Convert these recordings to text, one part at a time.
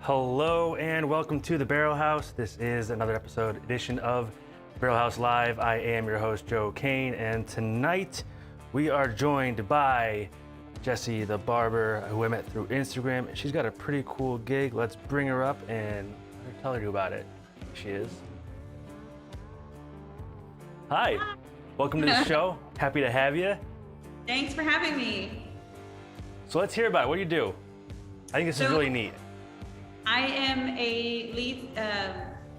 Hello and welcome to the Barrel House. This is another edition of Barrel House Live. I am your host, Joe Kane, and tonight we are joined by Jessie the barber, who I met through Instagram. She's got a pretty cool gig. Let's bring her up and tell her about it. Here she is. Hi, welcome to the show. Happy to have you. Thanks for having me. So let's hear about it. What do you do? I think this is really neat. I am a lead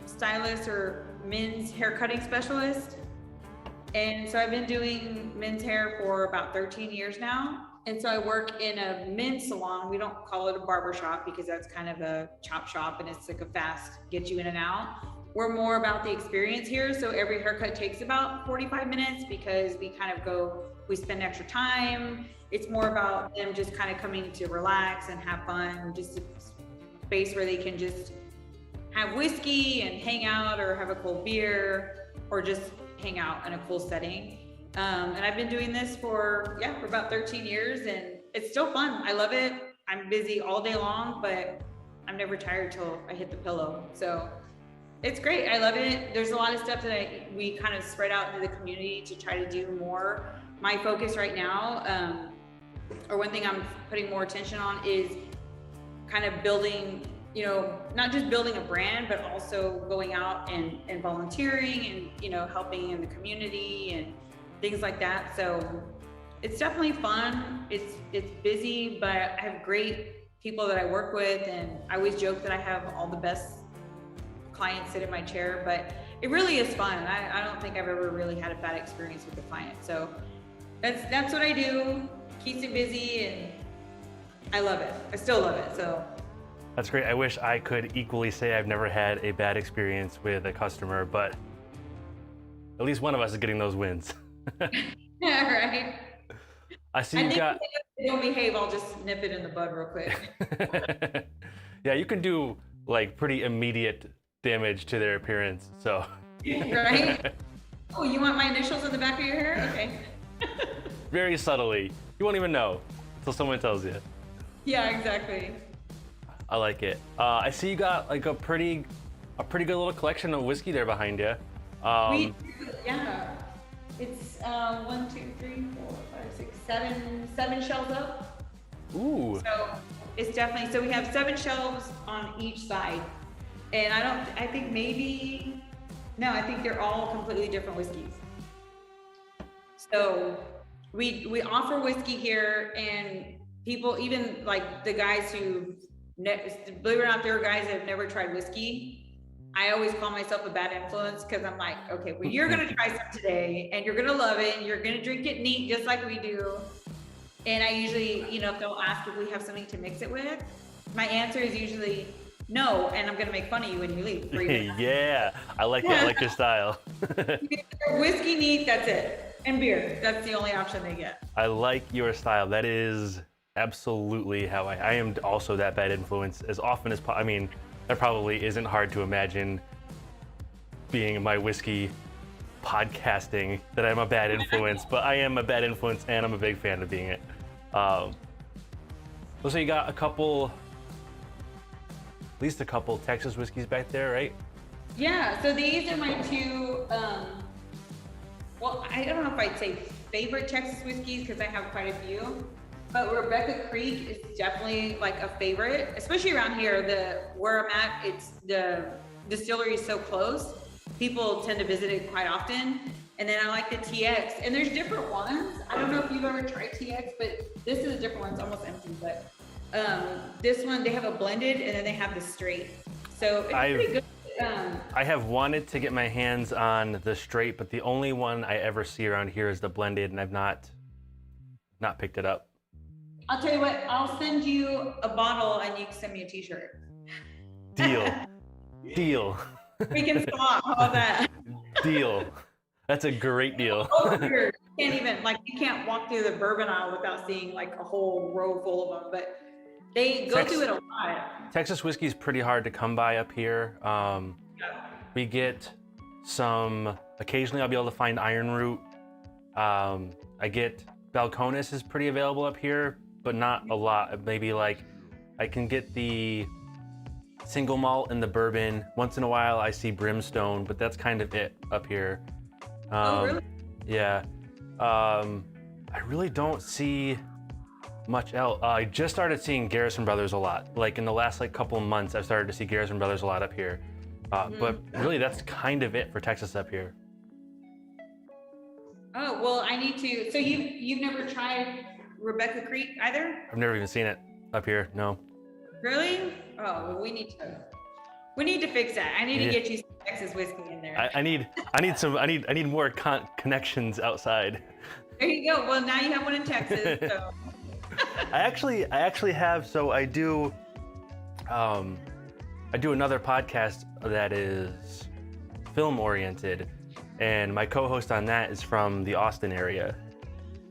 stylist or men's hair cutting specialist. And so I've been doing men's hair for about 13 years now. And so I work in a men's salon. We don't call it a barber shop because that's kind of a chop shop and it's like a fast get you in and out. We're more about the experience here. So every haircut takes about 45 minutes because we kind of we spend extra time. It's more about them just kind of coming to relax and have fun, just a space where they can just have whiskey and hang out or have a cold beer or just hang out in a cool setting. And I've been doing this for about 13 years and it's still fun. I love it. I'm busy all day long, but I'm never tired till I hit the pillow. So it's great. I love it. There's a lot of stuff that we kind of spread out into the community to try to do more. My focus right now, or one thing I'm putting more attention on is kind of building, not just building a brand, but also going out and volunteering and, helping in the community and things like that. So it's definitely fun. It's busy, but I have great people that I work with. And I always joke that I have all the best clients sit in my chair, but it really is fun. I don't think I've ever really had a bad experience with a client. So that's what I do. Keeps me busy and I love it. I still love it. So that's great. I wish I could equally say I've never had a bad experience with a customer, but at least one of us is getting those wins. Yeah, right. I see you got. If they don't behave, I'll just nip it in the bud real quick. Yeah, you can do like pretty immediate damage to their appearance. So. Right? Oh, you want my initials in the back of your hair? Okay. Very subtly. You won't even know until someone tells you. Yeah, exactly. I like it. I see you got like a pretty good little collection of whiskey there behind you. Yeah. It's 1, 2, 3, 4, 5, 6, 7 shelves up. Ooh. So it's definitely, so we have 7 shelves on each side. And I think they're all completely different whiskeys. So we offer whiskey here, and people, even like the guys who, believe it or not, there are guys that have never tried whiskey. I always call myself a bad influence because I'm like, okay, well, you're gonna try some today and you're gonna love it and you're gonna drink it neat just like we do. And I usually, if they'll ask if we have something to mix it with, my answer is usually no, and I'm gonna make fun of you when you leave. Yeah, I like it. I like your style. Whiskey neat, that's it. And beer, that's the only option they get. I like your style. That is absolutely how I am also that bad influence as often as possible. I mean, that probably isn't hard to imagine being my whiskey podcasting that I'm a bad influence, but I am a bad influence and I'm a big fan of being it. So you got at least a couple Texas whiskeys back there, right? Yeah, so these are my two, well, I don't know if I'd say favorite Texas whiskeys because I have quite a few, but Rebecca Creek is definitely like a favorite, especially around here. Where I'm at, the distillery is so close. People tend to visit it quite often. And then I like the TX, and there's different ones. I don't know if you've ever tried TX, but this is a different one. It's almost empty, but this one, they have a blended and then they have the straight. So it's pretty good. I have wanted to get my hands on the straight, but the only one I ever see around here is the blended, and I've not picked it up. I'll tell you what, I'll send you a bottle and you can send me a t-shirt. Deal. We can swap, how about that? Deal. That's a great deal. You can't walk through the bourbon aisle without seeing like a whole row full of them, but they go through it a lot. Texas whiskey is pretty hard to come by up here. We get some, occasionally I'll be able to find Iron Root. I get Balcones is pretty available up here, but not a lot. Maybe like I can get the single malt and the bourbon. Once in a while I see brimstone, but that's kind of it up here. Oh, really? Yeah. I really don't see much else. I just started seeing Garrison Brothers a lot. Like in the last couple of months, I've started to see Garrison Brothers a lot up here. But really, that's kind of it for Texas up here. Oh, well, I need to. So you've never tried Rebecca Creek either? I've never even seen it up here. No. Really? Oh, well, we need to fix that. I need to get you some Texas whiskey in there. I need more connections outside. There you go. Well, now you have one in Texas. So. I actually have. So I do another podcast that is film oriented, and my co-host on that is from the Austin area.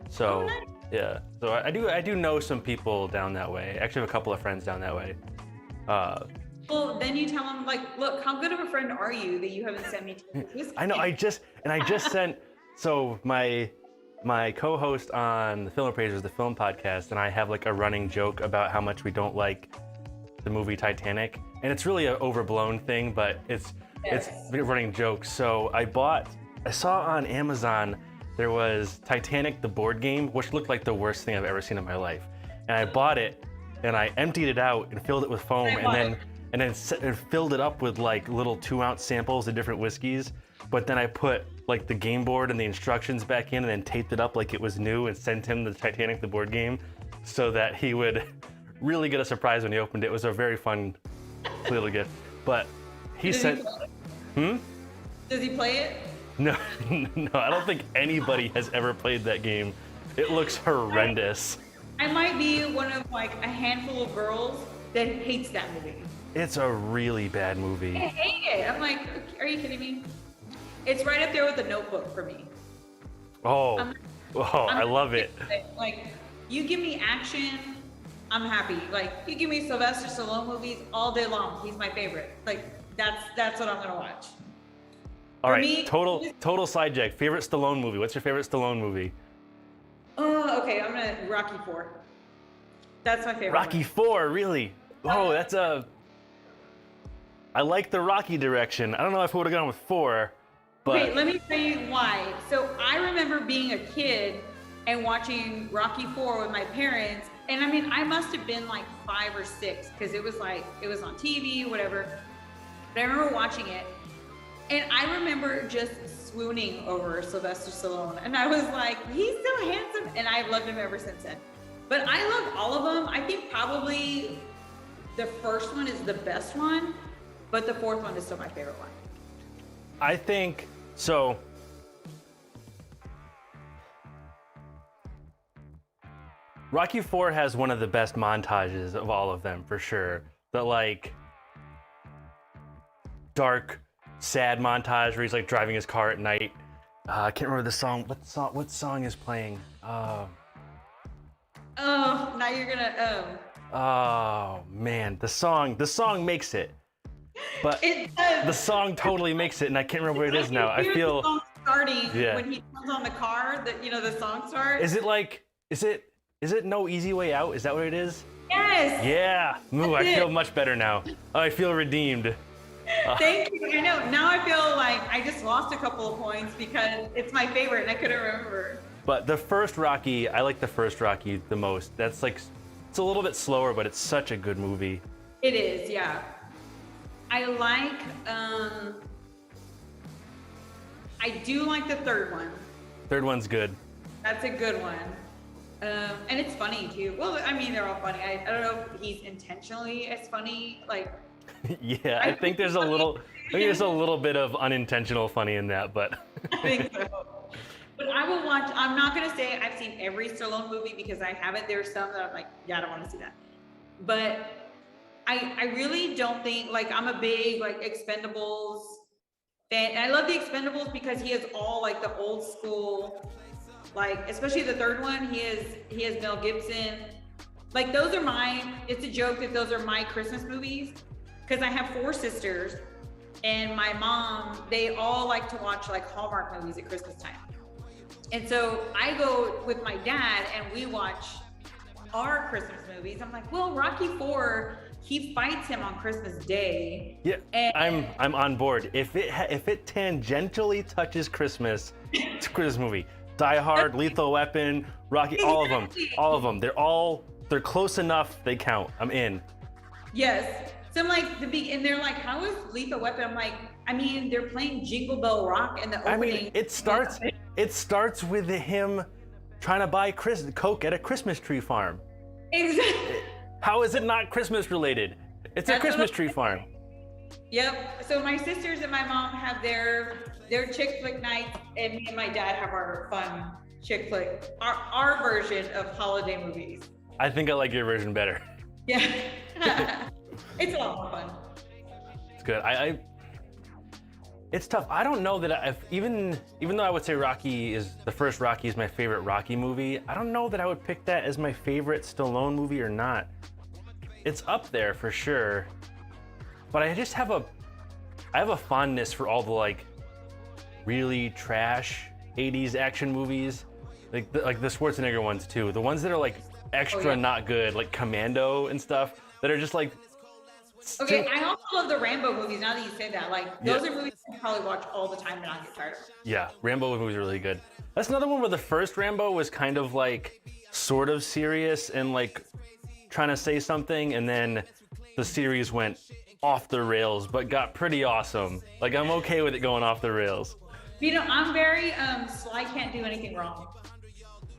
So nice. yeah, so I do know some people down that way. I actually have a couple of friends down that way. Well, then you tell them, like, look, how good of a friend are you that you haven't sent me Texas whiskey? I know. I just sent. So my co-host on the Film Appraisers, the film podcast, and I have like a running joke about how much we don't like the movie Titanic, and it's really an overblown thing, but it's a running joke. So I saw on Amazon there was Titanic the board game, which looked like the worst thing I've ever seen in my life, and I bought it and I emptied it out and filled it with foam, and then filled it up with like little 2-ounce samples of different whiskeys. But then I put like the game board and the instructions back in and then taped it up like it was new and sent him the Titanic the board game so that he would really get a surprise when he opened it. It was a very fun little gift. But he sent... Does he play it? No, I don't think anybody has ever played that game. It looks horrendous. I might be one of like a handful of girls that hates that movie. It's a really bad movie. I hate it. I'm like, are you kidding me? It's right up there with The Notebook for me. I love it. Like, you give me action, I'm happy. Like, you give me Sylvester Stallone movies all day long. He's my favorite. Like, that's what I'm gonna watch. All right, total sidejack. Favorite Stallone movie? What's your favorite Stallone movie? Oh, okay. I'm gonna Rocky IV. That's my favorite. Rocky IV, really? Oh, that's a. I like the Rocky direction. I don't know if I would have gone with 4. But... Okay, let me tell you why. So I remember being a kid and watching Rocky IV with my parents, and I mean, I must have been like 5 or 6 because it was on TV, whatever. But I remember watching it, and I remember just swooning over Sylvester Stallone, and I was like, he's so handsome, and I've loved him ever since then. But I love all of them. I think probably the first one is the best one, but the fourth one is still my favorite one. I think so. Rocky IV has one of the best montages of all of them, for sure. The like dark, sad montage where he's like driving his car at night. I can't remember the song. What song is playing? Oh, now you're gonna. Oh man, the song makes it. But the song totally makes it, and I can't remember what it is now. I feel the song starting when he turns on the car. That the song starts. Is it No Easy Way Out? Is that what it is? Yes. Yeah. Ooh, I feel much better now. I feel redeemed. Thank you. I know. Now I feel like I just lost a couple of points because it's my favorite and I couldn't remember. But the first Rocky, I like the first Rocky the most. That's like, it's a little bit slower, but it's such a good movie. It is, yeah. I like, I do like the third one. Third one's good. That's a good one. And it's funny too. Well, I mean, they're all funny. I don't know if he's intentionally as funny, like. Yeah, I think there's a little bit of unintentional funny in that, but. I think so. But I will watch, I'm not gonna say I've seen every Stallone movie because I haven't. There's some that I'm like, yeah, I don't wanna see that. But I really don't think, like, I'm a big, like, Expendables fan. And I love the Expendables because he has all, like, the old school, like, especially the third one, he has Mel Gibson. Like, those are it's a joke that those are my Christmas movies because I have 4 sisters and my mom, they all like to watch, like, Hallmark movies at Christmas time. And so I go with my dad and we watch our Christmas movies. I'm like, well, Rocky IV, he fights him on Christmas Day. Yeah, And I'm on board. If it tangentially touches Christmas, it's a Christmas movie. Die Hard, Lethal Weapon, Rocky, all of them. They're close enough. They count. I'm in. yes. So I'm like and they're like, how is Lethal Weapon? I'm like, I mean, they're playing Jingle Bell Rock in the opening. I mean, it starts with him trying to buy Coke at a Christmas tree farm. Exactly. How is it not Christmas related? It's a Christmas tree farm. Yep. So my sisters and my mom have their chick flick nights, and me and my dad have our fun chick flick, our version of holiday movies. I think I like your version better. Yeah. It's a lot more fun. It's good. It's tough. I don't know that even though I would say the first Rocky is my favorite Rocky movie, I don't know that I would pick that as my favorite Stallone movie or not. It's up there for sure, but I just have a fondness for all the like really trash 80s action movies, like the Schwarzenegger ones too. The ones that are like extra not good, like Commando and stuff, that are just like. Okay, I also love the Rambo movies. Now that you say that, like those are movies I probably watch all the time and not get tired of. Yeah, Rambo movies are really good. That's another one where the first Rambo was kind of like sort of serious and like trying to say something, and then the series went off the rails, but got pretty awesome. Like I'm okay with it going off the rails. You know, I'm very Sly can't do anything wrong.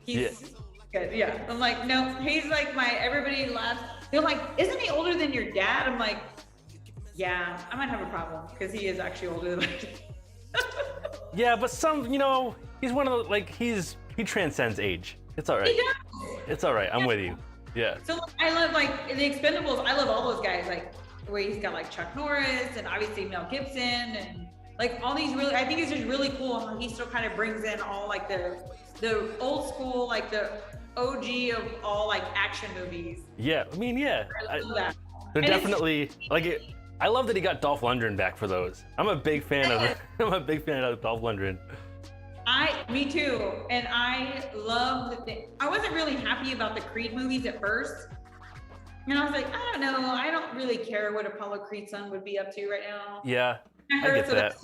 He's good. Yeah, I'm like, no, he's like everybody laughs. They're like, isn't he older than your dad? I'm like, yeah, I might have a problem because he is actually older than my dad. Yeah, but he's one of the, like, he transcends age. It's all right. He does. It's all right. I'm with you. Yeah. So I love like the Expendables. I love all those guys. Like where he's got like Chuck Norris and obviously Mel Gibson and like all these I think it's just really cool how he still kind of brings in all like the old school, like the OG of all like action movies. Yeah, I mean, yeah. I love that. They're definitely like it. I love that he got Dolph Lundgren back for those. I'm a big fan of Dolph Lundgren. Me too. And I love I wasn't really happy about the Creed movies at first. And I was like, I don't know. I don't really care what Apollo Creed's son would be up to right now. Yeah, I heard get that.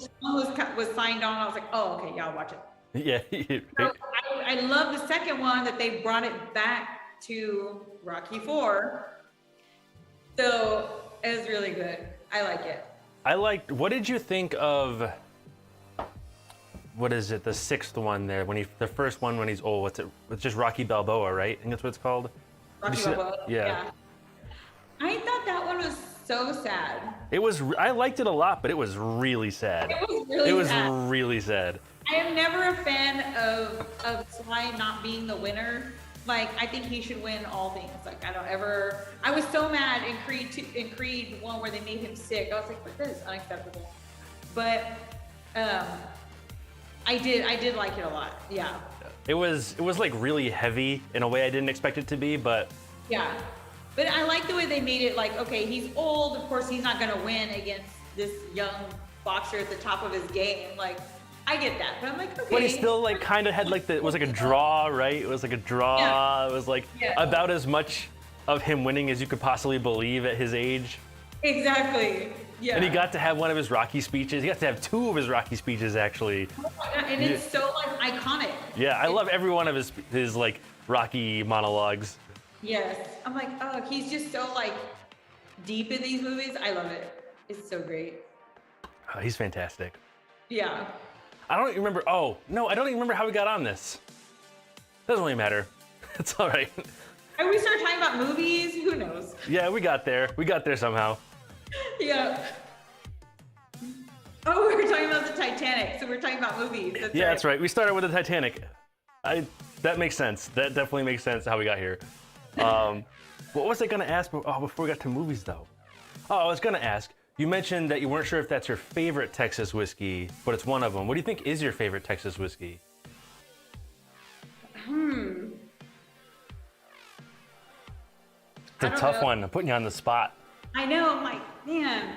Was signed on. I was like, oh, okay, yeah, I'll watch it. Yeah. So I love the second one that they brought it back to Rocky IV. So it was really good. I like it. What did you think of, what is it, the sixth one there, the first one when he's old, what's it, it's just Rocky Balboa, right? I think that's what it's called? Rocky Balboa, yeah. I thought that one was so sad. I liked it a lot, but it was really sad. It was really sad. I am never a fan of Sly not being the winner. Like, I think he should win all things. Like, I was so mad in Creed 1 where they made him sick. I was like, this is unacceptable. But I did like it a lot. Yeah. It was like really heavy in a way I didn't expect it to be, but yeah. But I like the way they made it. Like, okay, he's old. Of course, he's not gonna win against this young boxer at the top of his game. Like, I get that, but I'm like, okay. But he still like kind of had like it was like a draw, right? It was like a draw. Yeah. It was like about as much of him winning as you could possibly believe at his age. Exactly. Yeah. And he got to have one of his Rocky speeches. He got to have two of his Rocky speeches actually. And it's so like iconic. Yeah, I love every one of his like Rocky monologues. Yes. I'm like, oh, he's just so like deep in these movies. I love it. It's so great. Oh, he's fantastic. Yeah. I don't remember. Oh, no, I don't even remember how we got on this. Doesn't really matter. It's all right. And we started talking about movies. Who knows? Yeah, we got there. We got there somehow. Yeah. Oh, we were talking about the Titanic, so we're talking about movies. That's right. We started with the Titanic. That makes sense. That definitely makes sense how we got here. What was I gonna ask before we got to movies though? Oh, I was gonna ask, you mentioned that you weren't sure if that's your favorite Texas whiskey, but it's one of them. What do you think is your favorite Texas whiskey? It's a tough one. I'm putting you on the spot. I know, I'm like, man.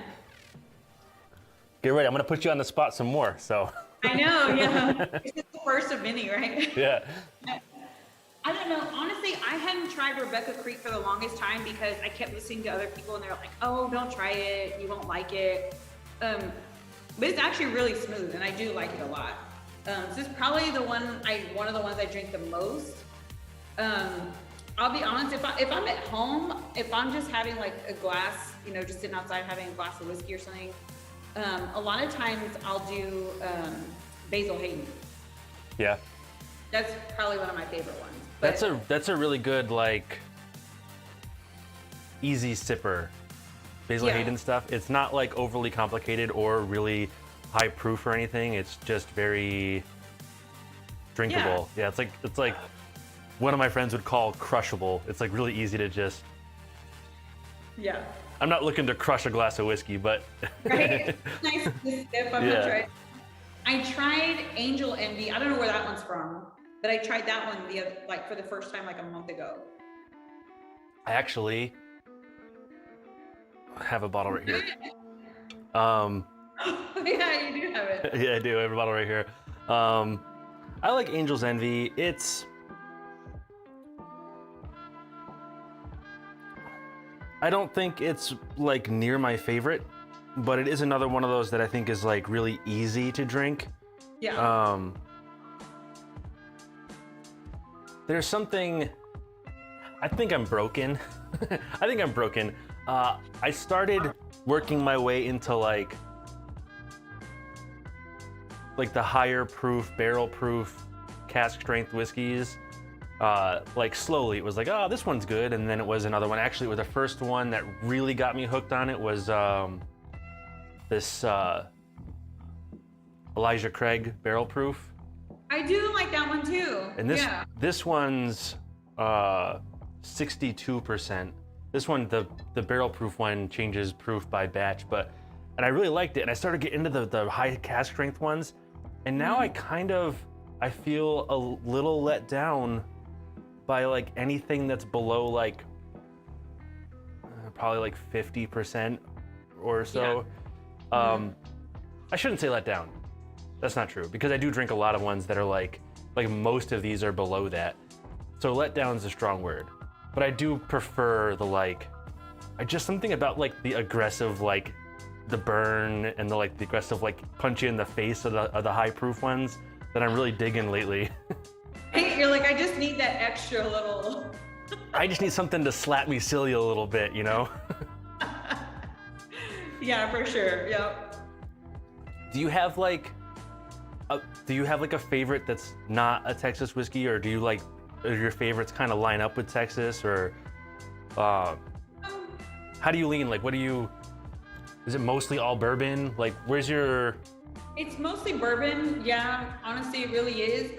Get ready, I'm gonna put you on the spot some more, so. I know, yeah. It's just the first of many, right? Yeah. I don't don't know. Honestly, I hadn't tried Rebecca Creek for the longest time because I kept listening to other people and they're like, oh, don't try it. You won't like it. But it's actually really smooth and I do like it a lot. So this is probably one of the ones I drink the most. I'll be honest, if I'm at home, if I'm just having like a glass, you know, just sitting outside having a glass of whiskey or something, a lot of times I'll do Basil Hayden. Yeah. That's probably one of my favorite ones. But That's a really good, like, easy sipper. Basil Hayden stuff. It's not like overly complicated or really high proof or anything. It's just very drinkable. Yeah, it's like one of my friends would call crushable. It's like really easy to just. Yeah. I'm not looking to crush a glass of whiskey, but. Right. Nice to sip. I'm not trying. I tried Angel Envy. I don't know where that one's from, but I tried that one for the first time like a month ago. I actually have a bottle right here. Yeah, you do have it. Yeah, I do. I have a bottle right here. I like Angel's Envy. I don't think it's like near my favorite, but it is another one of those that I think is like really easy to drink. Yeah. There's something. I think I'm broken. I think I'm broken. I started working my way into like the higher proof, barrel proof, cask strength whiskeys. Like slowly, it was like, oh, this one's good, and then it was another one. Actually, it was the first one that really got me hooked on it was this Elijah Craig barrel proof. I do like that one too. And this one's 62%. This one, the barrel proof one changes proof by batch, and I really liked it. And I started getting into the high cask strength ones, and now I feel a little let down by like anything that's below like probably like 50% or so. I shouldn't say let down. That's not true, because I do drink a lot of ones that are like most of these are below that. So let down is a strong word, but I do prefer something about like the aggressive, like the burn and the aggressive, like punch you in the face of the high proof ones that I'm really digging lately. You're like, I just need that extra little. I just need something to slap me silly a little bit, you know? Yeah, for sure. Yep. Do you have like a favorite that's not a Texas whiskey, or do your favorites kind of line up with Texas, or how do you lean? Like, is it mostly all bourbon? Like, where's your? It's mostly bourbon. Yeah, honestly, it really is.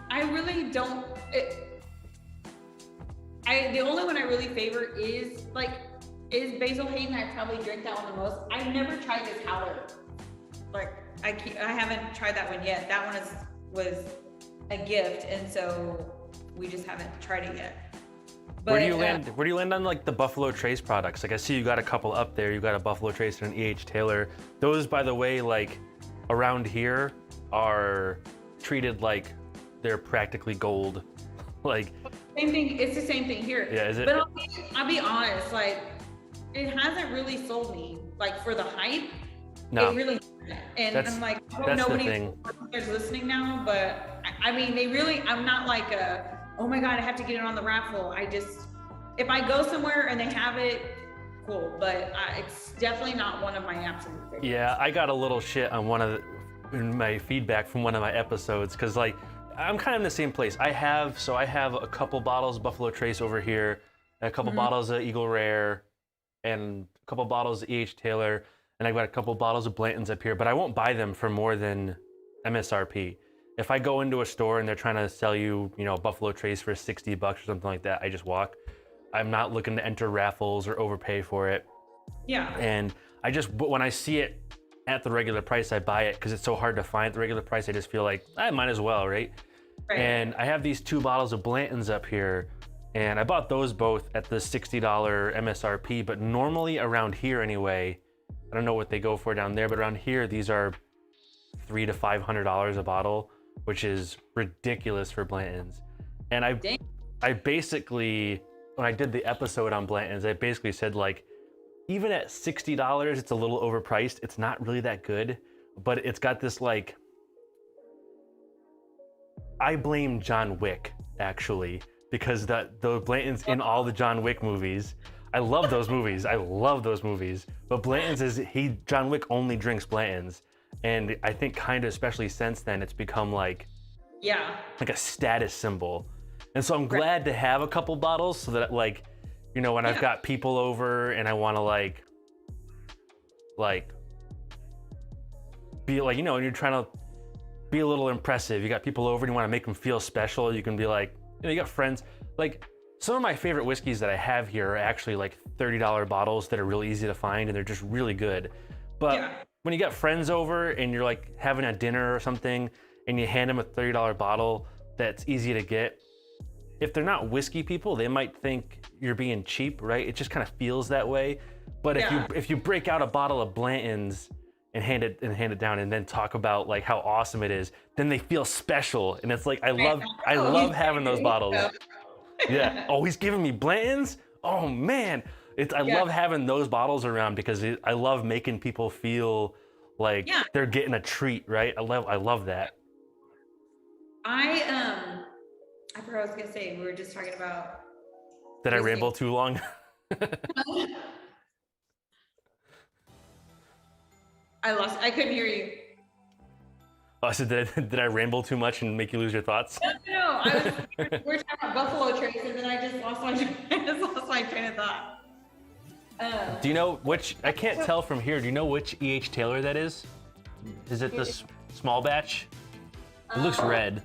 I really don't. The only one I really favor is Basil Hayden. I probably drink that one the most. I've never tried this Howler. I haven't tried that one yet. That one was a gift, and so we just haven't tried it yet. But, where do you land on like the Buffalo Trace products? Like, I see you got a couple up there. You got a Buffalo Trace and an E.H. Taylor. Those, by the way, like around here are treated like they're practically gold. Like, same thing. It's the same thing here. Yeah, is it? But I'll be honest. Like, it hasn't really sold me. Like, for the hype. No. It really hasn't. And I'm like, I don't know anybody's listening now, but I mean, I'm not like oh my God, I have to get it on the raffle. If I go somewhere and they have it, cool. But it's definitely not one of my absolute favorites. Yeah, I got a little shit on in my feedback from one of my episodes, because like, I'm kind of in the same place. I have a couple bottles of Buffalo Trace over here, and a couple bottles of Eagle Rare, and a couple bottles of E.H. Taylor, and I've got a couple bottles of Blanton's up here, but I won't buy them for more than MSRP. If I go into a store and they're trying to sell you, Buffalo Trace for $60 or something like that, I just walk. I'm not looking to enter raffles or overpay for it. Yeah. And but when I see it at the regular price, I buy it, because it's so hard to find at the regular price. I just feel like I might as well, right? And I have these 2 bottles of Blanton's up here, and I bought those both at the $60 MSRP, but normally around here anyway, I don't know what they go for down there, but around here, these are $300 to $500 a bottle, which is ridiculous for Blanton's. And I basically, when I did the episode on Blanton's, I basically said like, even at $60, it's a little overpriced. It's not really that good, but it's got this like, I blame John Wick actually, because the Blanton's in all the John Wick movies. I love those movies. I love those movies. But Blanton's John Wick only drinks Blanton's. And I think kind of, especially since then, it's become like a status symbol. And so I'm glad to have a couple bottles so that like, you know, when I've got people over and I want to like be like, you know, and you're trying to be a little impressive. You got people over and you want to make them feel special. You can be like, you know, you got friends. Like some of my favorite whiskeys that I have here are actually like $30 bottles that are really easy to find and they're just really good. But when you got friends over and you're like having a dinner or something and you hand them a $30 bottle that's easy to get, if they're not whiskey people, they might think you're being cheap, right? It just kind of feels that way. But if you break out a bottle of Blanton's and hand it down and then talk about like how awesome it is, then they feel special. And it's like I love having those bottles. Yeah. Oh, he's giving me Blanton's? Oh man. I love having those bottles around because I love making people feel like they're getting a treat, right? I love that. I forgot what I was gonna say. We were just talking about. Did I ramble too long? I couldn't hear you. Oh, so did I ramble too much and make you lose your thoughts? No. We're talking about Buffalo Trace, and then I just lost my train of thought. Do you know which? I can't tell from here. Do you know which E.H. Taylor that is? Is it the small batch? It looks red.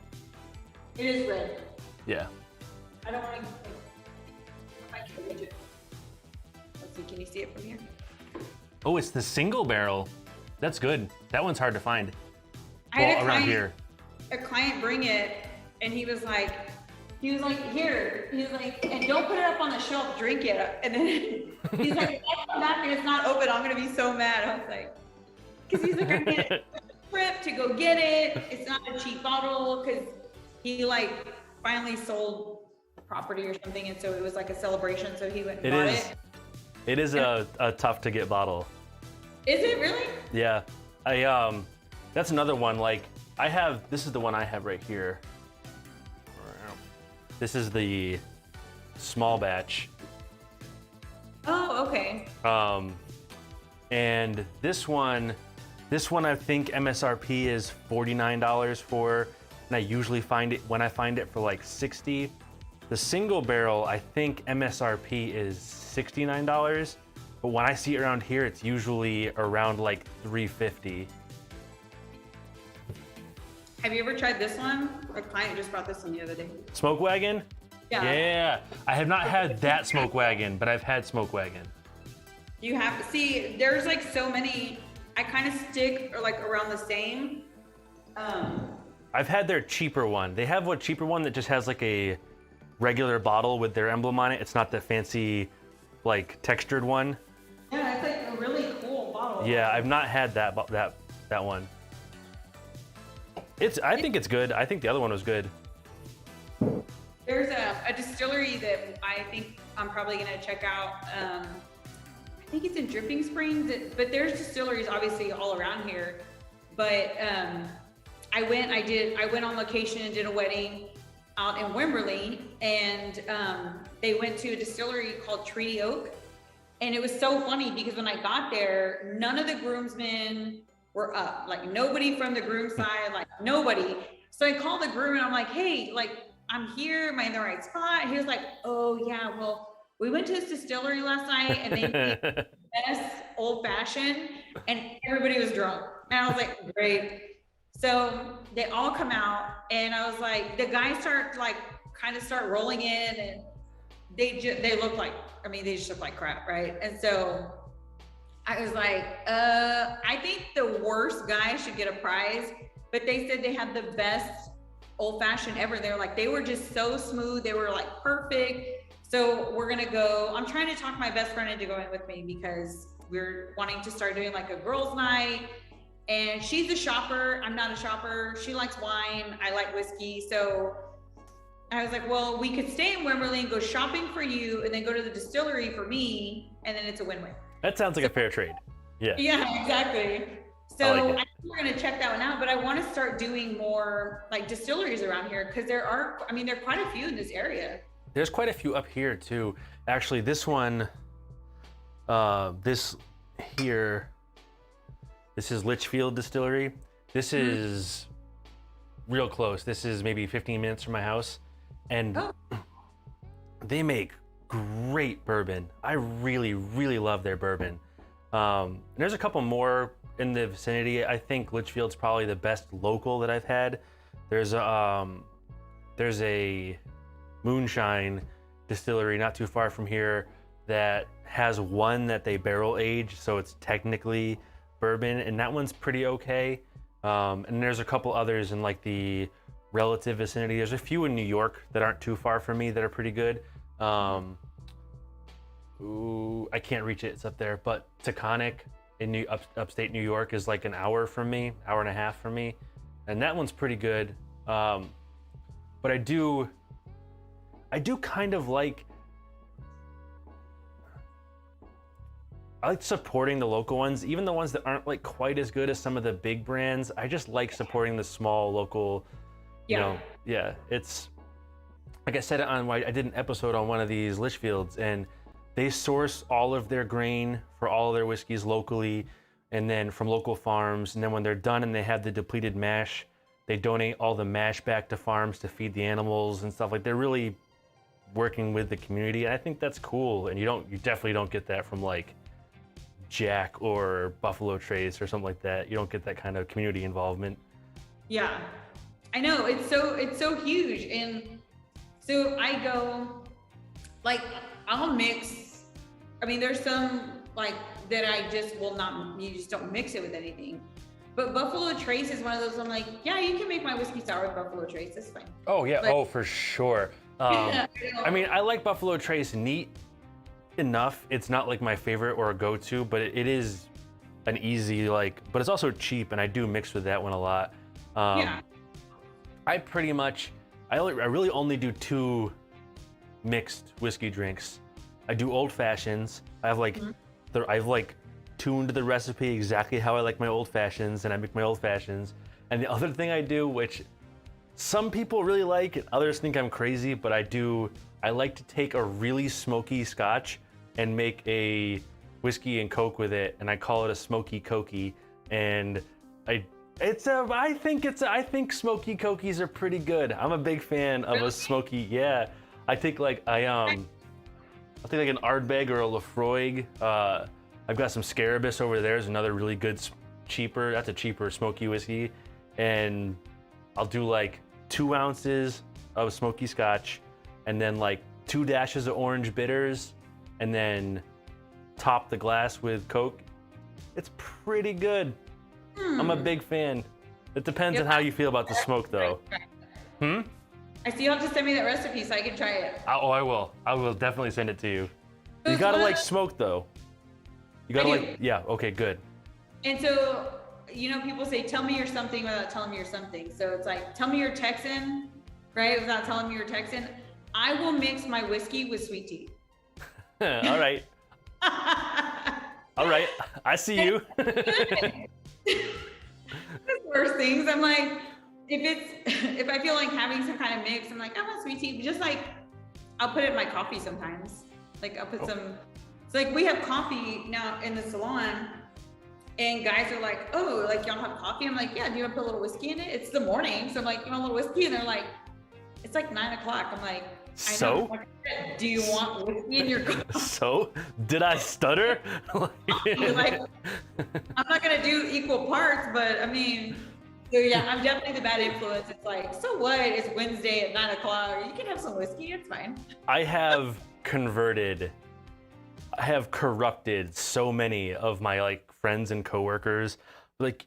It is red. Yeah. I don't want to. Let's see. Can you see it from here? Oh, it's the single barrel. That's good. That one's hard to find. I had around here. A client bring it, and he was like, here. He was like, and don't put it up on the shelf. Drink it. And then he's like, if I come back and it's not open, I'm gonna be so mad. I was like, because he's like, I can't trip to go get it. It's not a cheap bottle because he like finally sold property or something, and so it was like a celebration. So he went and bought it. It is a tough to get bottle. Is it really? Yeah, that's another one. Like this is the one I have right here. This is the small batch. Oh, okay. And this one I think MSRP is $49 for, and I usually find it for like $60. The single barrel, I think MSRP is $69, but when I see it around here, it's usually around like $3.50. Have you ever tried this one? A client just brought this one the other day. Smoke Wagon? Yeah. Yeah. I have not had that Smoke Wagon, but I've had Smoke Wagon. You have to see, there's like so many, I kind of stick or like around the same. I've had their cheaper one. They have a cheaper one that just has like a regular bottle with their emblem on it. It's not the fancy, like textured one. Yeah, it's like a really cool bottle. Yeah, I've not had that one. I think it's good. I think the other one was good. There's a distillery that I think I'm probably gonna check out. I think it's in Dripping Springs, but there's distilleries obviously all around here. But I went on location and did a wedding out in Wimberley, and they went to a distillery called Treaty Oak. And it was so funny because when I got there, none of the groomsmen were up, like nobody from the groom side, like nobody. So I called the groom and I'm like, hey, like I'm here, am I in the right spot? He was like, oh yeah, well, we went to this distillery last night and they made the best old fashioned and everybody was drunk. And I was like, great. So they all come out and I was like, the guys start rolling in and they look like, they just look like crap, right? And so I was like, I think the worst guy should get a prize, but they said they had the best old fashioned ever. They were like, they were just so smooth. They were like perfect. So we're gonna go. I'm trying to talk my best friend into going with me because we're wanting to start doing like a girls' night. And she's a shopper. I'm not a shopper. She likes wine. I like whiskey. So I was like, well, we could stay in Wimberley and go shopping for you and then go to the distillery for me. And then it's a win-win. That sounds like a fair trade. Yeah. Yeah, exactly. So I I like it. think we're going to check that one out, but I want to start doing more like distilleries around here because there are quite a few in this area. There's quite a few up here too. Actually, this one, this here, this is Litchfield Distillery. This is real close. This is maybe 15 minutes from my house. And they make great bourbon. I really, really love their bourbon. There's a couple more in the vicinity. I think Litchfield's probably the best local that I've had. There's a moonshine distillery not too far from here that has one that they barrel age, so it's technically bourbon, and that one's pretty okay. And there's a couple others in like the relative vicinity. There's a few in New York that aren't too far from me that are pretty good. I can't reach it, it's up there, but Taconic in upstate New York is like an hour from me, hour and a half from me, and that one's pretty good. But I do kind of like, I like supporting the local ones, even the ones that aren't like quite as good as some of the big brands. I just like supporting the small local, you know, yeah, it's, like I said on, I did an episode on one of these Litchfields, and they source all of their grain for all of their whiskeys locally, and then from local farms. And then when they're done and they have the depleted mash, they donate all the mash back to farms to feed the animals and stuff. Like, they're really working with the community. And I think that's cool. And you definitely don't get that from like Jack or Buffalo Trace or something like that. You don't get that kind of community involvement. Yeah, I know, it's so huge. And so I go, like, I'll mix, there's some like that I just will not, you just don't mix it with anything. But Buffalo Trace is one of those, I'm like, yeah, you can make my whiskey sour with Buffalo Trace, that's fine. Oh yeah, But, oh for sure. I like Buffalo Trace neat enough. It's not like my favorite or a go-to, but it is an easy, like, but it's also cheap, and I do mix with that one a lot. I really only do 2 mixed whiskey drinks. I do old fashions. I've tuned the recipe exactly how I like my old fashions, and I make my old fashions. And the other thing I do, which some people really like, and others think I'm crazy, but I like to take a really smoky Scotch and make a whiskey and Coke with it, and I call it a smoky Cokey. And I think smoky Cokies are pretty good. I'm a big fan of a smoky, yeah. I take like I'll take like an Ardbeg or a Lafroig. I've got some Scarabus over there. There's another really good that's a cheaper smoky whiskey. And I'll do like 2 ounces of smoky Scotch, and then like 2 dashes of orange bitters, and then top the glass with Coke. It's pretty good. I'm a big fan. It depends on how you feel about the smoke, though. I see, you'll have to send me that recipe so I can try it. Oh, I will. I will definitely send it to you. So You gotta like smoke, though. You gotta I like, do. yeah, okay, good. And so, people say, tell me you're something without telling me you're something. So it's like, tell me you're Texan, right? Without telling me you're Texan. I will mix my whiskey with sweet tea. All right. All right. I see you. That's the worst things. I'm like, if I feel like having some kind of mix, I'm like, I want sweet tea. Just like, I'll put it in my coffee sometimes. Like, I'll put some, it's like we have coffee now in the salon, and guys are like, oh, like, y'all have coffee? I'm like, yeah, do you want to put a little whiskey in it? It's the morning. So I'm like, you want a little whiskey? And they're like, it's like 9 o'clock. I'm like, I know. So? Do you want whiskey in your coffee? So? Did I stutter? Like, I'm not gonna do equal parts, but so yeah, I'm definitely the bad influence. It's like, so what? It's Wednesday at 9 o'clock. You can have some whiskey, it's fine. I have corrupted so many of my like friends and coworkers. Like,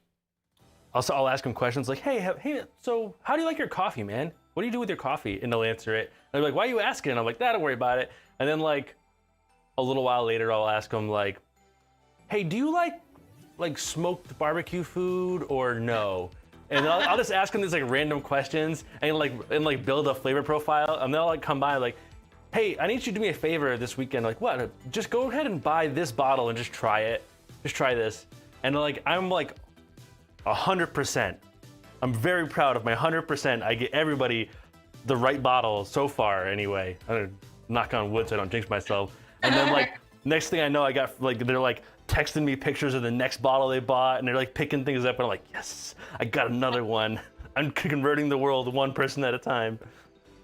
I'll ask them questions like, hey, so how do you like your coffee, man? What do you do with your coffee? And they'll answer it. And they're like, why are you asking? And I'm like, don't worry about it. And then like a little while later, I'll ask them like, hey, do you like smoked barbecue food or no? and I'll just ask them these like random questions and like build a flavor profile, and they'll like come by like, hey, I need you to do me a favor this weekend. Like, what? Just go ahead and buy this bottle and just try it. Just try this. And like, I'm like 100%. I'm very proud of my 100%. I get everybody the right bottle so far anyway. I'm gonna knock on wood so I don't jinx myself. And then like, next thing I know, I got like, they're like texting me pictures of the next bottle they bought, and they're like picking things up, and I'm like, yes, I got another one. I'm converting the world one person at a time.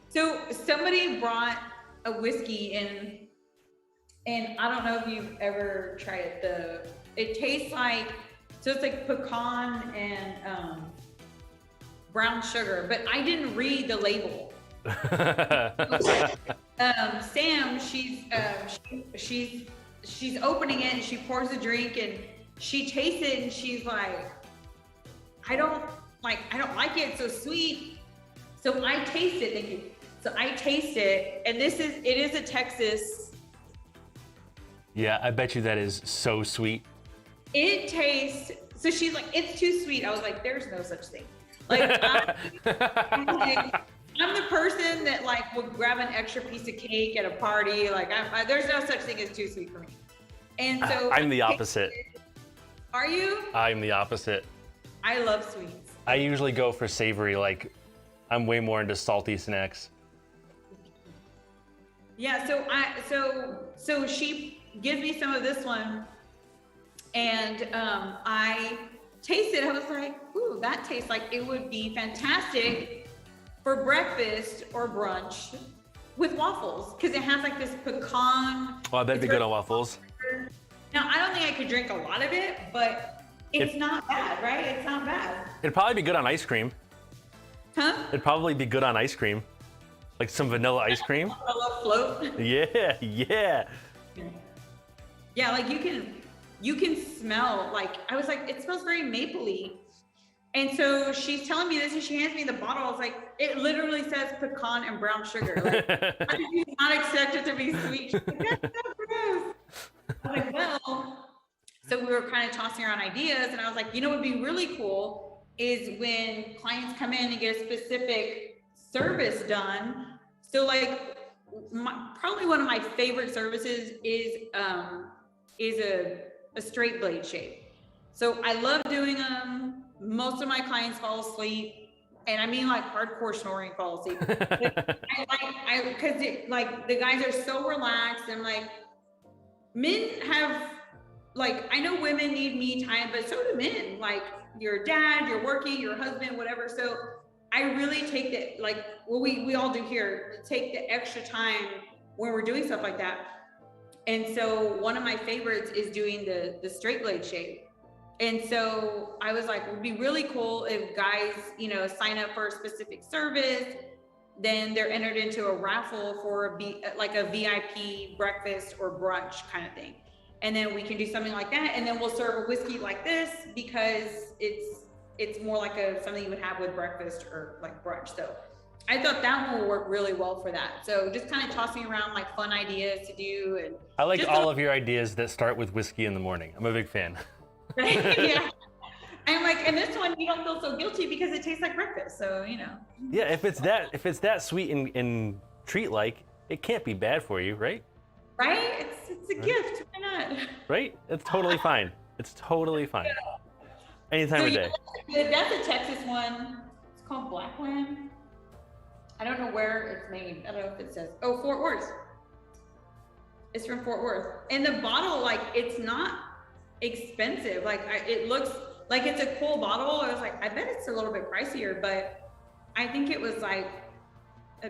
So somebody brought a whiskey in, and I don't know if you've ever tried it. It tastes like, so it's like pecan and brown sugar, but I didn't read the label. Sam, she's opening it and she pours a drink and she tastes it and she's like, I don't like it. It's so sweet. So I taste it. Thank you. So I taste it, and it is a Texas. Yeah, I bet you that is so sweet. It tastes, so she's like, it's too sweet. I was like, there's no such thing. Like, I'm the person that like would grab an extra piece of cake at a party. Like, there's no such thing as too sweet for me. And so I'm the opposite. Are you? I'm the opposite. I love sweets. I usually go for savory. Like, I'm way more into salty snacks. Yeah, so she gives me some of this one, and I tasted. I was like, ooh, that tastes like it would be fantastic for breakfast or brunch with waffles, because it has like this pecan. Oh, that'd be good on waffles. Now, I don't think I could drink a lot of it, but it's not bad, right? It's not bad. It'd probably be good on ice cream. Huh? It'd probably be good on ice cream. Like some vanilla ice cream. A little float. Yeah, yeah. Yeah, like you can smell, like, I was like, it smells very mapley. And so she's telling me this and she hands me the bottle. I was like, it literally says pecan and brown sugar. Like, I did not expect it to be sweet. She's like, that's so gross. I was like, well, so we were kind of tossing around ideas, and I was like, you know what would be really cool is when clients come in and get a specific service done. So like, probably one of my favorite services is a straight blade shave. So I love doing them. Most of my clients fall asleep, and I mean like hardcore snoring fall asleep. Because like the guys are so relaxed, and like men have, like, I know women need me time, but so do men. Like, your dad, you're working, your husband, whatever. So I really take the, like, well, we all do here, take the extra time when we're doing stuff like that. And so one of my favorites is doing the straight blade shave. And so I was like, it would be really cool if guys, you know, sign up for a specific service, then they're entered into a raffle for like a VIP breakfast or brunch kind of thing. And then we can do something like that. And then we'll serve a whiskey like this, because it's more like something you would have with breakfast or like brunch. So I thought that one would work really well for that. So just kind of tossing around like fun ideas to do. And I like all of your ideas that start with whiskey in the morning. I'm a big fan. Yeah. I'm like, and this one, you don't feel so guilty because it tastes like breakfast. So, you know. Yeah, if it's that sweet and treat-like, it can't be bad for you, right? Right? It's a gift. Why not? Right? It's totally fine. It's totally fine. Yeah. Any time of day. That's a Texas one. It's called Blackland. I don't know where it's made. I don't know if it says. Oh, Fort Worth. It's from Fort Worth. And the bottle, like, it's not expensive. Like, it looks like it's a cool bottle. I was like, I bet it's a little bit pricier, but I think it was like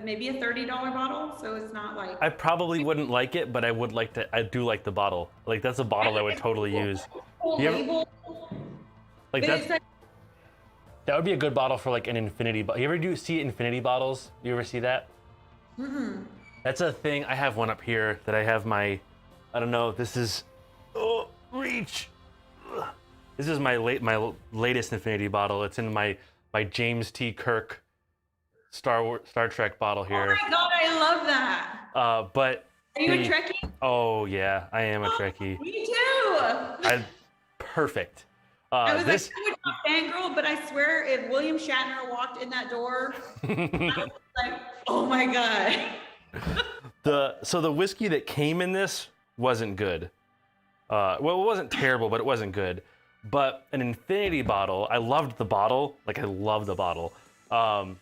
maybe a $30 bottle. So it's not like. I probably wouldn't like it, but I would like to. I do like the bottle. Like, that's a bottle I would totally use. Like that would be a good bottle for like an infinity bottle. You ever see infinity bottles? You ever see that? Mm-hmm. That's a thing. I have one up here that I have I don't know. This is, reach. This is my latest infinity bottle. It's in my James T. Kirk Star Trek bottle here. Oh my God, I love that. But are you a Trekkie? Oh yeah, I am a Trekkie. Me too. Perfect. I was This like, I would not fangirl, but I swear if William Shatner walked in that door, I was like, oh my God. the whiskey that came in this wasn't good. Well, it wasn't terrible, but it wasn't good. But an infinity bottle, I loved the bottle. Like I love the bottle. And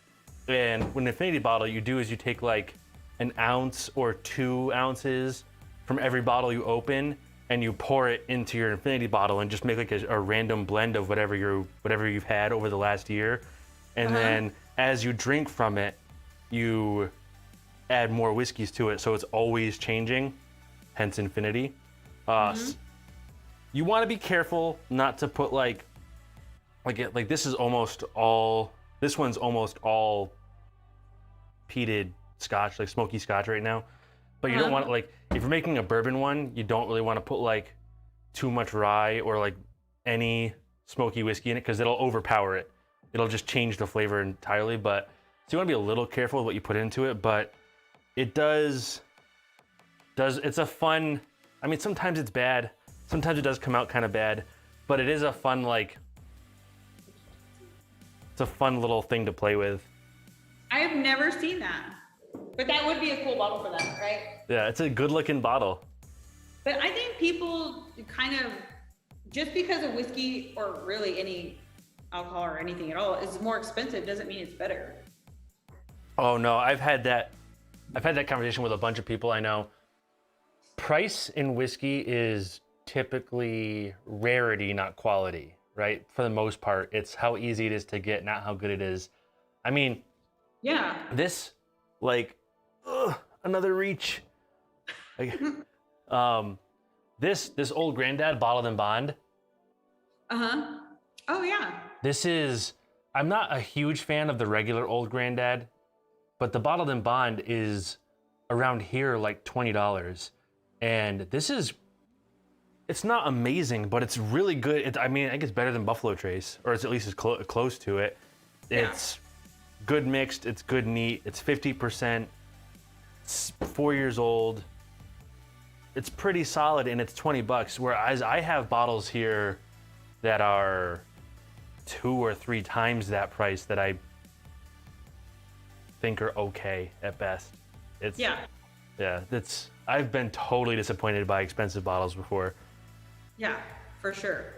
with an infinity bottle, you do is you take like an ounce or 2 ounces from every bottle you open, and you pour it into your infinity bottle and just make like a random blend of whatever you've had over the last year. And then as you drink from it, you add more whiskeys to it, so it's always changing, hence infinity. You want to be careful not to put like this one's almost all peated Scotch, like smoky Scotch right now. But you don't want, like, if you're making a bourbon one, you don't really want to put like too much rye or like any smoky whiskey in it, because it'll overpower it. It'll just change the flavor entirely. But so you want to be a little careful with what you put into it. But it does it's a fun, I mean, sometimes it's bad, sometimes it does come out kind of bad, but it is a fun, like, it's a fun little thing to play with. I have never seen that, but that would be a cool bottle for that, right? Yeah, it's a good looking bottle. But I think people kind of, just because a whiskey or really any alcohol or anything at all is more expensive doesn't mean it's better. Oh no, I've had that conversation with a bunch of people I know. Price in whiskey is typically rarity, not quality, right? For the most part, it's how easy it is to get, not how good it is. I mean, yeah, this, like, another reach. Like, this old granddad bottled and bond. Oh yeah. I'm not a huge fan of the regular old granddad, but the bottled and bond is around here like $20. And it's not amazing, but it's really good. I mean, I think it's better than Buffalo Trace, or it's at least as close to it. Yeah. It's good mixed, it's good neat, it's 50%, it's 4 years old. It's pretty solid, and it's $20. Whereas I have bottles here that are 2 or 3 times that price that I think are okay at best. I've been totally disappointed by expensive bottles before. Yeah, for sure.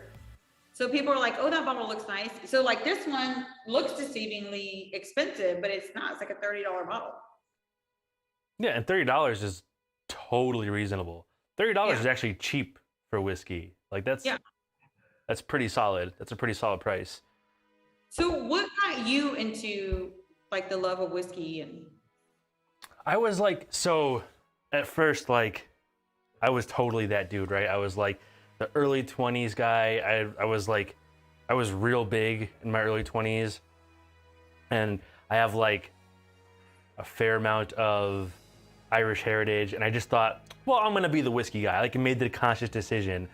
So people are like, oh, that bottle looks nice. So like this one looks deceivingly expensive, but it's not. It's like a $30 bottle. Yeah, and $30 is totally reasonable. $30 is actually cheap for whiskey. Like that's pretty solid. That's a pretty solid price. So what got you into like the love of whiskey? And I was like, so at first, like, I was totally that dude, right? I was like the early 20s guy. I was real big in my early 20s, and I have like a fair amount of Irish heritage, and I just thought, well, I'm gonna be the whiskey guy. Like, I made the conscious decision,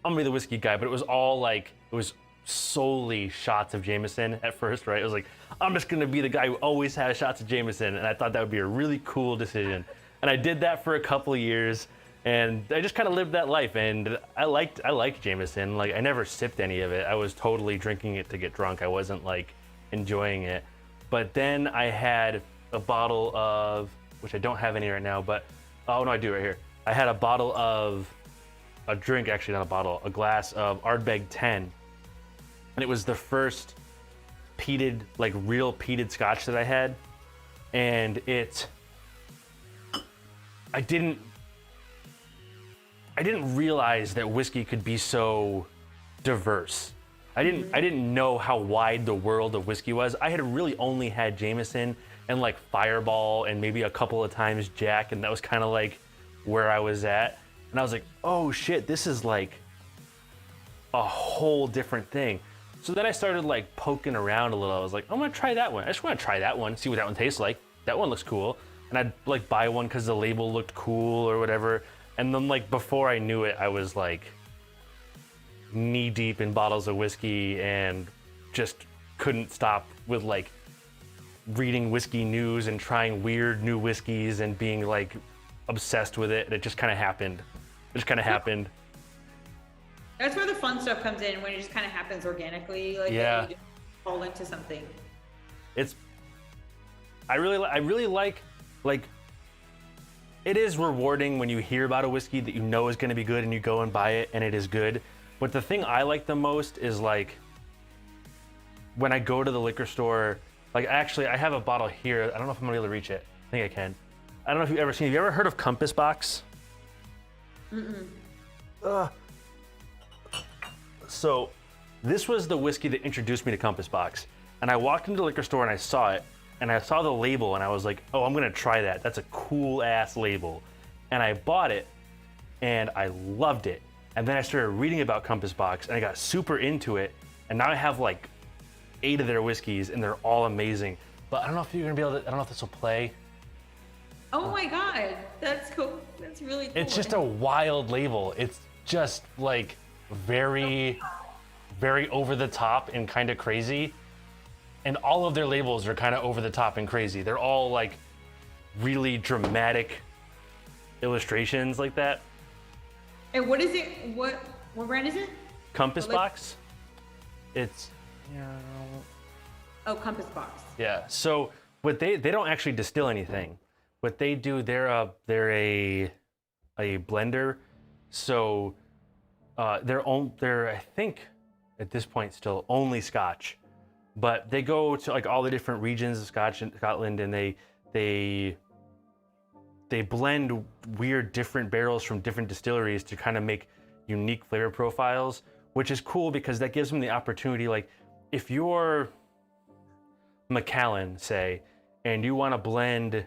I'm gonna be the whiskey guy. But it was all like, it was solely shots of Jameson at first, right? It was like, I'm just gonna be the guy who always has shots of Jameson, and I thought that would be a really cool decision. And I did that for a couple of years, and I just kind of lived that life. And I liked Jameson. Like, I never sipped any of it. I was totally drinking it to get drunk. I wasn't like enjoying it. But then I had a bottle of, which I don't have any right now, but oh no, I do right here. I had a bottle of a drink, actually not a bottle, a glass of Ardbeg 10, and it was the first peated, like real peated Scotch that I had, and I didn't realize that whiskey could be so diverse. I didn't know how wide the world of whiskey was. I had really only had Jameson and like Fireball and maybe a couple of times Jack, and that was kind of like where I was at. And I was like, oh shit, this is like a whole different thing. So then I started like poking around a little. I was like, I'm gonna try that one. I just wanna try that one, see what that one tastes like. That one looks cool. And I'd like buy one because the label looked cool or whatever. And then like before I knew it, I was like knee deep in bottles of whiskey and just couldn't stop with like reading whiskey news and trying weird new whiskeys and being like obsessed with it. And it just kind of happened. It just kind of happened. That's where the fun stuff comes in, when it just kind of happens organically, like Yeah. you just fall into something. I really like it is rewarding when you hear about a whiskey that you know is going to be good and you go and buy it and it is good. But the thing I like the most is like when I go to the liquor store, like actually I have a bottle here. I don't know if I'm gonna be able to reach it. I think I can. I don't know if you've ever seen, have you ever heard of Compass Box? So this was the whiskey that introduced me to Compass Box. And I walked into the liquor store and I saw it and I saw the label and I was like, oh, I'm gonna try that. That's a cool ass label. And I bought it and I loved it. And then I started reading about Compass Box and I got super into it. And now I have like 8 of their whiskeys and they're all amazing. But I don't know if you're gonna be able to, I don't know if this will play. Oh my God, that's cool. That's really cool. It's just a wild label. It's just like very, very over the top and kind of crazy. And all of their labels are kind of over the top and crazy. They're all like really dramatic illustrations like that. And what is it? What brand is it? Compass Box. It's, Oh, Compass Box. yeah. So what they don't actually distill anything. What they do, they're a blender. So they're I think at this point still only Scotch, but they go to like all the different regions of Scotland, and they blend weird different barrels from different distilleries to kind of make unique flavor profiles, which is cool because that gives them the opportunity. Like if you're Macallan, say, and you want to blend,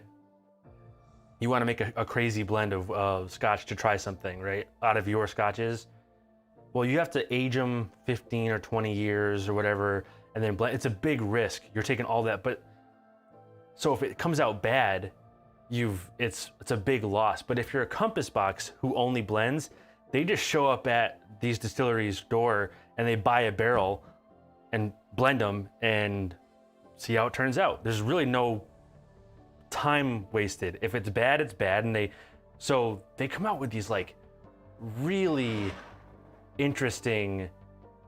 you want to make a crazy blend of Scotch to try something, right, out of your Scotches, well, you have to age them 15 or 20 years or whatever, and then blend. It's a big risk. You're taking all that, but so if it comes out bad, it's a big loss. But if you're a Compass Box who only blends, they just show up at these distilleries' door and they buy a barrel and blend them and see how it turns out. There's really no time wasted. If it's bad, it's bad. And they come out with these like really interesting,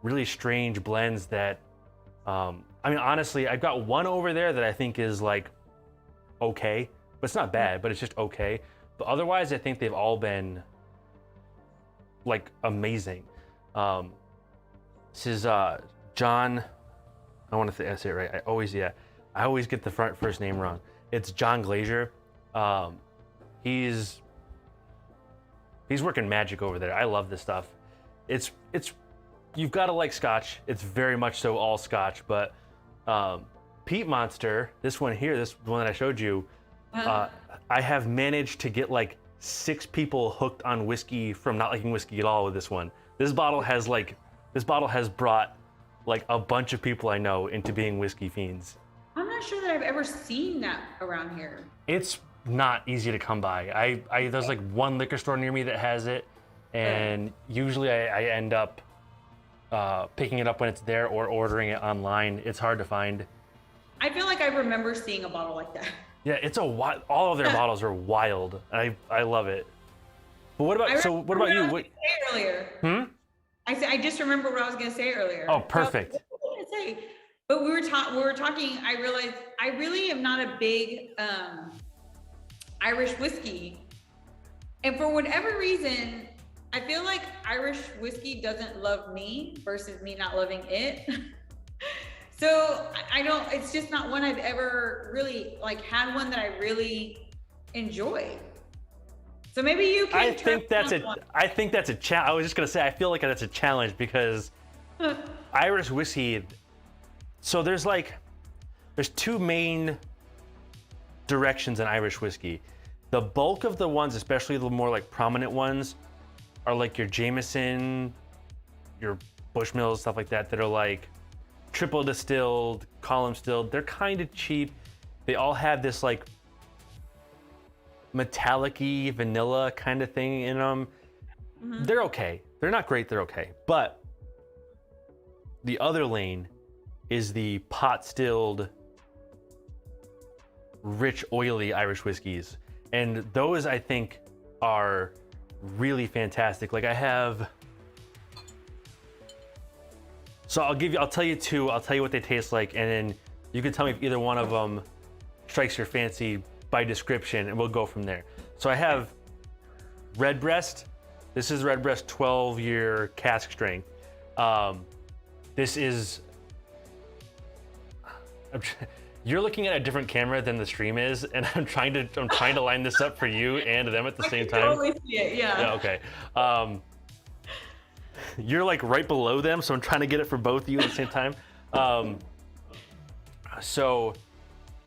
really strange blends that, I mean, honestly, I've got one over there that I think is like okay, but it's not bad, but it's just okay. But otherwise, I think they've all been like amazing. This is John. I want to say it right. I always get the first name wrong. It's John Glaser. He's working magic over there. I love this stuff. It's you've got to like Scotch. It's very much so all Scotch, but Peat Monster, this one here, this one that I showed you, I have managed to get like 6 people hooked on whiskey from not liking whiskey at all with this one. This bottle has brought like a bunch of people I know into being whiskey fiends. I'm not sure that I've ever seen that around here. It's not easy to come by. There's like one liquor store near me that has it, and usually I end up picking it up when it's there or ordering it online. It's hard to find. I feel like I remember seeing a bottle like that. Yeah, it's all of their bottles are wild. I love it. But what about you? What earlier? I just remember what I was going to say earlier. Oh, perfect. What was I going to say? But we were talking. I realized I really am not a big Irish whiskey, and for whatever reason, I feel like Irish whiskey doesn't love me versus me not loving it. So I don't. It's just not one I've ever really like had one that I really enjoy. So maybe you can. I think that's a challenge. I was just gonna say I feel like that's a challenge because Irish whiskey. So there's 2 main directions in Irish whiskey. The bulk of the ones, especially the more like prominent ones, are like your Jameson, your Bushmills, stuff like that are like triple distilled, column distilled. They're kind of cheap. They all have this like metallic-y vanilla kind of thing in them. Mm-hmm. They're okay. They're not great, they're okay. But the other lane is the pot-stilled, rich, oily Irish whiskeys. And those, I think, are really fantastic. Like I have So I'll tell you two. I'll tell you what they taste like, and then you can tell me if either one of them strikes your fancy by description, and we'll go from there. So I have Redbreast. This is Redbreast 12-year cask strength. This is. You're looking at a different camera than the stream is, and I'm trying to line this up for you and them at the same time. I can totally see it, yeah. Yeah, okay. You're like right below them, so I'm trying to get it for both of you at the same time. So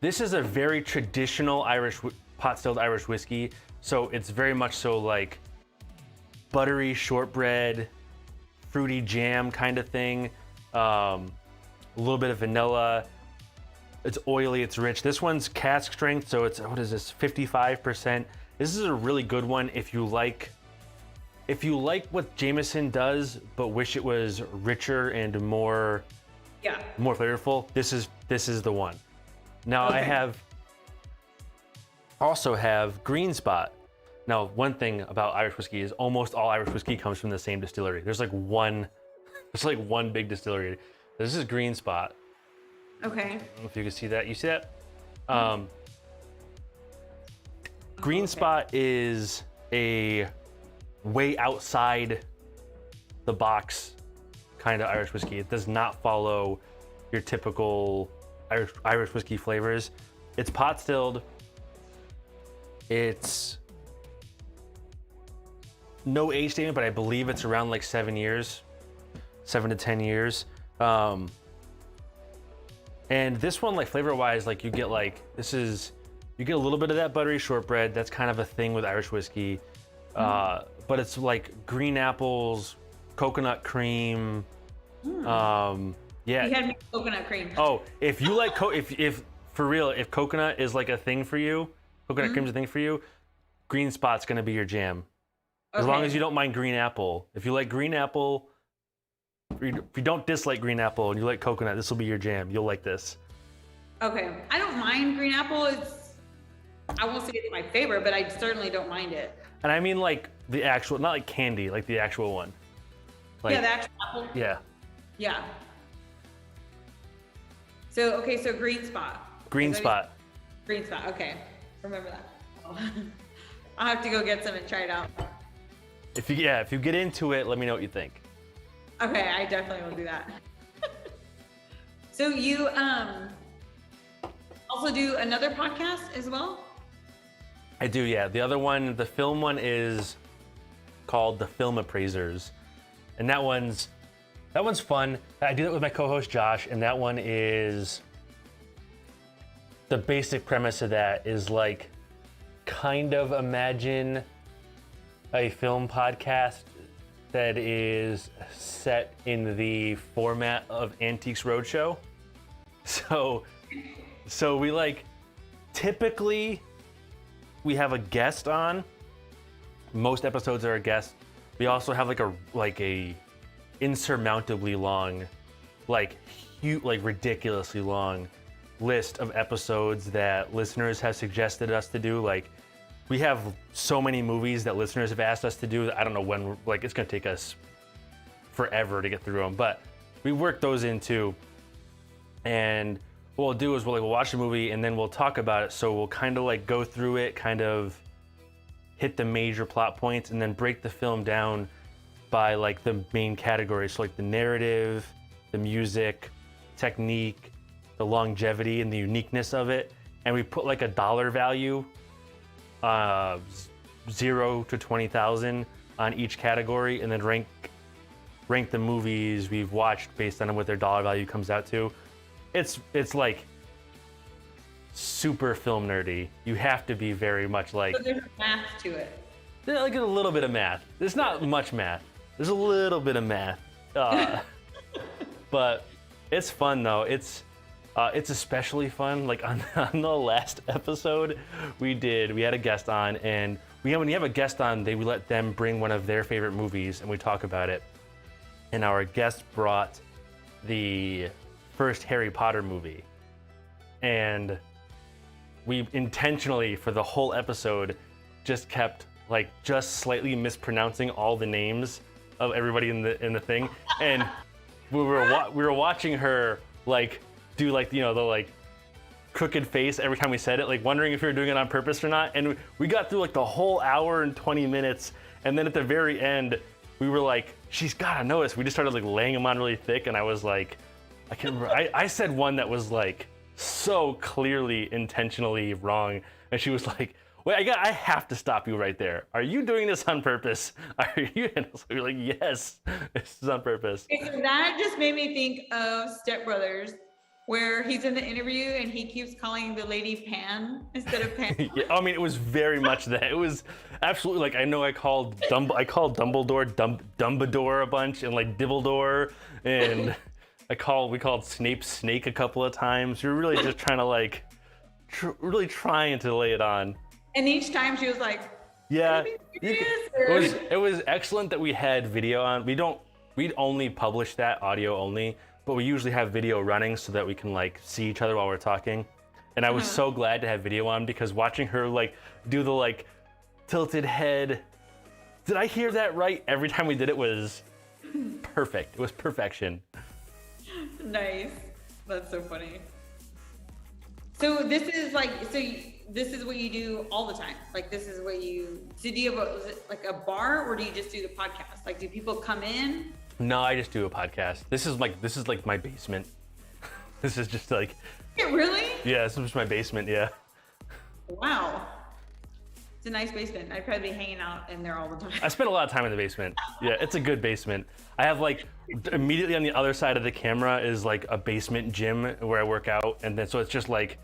this is a very traditional pot-stilled Irish whiskey. So it's very much so like buttery shortbread, fruity jam kind of thing. A little bit of vanilla. It's oily, it's rich. This one's cask strength, so it's, what is this, 55%. This is a really good one if you like what Jameson does, but wish it was richer and more flavorful. This is the one. Now okay. I also have Green Spot. Now, one thing about Irish whiskey is almost all Irish whiskey comes from the same distillery. There's like one big distillery. This is Green Spot. Okay. I don't know if you can see that. You see that? Green Spot is a way outside the box kind of Irish whiskey. It does not follow your typical Irish whiskey flavors. It's pot stilled. It's no age statement, but I believe it's around like 7 to 10 years. And this one, like flavor-wise, like you get a little bit of that buttery shortbread. That's kind of a thing with Irish whiskey. But it's like green apples, coconut cream. Yeah. You had me coconut cream. Oh, if you like, if for real, if coconut is like a thing for you, coconut cream's a thing for you, Green Spot's gonna be your jam. As long as you don't mind green apple. If you like green apple, if you don't dislike green apple and you like coconut, this will be your jam. You'll like this. Okay. I don't mind green apple. I won't say it's my favorite, but I certainly don't mind it. And I mean like the actual, not like candy, like the actual one. Like, yeah, the actual apple. Yeah. Yeah. So, okay, so Green Spot. Green Spot. Green Spot, okay. Remember that. I'll have to go get some and try it out. If you get into it, let me know what you think. Okay, I definitely will do that. So you also do another podcast as well? I do, yeah. The other one, the film one, is called The Film Appraisers. And that one's fun. I do that with my co-host Josh, and that one is, the basic premise of that is like, kind of imagine a film podcast that is set in the format of Antiques Roadshow. So we like, typically we have a guest on. Most episodes are a guest. We also have like a insurmountably long, like ridiculously long list of episodes that listeners have suggested us to do. Like, we have so many movies that listeners have asked us to do that I don't know when, like, it's gonna take us forever to get through them, but we work those in too. And what we'll do is we'll watch the movie and then we'll talk about it. So we'll kind of like go through it, kind of hit the major plot points, and then break the film down by like the main categories. So like the narrative, the music, technique, the longevity, and the uniqueness of it. And we put like a dollar value, 0 to 20,000 on each category, and then rank the movies we've watched based on what their dollar value comes out to. It's like super film nerdy. You have to be very much like. So there's math to it. There's like a little bit of math. There's not much math. There's a little bit of math, but it's fun though. It's especially fun. Like on the last episode we had a guest on, and when you have a guest on, we let them bring one of their favorite movies and we talk about it. And our guest brought the first Harry Potter movie, and we intentionally for the whole episode just kept like just slightly mispronouncing all the names of everybody in the thing, and we were watching her like do like, you know, the like crooked face every time we said it, like wondering if we were doing it on purpose or not. And we got through like the whole hour and 20 minutes. And then at the very end, we were like, she's gotta know us. We just started like laying them on really thick. And I was like, I can't remember. I said one that was like so clearly intentionally wrong. And she was like, wait, I have to stop you right there. Are you doing this on purpose? Are you? And we were like, yes, this is on purpose. Okay, so that just made me think of Step Brothers, where he's in the interview and he keeps calling the lady Pan instead of Pan. Yeah, I mean, it was very much that. It was absolutely like, I know I called Dumbledore Dumbledore a bunch, and like Dibbledore, and we called Snape Snake a couple of times. We were really just trying to like, really trying to lay it on. And each time she was like, yeah, it was excellent that we had video on. We'd only publish that audio only, but we usually have video running so that we can like see each other while we're talking. And I was so glad to have video on, because watching her like do the like tilted head, did I hear that right? Every time we did it was perfect. It was perfection. Nice. That's so funny. So this is like, this is what you do all the time. Like this is what you, so do you have is it like a bar, or do you just do the podcast? Like do people come in? No, I just do a podcast. This is like my basement. This is just like. Really? Yeah, this is just my basement, yeah. Wow. It's a nice basement. I'd probably be hanging out in there all the time. I spend a lot of time in the basement. Yeah, it's a good basement. I have like, immediately on the other side of the camera is like a basement gym where I work out. And then, so it's just like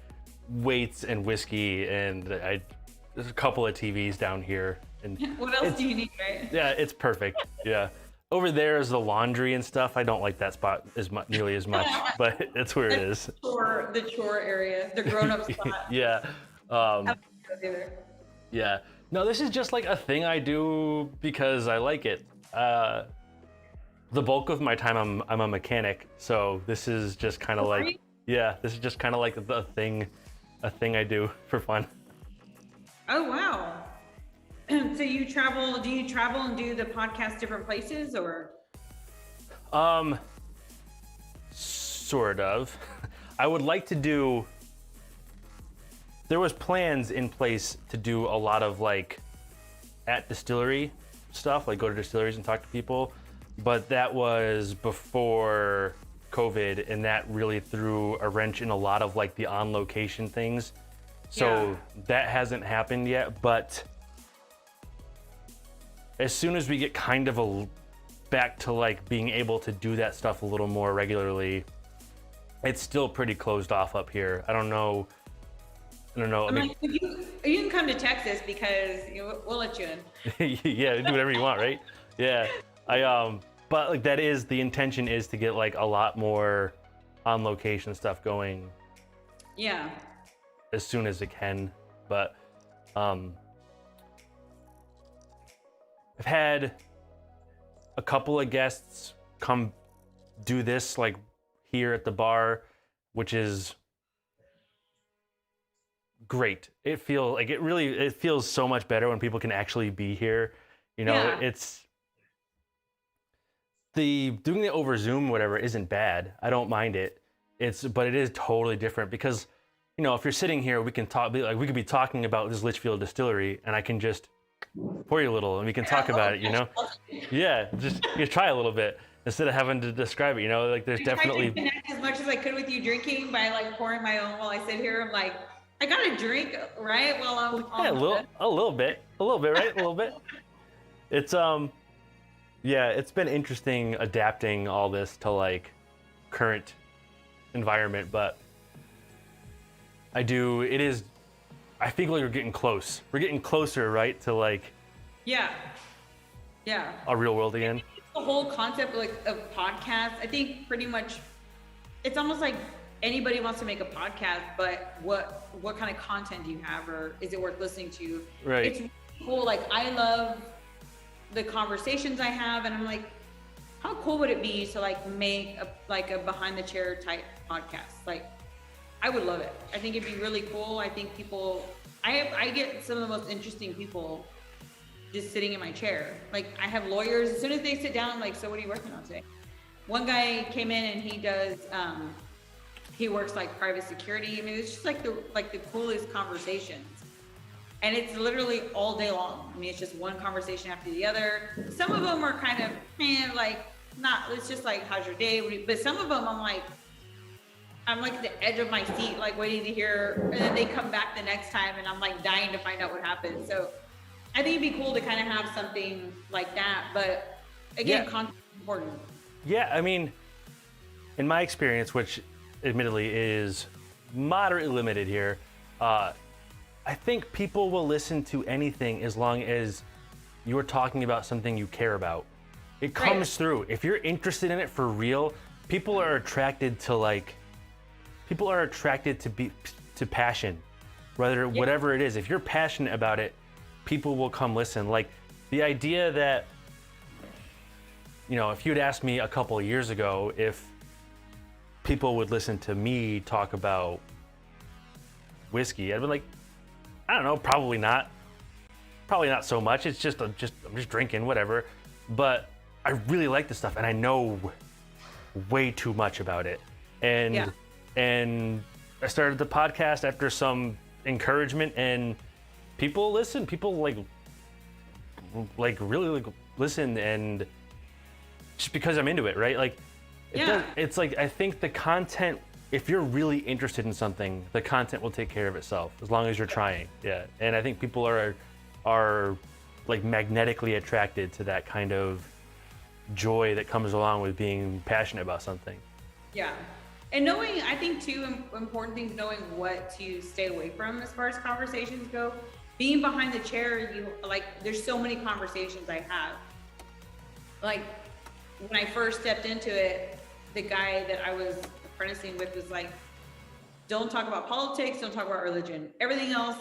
weights and whiskey, and there's a couple of TVs down here. And what else do you need, right? Yeah, it's perfect, yeah. Over there is the laundry and stuff. I don't like that spot nearly as much, but it's where it is. The chore area, the grown-up spot. Yeah. Yeah. No, this is just like a thing I do because I like it. The bulk of my time, I'm a mechanic, so this is just kind of like, yeah, this is just kind of like a thing I do for fun. Oh wow. So do you travel and do the podcast different places, or? Sort of. I would like to do, there was plans in place to do a lot of like at distillery stuff, like go to distilleries and talk to people, but that was before COVID, and that really threw a wrench in a lot of like the on location things. So that hasn't happened yet, but as soon as we get kind of back to like being able to do that stuff a little more regularly, it's still pretty closed off up here. I don't know. I mean, like, you can come to Texas because we'll let you in. Yeah, do whatever you want, right? Yeah. But like that is the intention, is to get like a lot more on location stuff going. Yeah. As soon as it can, but I've had a couple of guests come do this like here at the bar, which is great. It feels so much better when people can actually be here. You know, it's doing it over Zoom, whatever, isn't bad. I don't mind it. But it is totally different because, you know, if you're sitting here, we can talk, like we could be talking about this Litchfield Distillery, and I can just pour you a little and we can talk about it, you know? Yeah, just you try a little bit instead of having to describe it, you know? Like there's definitely. I tried to connect as much as I could with you drinking by like pouring my own while I sit here. I'm like, I gotta drink, right? While I'm a little bit, right? A little bit. It's it's been interesting adapting all this to like current environment, but I think like we're getting close. We're getting closer, right, to like a real world again. The whole concept of podcasts, I think pretty much it's almost like anybody wants to make a podcast, but what kind of content do you have, or is it worth listening to? Right. It's really cool. Like I love the conversations I have, and I'm like, how cool would it be to like make a behind the chair type podcast? Like I would love it. I think it'd be really cool. I think I get some of the most interesting people just sitting in my chair. Like I have lawyers, as soon as they sit down, I'm like, so what are you working on today? one guy came in and he does, he works like private security. I mean, it's just like the coolest conversations. And it's literally all day long. I mean, it's just one conversation after the other. Some of them are kind of, like, not, it's just like, how's your day? But some of them I'm like the edge of my seat, like waiting to hear, and then they come back the next time and I'm like dying to find out what happened. So I think it'd be cool to kind of have something like that. But again, content is important. Yeah, I mean, in my experience, which admittedly is moderately limited here, I think people will listen to anything as long as you're talking about something you care about. It comes through. If you're interested in it for real, people are attracted to to passion, whatever it is. If you're passionate about it, people will come listen. Like the idea that, if you'd asked me a couple of years ago if people would listen to me talk about whiskey, I'd be like, I don't know, probably not. Probably not so much. It's just I'm just drinking, whatever. But I really like this stuff, and I know way too much about it. And I started the podcast after some encouragement, and people listen. People really listen, and just because I'm into it, right? Like, it's like I think the content. If you're really interested in something, the content will take care of itself as long as you're trying. Yeah, and I think people are like magnetically attracted to that kind of joy that comes along with being passionate about something. Yeah, and knowing, I think too, important things, knowing what to stay away from as far as conversations go. Being behind the chair, there's so many conversations I have. Like when I first stepped into it, the guy that I was apprenticing with was like, don't talk about politics, don't talk about religion. Everything else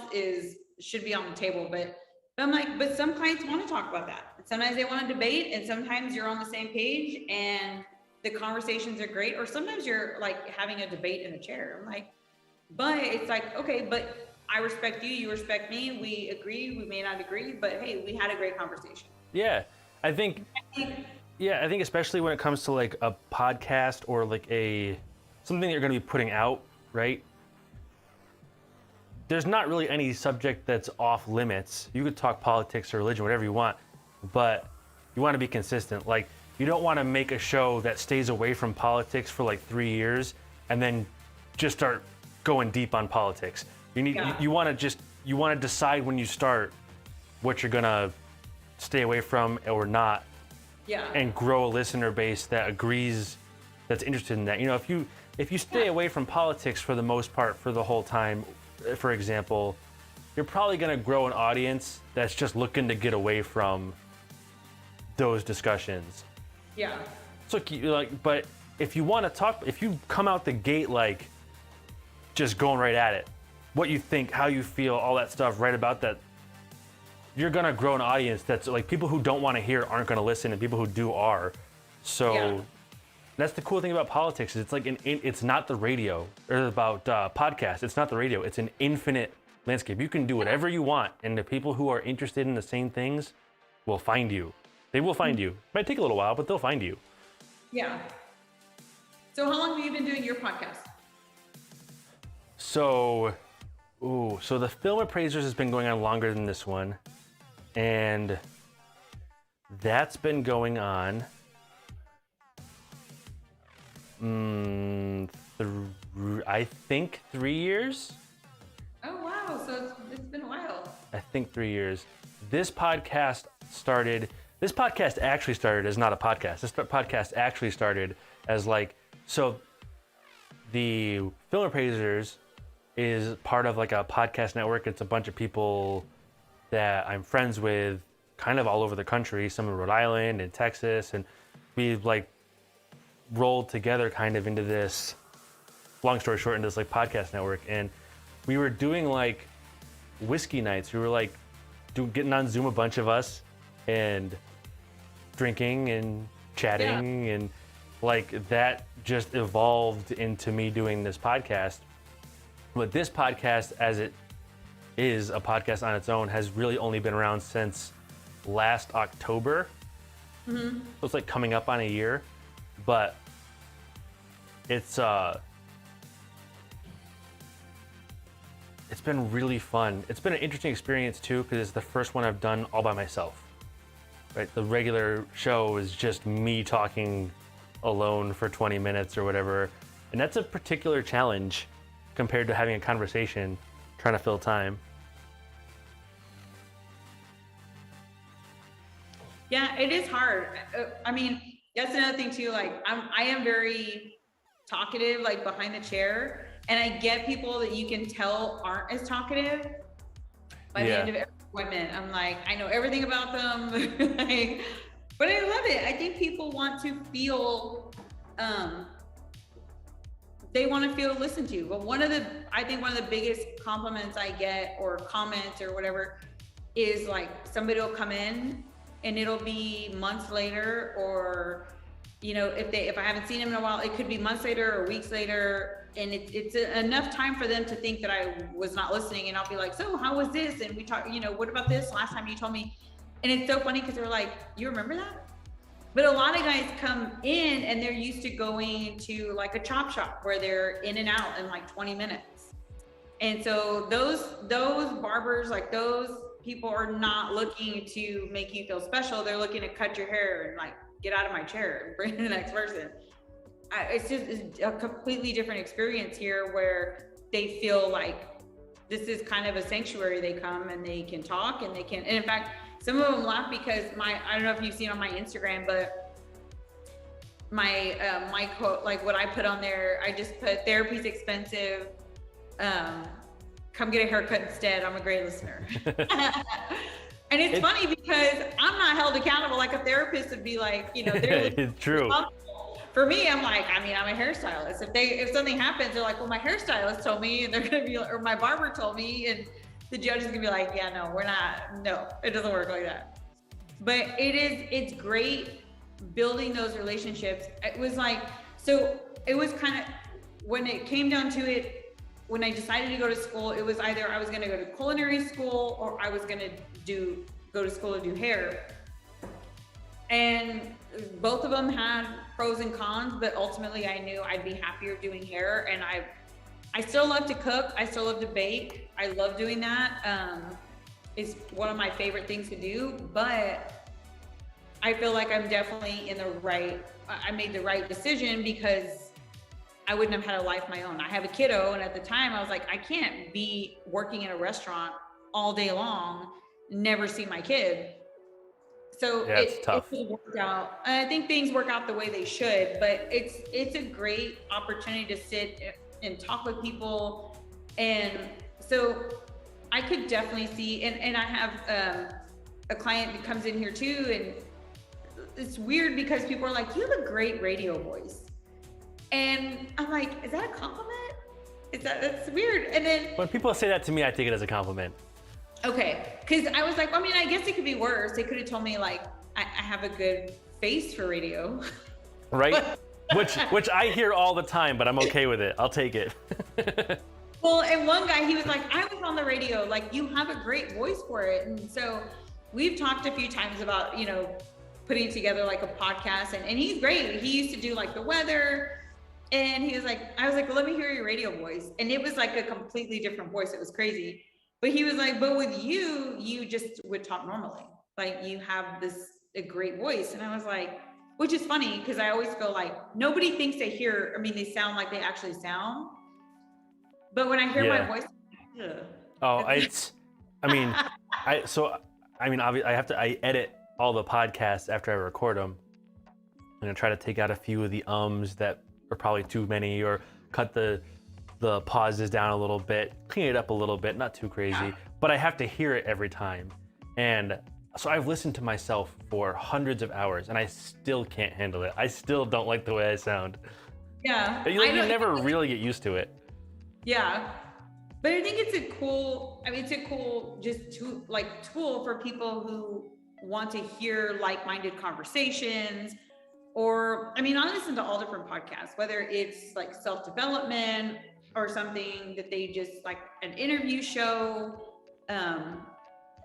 should be on the table. But I'm like, but some clients want to talk about that. Sometimes they want to debate, and sometimes you're on the same page and the conversations are great. Or sometimes you're like having a debate in a chair. I'm like, but it's like, okay, but I respect you, you respect me. We agree, we may not agree, but hey, we had a great conversation. Yeah, I think especially when it comes to like a podcast or like something that you're going to be putting out, right? There's not really any subject that's off limits. You could talk politics or religion, whatever you want, but you want to be consistent. Like, you don't want to make a show that stays away from politics for like 3 years and then just start going deep on politics. You want to decide when you start what you're going to stay away from or not. Yeah. And grow a listener base that agrees, that's interested in that. If you stay away from politics for the most part for the whole time, for example, you're probably going to grow an audience that's just looking to get away from those discussions. Yeah. So but if you want to talk, if you come out the gate like just going right at it, what you think, how you feel, all that stuff, right about that, you're going to grow an audience that's like people who don't want to hear aren't going to listen, and people who do are. So that's the cool thing about politics is it's like it's not the radio, or about podcasts. It's not the radio. It's an infinite landscape. You can do whatever you want, and the people who are interested in the same things will find you. They will find you. It might take a little while, but they'll find you. Yeah. So how long have you been doing your podcast? So the Film Appraisers has been going on longer than this one. And that's been going on I think 3 years. Oh wow, so it's been a while. I think 3 years. This podcast actually started as not a podcast. This podcast actually started as the Film Appraisers is part of like a podcast network. It's a bunch of people that I'm friends with kind of all over the country, some in Rhode Island and Texas, and we've like rolled together kind of into this, long story short, into this like podcast network. And we were doing like whiskey nights. We were like getting on Zoom, a bunch of us, and drinking and chatting, and like that just evolved into me doing this podcast. But this podcast, as it is a podcast on its own, has really only been around since last October. Mm-hmm. So it's like coming up on a year. but it's been really fun. It's been an interesting experience too, because it's the first one I've done all by myself. Right, the regular show is just me talking alone for 20 minutes or whatever, and that's a particular challenge compared to having a conversation, trying to fill time. Yeah, it is hard. I mean, that's another thing too. Like, I am very talkative, like behind the chair, and I get people that you can tell aren't as talkative. By the end of every appointment, I'm like, I know everything about them. Like, but I love it. I think people want to feel, they want to feel listened to. But I think one of the biggest compliments I get, or comments or whatever, is like somebody will come in and it'll be months later, or, you know, if I haven't seen them in a while, it could be months later or weeks later, and it's enough time for them to think that I was not listening, and I'll be like, so how was this? And we talk, you know, what about this last time you told me? And it's so funny because they're like, you remember that? But a lot of guys come in and they're used to going to like a chop shop where they're in and out in like 20 minutes. And so those barbers, like those people, are not looking to make you feel special. They're looking to cut your hair and like, get out of my chair and bring the next person. It's a completely different experience here, where they feel like this is kind of a sanctuary. They come and they can talk, and they can, and in fact, some of them laugh because I don't know if you've seen on my Instagram, but my quote, like what I put on there, I just put, therapy's expensive. Come get a haircut instead. I'm a great listener. And it's funny because I'm not held accountable like a therapist would be like, you know, they're it's true. For me, I'm like, I mean, I'm a hairstylist. If something happens, they're like, well, my hairstylist told me, and they're gonna be, or my barber told me, and the judge is gonna be like, yeah, no, it doesn't work like that. But it's great building those relationships. It was like, so it was kind of, when it came down to it, when I decided to go to school, it was either I was gonna go to culinary school, or I was gonna go to school to do hair. And both of them had pros and cons, but ultimately I knew I'd be happier doing hair. And I still love to cook. I still love to bake. I love doing that. It's one of my favorite things to do, but I feel like I'm definitely I made the right decision, because I wouldn't have had a life of my own. I have a kiddo, and at the time I was like, I can't be working in a restaurant all day long, never see my kid. So it's tough. It worked out. And I think things work out the way they should, but it's a great opportunity to sit and talk with people. And so I could definitely see, and I have a client that comes in here too, and it's weird because people are like, you have a great radio voice. And I'm like, is that a compliment? That's weird. And then when people say that to me, I take it as a compliment. Okay, because I was like, I mean, I guess it could be worse. They could have told me like, I have a good face for radio. Right? which I hear all the time, but I'm okay with it. I'll take it. Well, and one guy, he was like, I was on the radio, like, you have a great voice for it. And so we've talked a few times about, you know, putting together like a podcast, and he's great. He used to do like the weather, and he was like, I was like, well, let me hear your radio voice. And it was like a completely different voice. It was crazy. But he was like, but with you just would talk normally. Like, you have a great voice. And I was like, which is funny, because I always feel like nobody thinks they sound like they actually sound. But when I hear my voice, I edit all the podcasts after I record them. And I try to take out a few of the ums that are probably too many, or cut the pauses down a little bit, clean it up a little bit, not too crazy, but I have to hear it every time. And so I've listened to myself for hundreds of hours, and I still can't handle it. I still don't like the way I sound. Yeah. You never really get used to it. Yeah. But I think it's a cool tool for people who want to hear like-minded conversations. Or, I listen to all different podcasts, whether it's like self-development or something that they just like an interview show,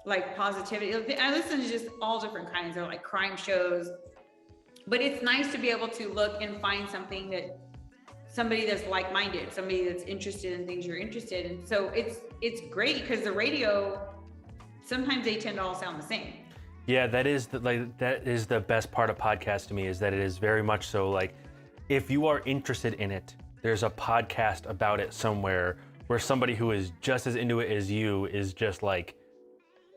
like positivity. I listen to just all different kinds of like crime shows. But it's nice to be able to look and find something that somebody that's like-minded, somebody that's interested in things you're interested in. So it's great because the radio, sometimes they tend to all sound the same. Yeah, that is the best part of podcasts to me, is that it is very much so like, if you are interested in it, there's a podcast about it somewhere where somebody who is just as into it as you is just like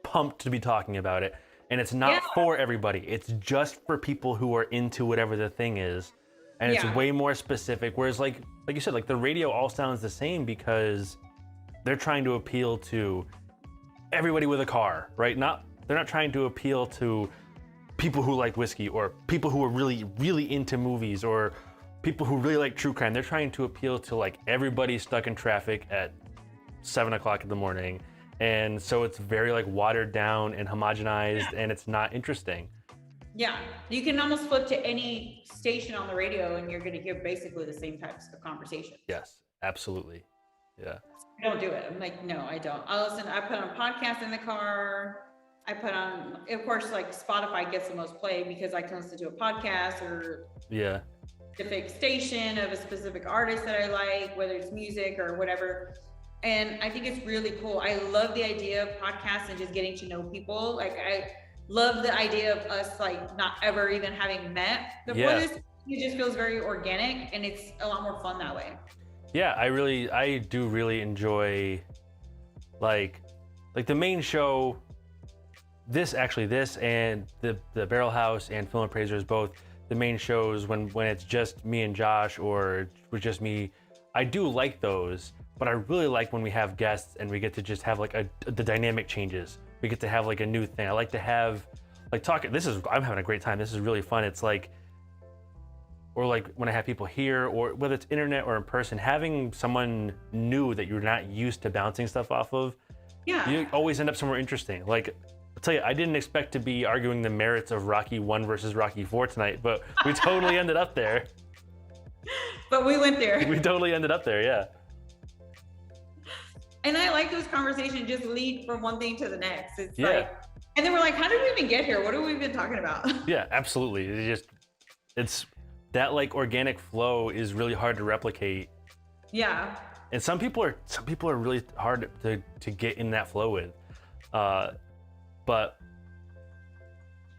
pumped to be talking about it. And it's not for everybody. It's just for people who are into whatever the thing is. And it's way more specific. Whereas like you said, like the radio all sounds the same because they're trying to appeal to everybody with a car, right? They're not trying to appeal to people who like whiskey or people who are really, really into movies or people who really like true crime. They're trying to appeal to like everybody stuck in traffic at 7 o'clock in the morning. And so it's very like watered down and homogenized and it's not interesting. Yeah. You can almost flip to any station on the radio and you're going to hear basically the same types of conversations. Yes, absolutely. Yeah. I don't do it. I'm like, no, I don't. I put on a podcast in the car. I put on, of course, like Spotify gets the most play because I can listen to a podcast or specific station of a specific artist that I like, whether it's music or whatever. And I think it's really cool. I love the idea of podcasts and just getting to know people. Like I love the idea of us like not ever even having met before this. It just feels very organic and it's a lot more fun that way. Yeah, I do really enjoy like the main show. This and the Barrel House and Film Appraisers, both the main shows when it's just me and Josh or with just me, I do like those. But I really like when we have guests and we get to just have like the dynamic changes. We get to have like a new thing. I like to have like talking. I'm having a great time. This is really fun. It's like, or like when I have people here or whether it's internet or in person, having someone new that you're not used to bouncing stuff off of. Yeah. You always end up somewhere interesting. Like, I'll tell you, I didn't expect to be arguing the merits of Rocky 1 versus Rocky 4 tonight, but we totally ended up there. But we went there. We totally ended up there, yeah. And I like those conversations just lead from one thing to the next. It's like, and then we're like, how did we even get here? What have we been talking about? Yeah, absolutely. It's that like organic flow is really hard to replicate. Yeah. And some people are really hard to get in that flow with. But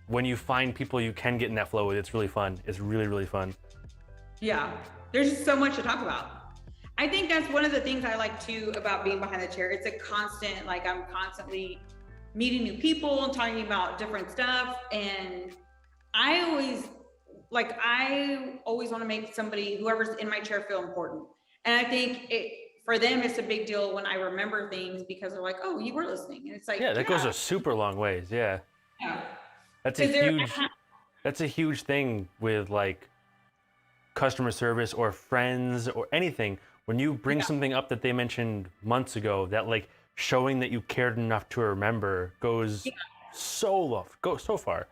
when you find people you can get in that flow with, it's really fun. It's really, really fun. Yeah. There's just so much to talk about. I think that's one of the things I like too about being behind the chair. It's a constant, like I'm constantly meeting new people and talking about different stuff. And I always want to make whoever's in my chair feel important. And I think for them, it's a big deal when I remember things because they're like, oh, you were listening. And it's like, that goes a super long ways. Yeah. Yeah. That's a huge thing with like customer service or friends or anything. When you bring something up that they mentioned months ago, that like showing that you cared enough to remember goes so far.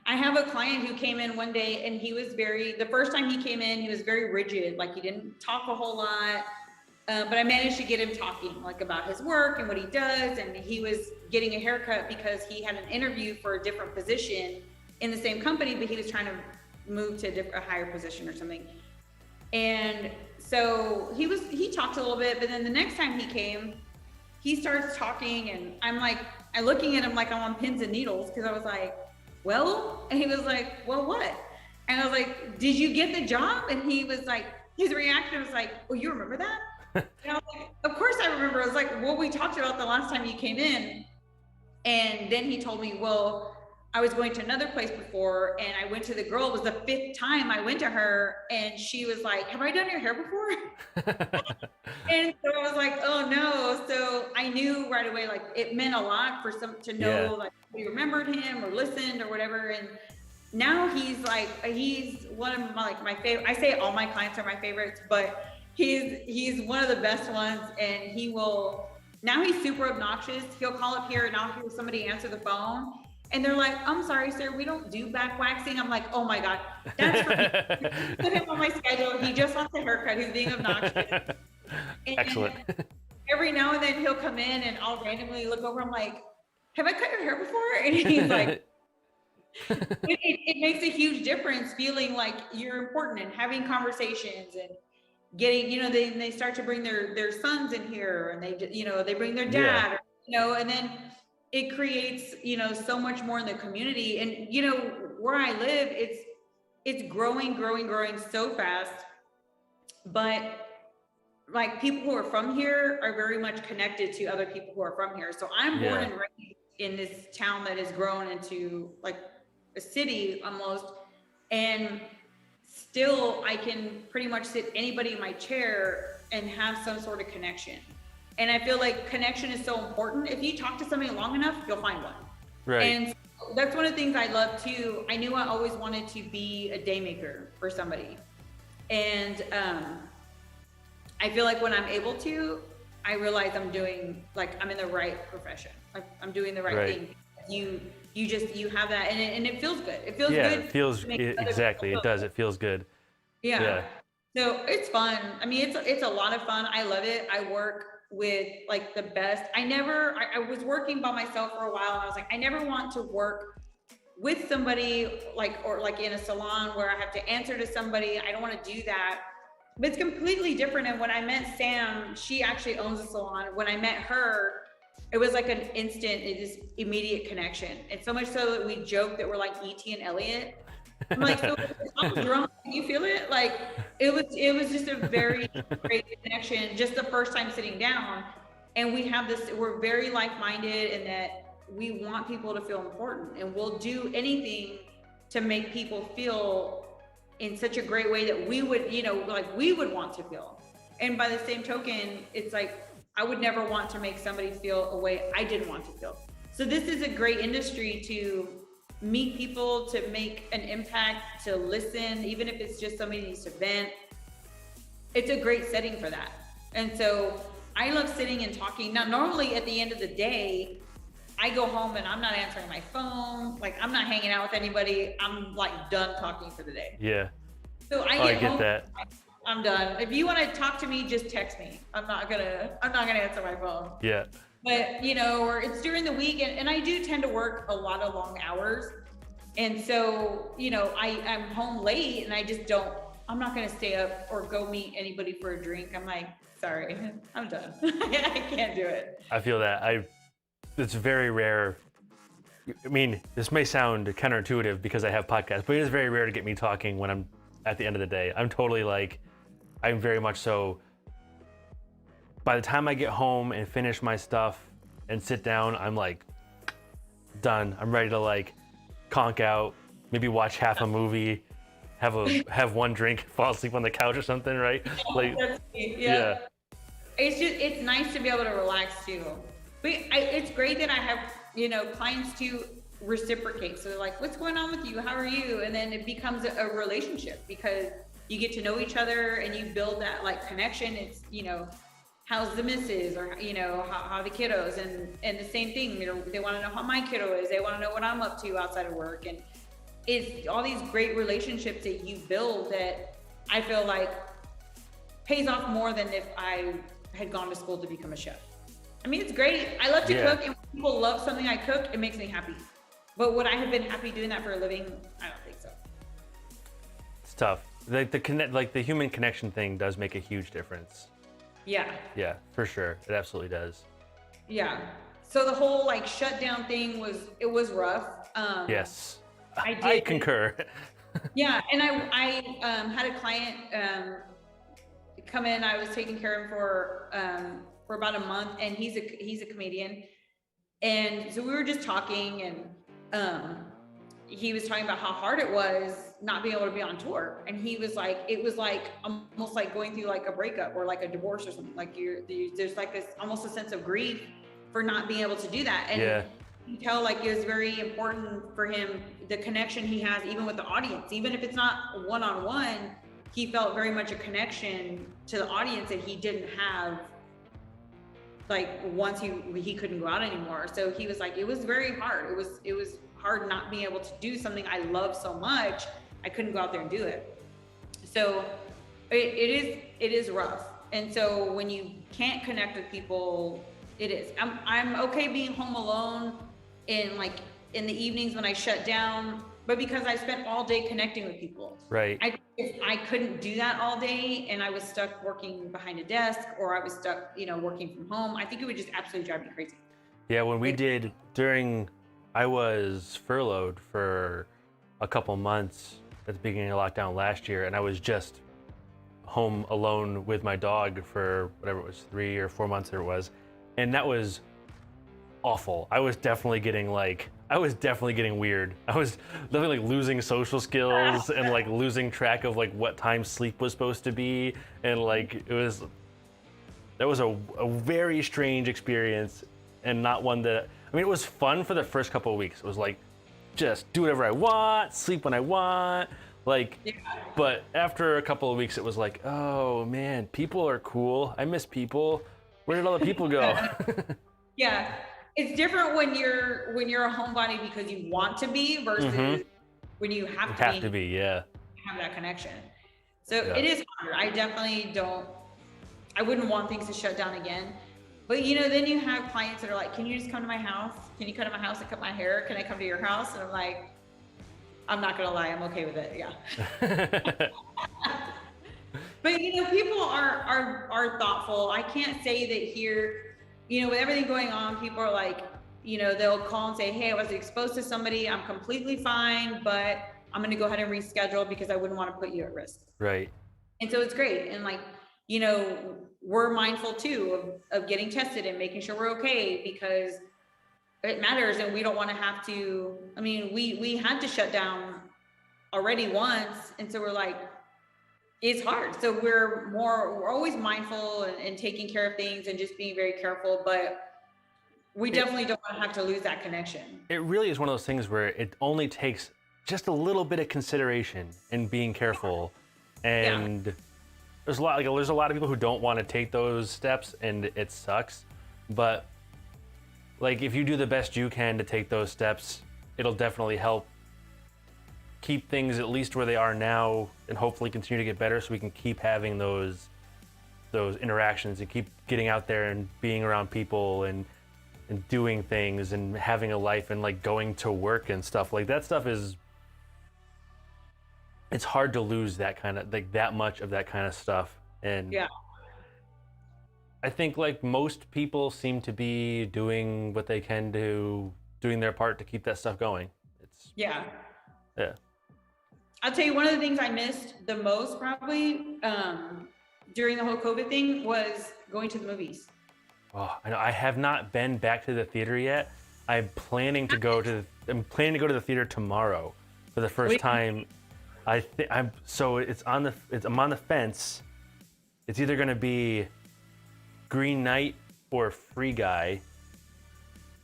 I have a client who came in one day and the first time he came in, he was very rigid. Like he didn't talk a whole lot, but I managed to get him talking like about his work and what he does. And he was getting a haircut because he had an interview for a different position in the same company, but he was trying to move to a higher position or something. And so he talked a little bit, but then the next time he came, he starts talking and I'm looking at him like I'm on pins and needles because I was like, well, and he was like, well, what? And I was like, did you get the job? And he was like, his reaction was like, oh, you remember that? And I was like, of course I remember. I was like, well, we talked about the last time you came in. And then he told me, well, I was going to another place before and I went to the girl. It was the 5th time I went to her and she was like, have I done your hair before? And so I was like, oh no. So I knew right away, like it meant a lot for to know like we remembered him or listened or whatever. And now he's one of my favorite. I say all my clients are my favorites, but he's one of the best ones. And now he's super obnoxious. He'll call up here and I'll hear somebody answer the phone. And they're like, I'm sorry, sir, we don't do back waxing. I'm like, oh my God, that's for me. Put him on my schedule. He just wants a haircut. He's being obnoxious. And excellent. Every now and then he'll come in and I'll randomly look over. I'm like, have I cut your hair before? And he's like, It makes a huge difference feeling like you're important and having conversations and getting, they start to bring their sons in here, and they bring their Yeah. dad, and then it creates, so much more in the community. And, where I live, it's growing so fast. But like, people who are from here are very much connected to other people who are from here. So I'm born and raised in this town that has grown into like a city almost. And still I can pretty much sit anybody in my chair and have some sort of connection. And I feel like connection is so important. If you talk to somebody long enough, you'll find one. Right. And so that's one of the things I love too. I knew I always wanted to be a day maker for somebody. And I feel like when I'm able to, I realize I'm in the right profession. Like, I'm doing the right thing. You have that, and it feels good. It feels good. It feels exactly. It does. It feels good. Yeah. So it's fun. I mean, it's a lot of fun. I love it. I work with like the best. I was working by myself for a while, and I was like, I never want to work with somebody or in a salon where I have to answer to somebody. I don't want to do that. But it's completely different. And when I met Sam, she actually owns a salon. When I met her, it was like an instant, immediate connection. And so much so that we joke that we're like E.T. and Elliot. I'm like, so I'm drunk, you feel it? Like, it was just a very great connection, just the first time sitting down. And we're very like-minded in that we want people to feel important, and we'll do anything to make people feel in such a great way that we would, we would want to feel. And by the same token, it's like, I would never want to make somebody feel a way I didn't want to feel. So this is a great industry to meet people, to make an impact, to listen, even if it's just somebody needs to vent. It's a great setting for that. And so I love sitting and talking. Now, normally at the end of the day, I go home and I'm not answering my phone. Like, I'm not hanging out with anybody. I'm like done talking for the day. Yeah. So I get that. I'm done. If you want to talk to me, just text me. I'm not gonna answer my phone. Yeah. But or it's during the week, and I do tend to work a lot of long hours. And so, I'm home late, and I'm not gonna stay up or go meet anybody for a drink. I'm like, sorry, I'm done. I can't do it. I feel that. It's very rare. I mean, this may sound counterintuitive because I have podcasts, but it is very rare to get me talking when I'm at the end of the day. I'm very much so, by the time I get home and finish my stuff and sit down, I'm like done. I'm ready to like conk out, maybe watch half a movie, have one drink, fall asleep on the couch or something, right? Yeah. It's nice to be able to relax too. But it's great that I have, clients to reciprocate. So they're like, what's going on with you? How are you? And then it becomes a relationship, because you get to know each other and you build that like connection. It's, how's the missus, or, how the kiddos, and the same thing, they want to know how my kiddo is. They want to know what I'm up to outside of work. And it's all these great relationships that you build that I feel like pays off more than if I had gone to school to become a chef. I mean, it's great. I love to cook, and when people love something I cook, it makes me happy. But would I have been happy doing that for a living? I don't think so. It's tough. The human connection thing does make a huge difference. Yeah. Yeah, for sure. It absolutely does. Yeah. So the whole like shutdown thing was rough. Yes. I concur. Yeah, and I had a client come in. I was taking care of him for about a month, and he's a comedian, and so we were just talking, and he was talking about how hard it was not being able to be on tour, and he was like, it was like almost like going through like a breakup or like a divorce or something. Like there's like this almost a sense of grief for not being able to do that, and you tell like it was very important for him, the connection he has even with the audience, even if it's not one-on-one. He felt very much a connection to the audience that he didn't have like once he couldn't go out anymore. So he was like, it was very hard. It was hard not being able to do something I love so much. I couldn't go out there and do it. So it is rough. And so when you can't connect with people, it is. I'm okay being home alone in like in the evenings when I shut down, but because I spent all day connecting with people. Right. If I couldn't do that all day and I was stuck working behind a desk or I was stuck, working from home, I think it would just absolutely drive me crazy. Yeah, when we did I was furloughed for a couple months at the beginning of lockdown last year, and I was just home alone with my dog for whatever it was, 3 or 4 months there it was, and that was awful. I was definitely getting weird. I was definitely losing social skills and like losing track of like what time sleep was supposed to be, and like that was a very strange experience, and not one that, I mean, it was fun for the first couple of weeks. It was like, just do whatever I want, sleep when I want, like, yeah. But after a couple of weeks, it was like, oh man, people are cool. I miss people. Where did all the people go? Yeah, it's different when you're a homebody because you want to be versus when you have to be. Yeah. Have that connection. So yeah. It is harder. I wouldn't want things to shut down again. But then you have clients that are like, can you just come to my house? Can you come to my house and cut my hair? Can I come to your house? And I'm like, I'm not gonna lie, I'm okay with it, yeah. But people are thoughtful. I can't say that here, with everything going on, people are like, they'll call and say, hey, I was exposed to somebody, I'm completely fine, but I'm gonna go ahead and reschedule because I wouldn't want to put you at risk. Right. And so it's great. And like, we're mindful too of getting tested and making sure we're okay because it matters, and we don't want to have to. I mean, we had to shut down already once, and so we're like, it's hard. So we're always mindful and taking care of things and just being very careful, but we definitely don't want to have to lose that connection. It really is one of those things where it only takes just a little bit of consideration and being careful, and there's a lot of people who don't want to take those steps, and it sucks, but like if you do the best you can to take those steps, it'll definitely help keep things at least where they are now, and hopefully continue to get better so we can keep having those interactions and keep getting out there and being around people and doing things and having a life and like going to work and stuff. Like that stuff it's hard to lose that kind of, like that much of that kind of stuff. And yeah, I think like most people seem to be doing what they can do, doing their part to keep that stuff going. Yeah. I'll tell you, one of the things I missed the most probably during the whole COVID thing was going to the movies. Oh, I know. I have not been back to the theater yet. I'm planning to go to the theater tomorrow for the first time. I'm on the fence. It's either going to be Green Knight or Free Guy.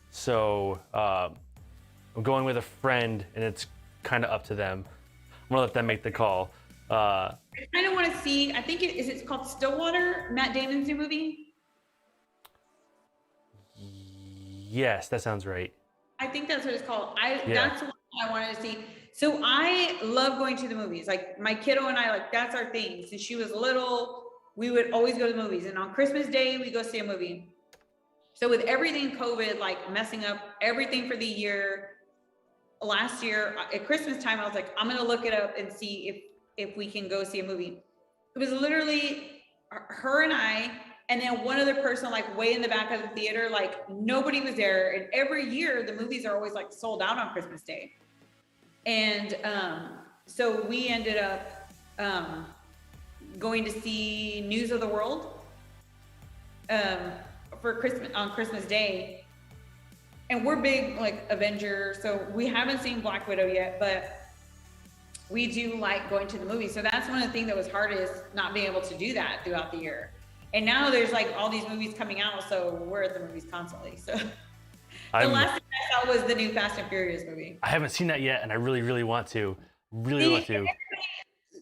So I'm going with a friend, and it's kind of up to them. I'm gonna let them make the call. I kind of want to see. I think it's called Stillwater, Matt Damon's new movie. Yes, that sounds right. I think that's what it's called. That's what I wanted to see. So I love going to the movies. Like my kiddo and I, like that's our thing. Since she was little, we would always go to the movies. And on Christmas Day, we go see a movie. So with everything COVID, like messing up everything for the year, last year at Christmas time, I was like, I'm going to look it up and see if we can go see a movie. It was literally her and I, and then one other person like way in the back of the theater, like nobody was there. And every year the movies are always like sold out on Christmas Day. And so we ended up going to see News of the World for Christmas Day. And we're big like Avenger, so we haven't seen Black Widow yet, but we do like going to the movies. So that's one of the things that was hard, is not being able to do that throughout the year. And now there's like all these movies coming out, so we're at the movies constantly. So the last thing I saw was the new Fast and Furious movie. I haven't seen that yet, and I really, really want to. Want to.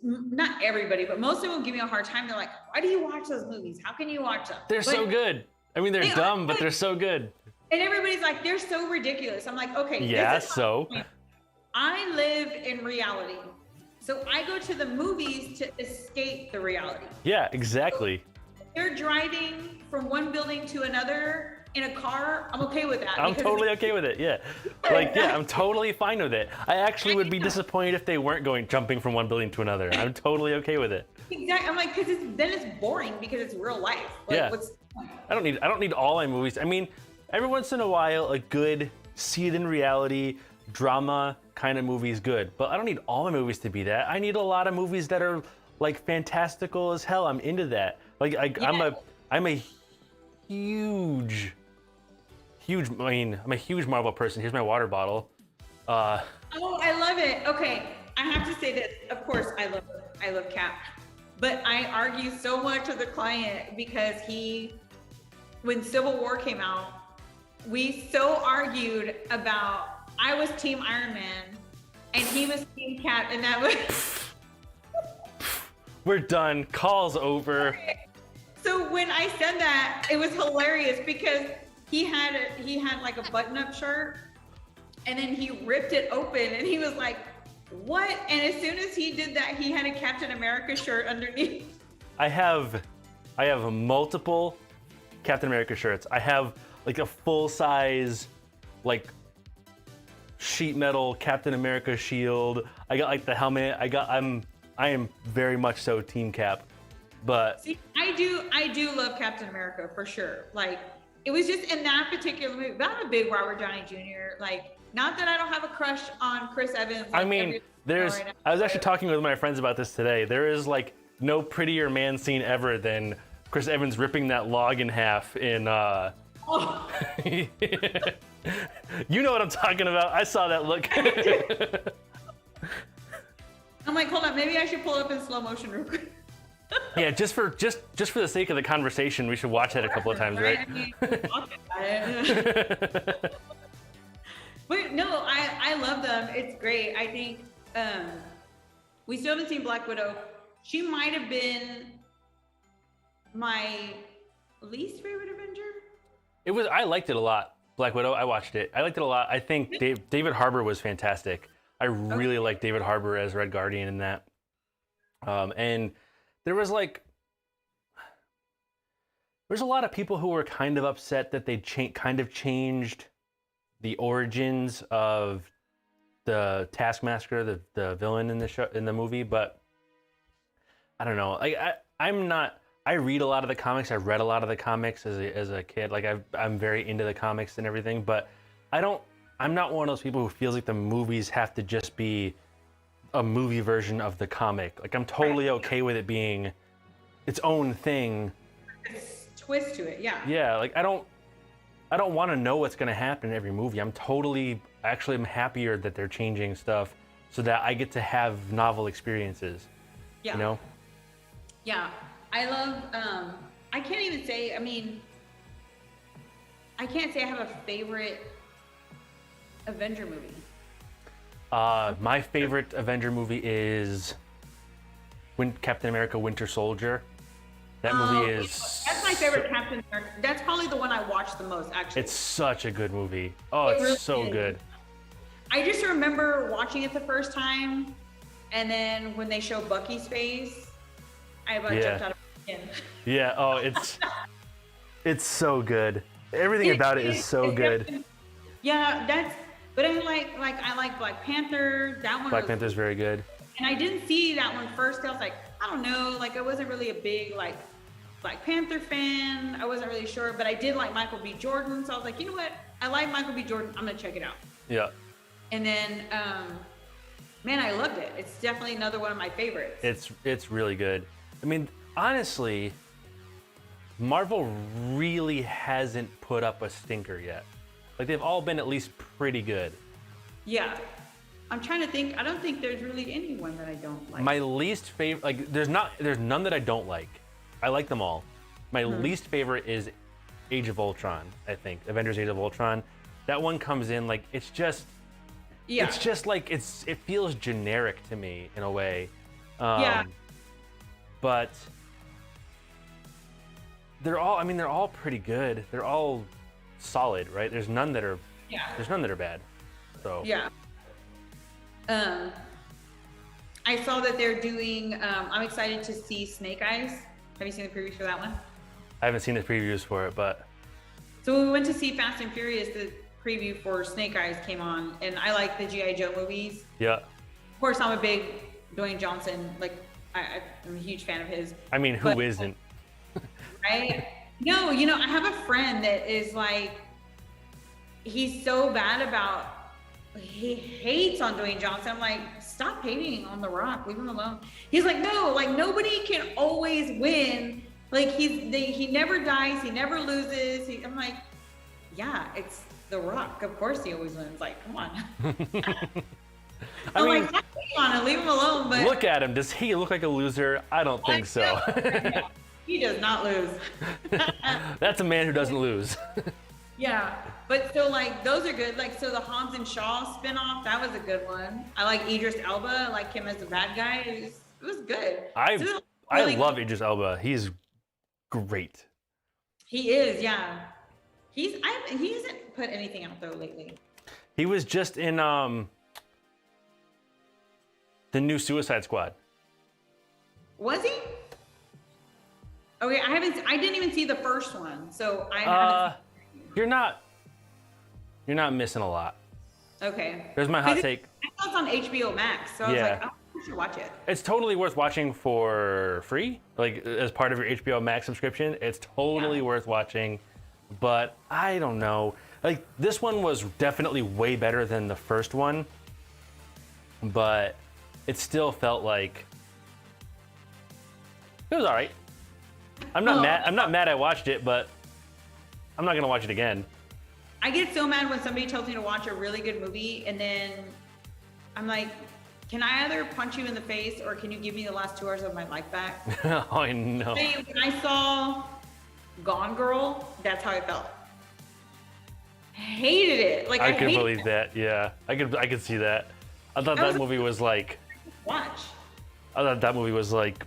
Not everybody, but most of them give me a hard time. They're like, why do you watch those movies? How can you watch them? They're so good. I mean, they're dumb, but they're so good. And everybody's like, they're so ridiculous. I'm like, okay. Yeah, so. I live in reality. So I go to the movies to escape the reality. Yeah, exactly. they're driving from one building to another in a car, I'm okay with that. I'm totally okay with it. Yeah, like I'm totally fine with it. I actually would be Yeah. disappointed if they weren't jumping from one building to another. I'm totally okay with it. Exactly. I'm like, because then it's boring because it's real life. Like, Yeah. what's the point? I don't need all my movies. I mean, every once in a while, a good see it in reality drama kind of movie is good, but I don't need all my movies to be that. I need a lot of movies that are like fantastical as hell. I'm into that. Like I'm a huge. I mean, I'm a huge Marvel person. Here's my water bottle. Oh, I love it. Okay, I have to say this. Of course, I love Cap, but I argue so much with the client because when Civil War came out, we so argued about. I was Team Iron Man, and he was Team Cap, and that was. We're done. Call's over. So when I said that, it was hilarious because he had like a button-up shirt, and then he ripped it open, and he was like, "What?" And as soon as he did that, he had a Captain America shirt underneath. I have multiple Captain America shirts. I have like a full-size, like sheet metal Captain America shield. I got like the helmet. I am very much so Team Cap, but See, I do love Captain America for sure. Like, it was just in that particular movie. But I'm a big Robert Downey Jr. Like, not that I don't have a crush on Chris Evans. Like, I mean, I was actually talking with my friends about this today. There is like no prettier man scene ever than Chris Evans ripping that log in half in. Oh. You know what I'm talking about. I saw that look. I'm like, hold on, maybe I should pull it up in slow motion real quick. Yeah, just for the sake of the conversation, we should watch that a couple of times, right? I mean, we'll talk about it. But no, I love them. It's great. I think we still haven't seen Black Widow. She might have been my least favorite Avenger. I liked it a lot. Black Widow, I watched it. I liked it a lot. I think David Harbour was fantastic. I really like David Harbour as Red Guardian in that. And there was there's a lot of people who were kind of upset that they kind of changed the origins of the Taskmaster, the villain in the movie. But I don't know. I read a lot of the comics. I read a lot of the comics as a kid. Like I'm very into the comics and everything. But I'm not one of those people who feels like the movies have to just be a movie version of the comic. Like I'm totally okay with it being its own thing. Twist to it, yeah. Yeah, like I don't want to know what's going to happen in every movie. I'm happier that they're changing stuff so that I get to have novel experiences. Yeah. You know? Yeah. I love I can't even say, I mean, I can't say I have a favorite Avenger movie. My favorite Avenger movie is Captain America: Winter Soldier. That movie is. That's my favorite Captain America. That's probably the one I watched the most, actually. It's such a good movie. Oh, it's really so is. good. I just remember watching it the first time, and then when they show Bucky's face, I about jumped out of my skin. Yeah. Oh, it's so good. Everything about it is so good. Yeah, but I like Black Panther. That one. Black Panther's very good. And I didn't see that one first. I was like, I don't know. Like, I wasn't really a big Black Panther fan. I wasn't really sure, but I did like Michael B. Jordan. So I was like, you know what? I like Michael B. Jordan. I'm gonna check it out. Yeah. And then, man, I loved it. It's definitely another one of my favorites. It's really good. I mean, honestly, Marvel really hasn't put up a stinker yet. Like, they've all been at least pretty good. Yeah. I'm trying to think. I don't think there's really anyone that I don't like. My least favorite, like, there's none that I don't like. I like them all. My least favorite is Age of Ultron, I think. Avengers Age of Ultron. That one comes in, like, it's just like, it feels generic to me in a way. Yeah. But they're all pretty good. They're all solid, right? There's none that are bad. So yeah. I saw that they're doing. I'm excited to see Snake Eyes. Have you seen the preview for that one? I haven't seen the previews for it, but. So we went to see Fast and Furious. The preview for Snake Eyes came on, and I like the G.I. Joe movies. Yeah. Of course, I'm a big Dwayne Johnson, like, I'm a huge fan of his. I mean, who isn't? Right? No, you know, I have a friend that is like, he's so bad about, he hates on Dwayne Johnson. I'm like, stop hating on The Rock, leave him alone. He's like, no, like nobody can always win. Like he never dies, he never loses. I'm like, yeah, it's The Rock. Of course he always wins. Like, come on. I mean, like, on and leave him alone. But look at him. Does he look like a loser? I don't think so. He does not lose. That's a man who doesn't lose. Yeah, but so like those are good. Like so the Hobbs and Shaw spinoff, that was a good one. I like Idris Elba, I like him as the bad guy. It was good. I love Idris Elba. He's great. He is, yeah. He hasn't put anything out though lately. He was just in the new Suicide Squad. Was he? Okay, I didn't even see the first one, so I haven't. You're not missing a lot. Okay. There's my hot take. I saw it's on HBO Max, so I was like, oh, I should watch it. It's totally worth watching for free, like as part of your HBO Max subscription. It's totally worth watching, but I don't know. Like this one was definitely way better than the first one, but it still felt like it was all right. I'm not mad. I'm not mad I watched it, but I'm not gonna watch it again. I get so mad when somebody tells me to watch a really good movie and then I'm like, can I either punch you in the face or can you give me the last 2 hours of my life back? Oh, I know. When I saw Gone Girl, that's how I felt. Hated it. Like I could hated believe it. that. Yeah, I could see that. I thought that movie was like. Watch. I thought that movie was like.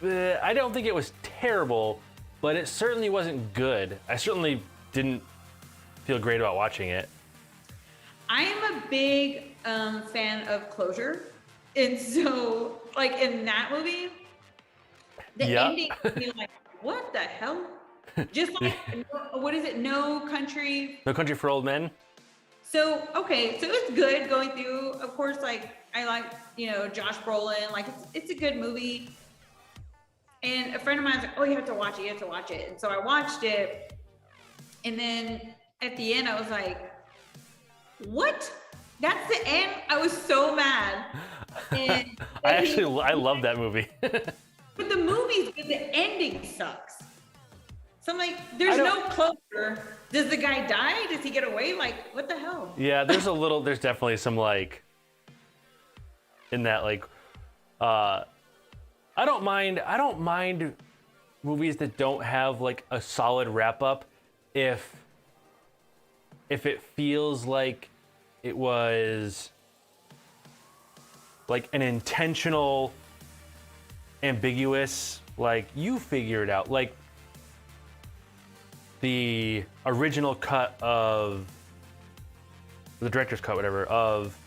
I don't think it was terrible, but it certainly wasn't good. I certainly didn't feel great about watching it. I am a big fan of closure. And so, like in that movie, the ending, you're like, what the hell? Just like, what is it? No Country for Old Men? So, okay, so it's good going through. Of course, like, I like, you know, Josh Brolin. Like, it's a good movie. And a friend of mine was like, oh, you have to watch it. And so I watched it. And then at the end, I was like, what? That's the end? I was so mad. And I love that movie. But the movie's good. The ending sucks. So I'm like, there's no closure. Does the guy die? Does he get away? Like, what the hell? Yeah, there's definitely some like, in that like, I don't mind movies that don't have like a solid wrap up if it feels like it was like an intentional ambiguous, like you figure it out. Like the original cut of the director's cut, whatever, of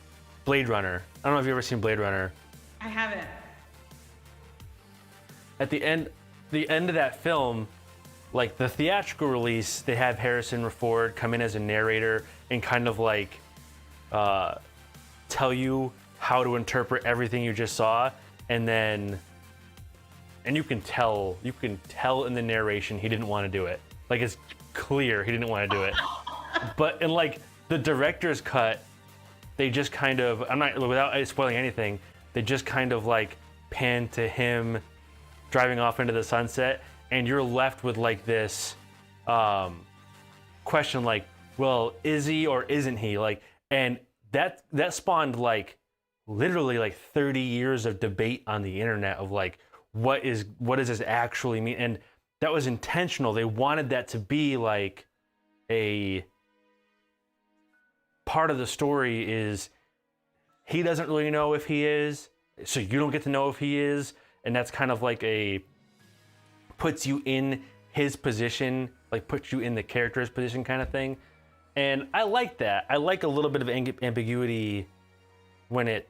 Blade Runner. I don't know if you've ever seen Blade Runner. I haven't. At the end of that film, like the theatrical release, they have Harrison Ford come in as a narrator and kind of like tell you how to interpret everything you just saw, and you can tell in the narration he didn't want to do it. Like it's clear he didn't want to do it. But in like the director's cut, they just kind of, without spoiling anything, they just kind of like pan to him driving off into the sunset, and you're left with like this question like, well, is he or isn't he? Like, and that spawned like literally like 30 years of debate on the internet of like, what does this actually mean? And that was intentional. They wanted that to be like a part of the story is he doesn't really know if he is, so you don't get to know if he is. And that's kind of like puts you in his position, like puts you in the character's position kind of thing. And I like that. I like a little bit of ambiguity when it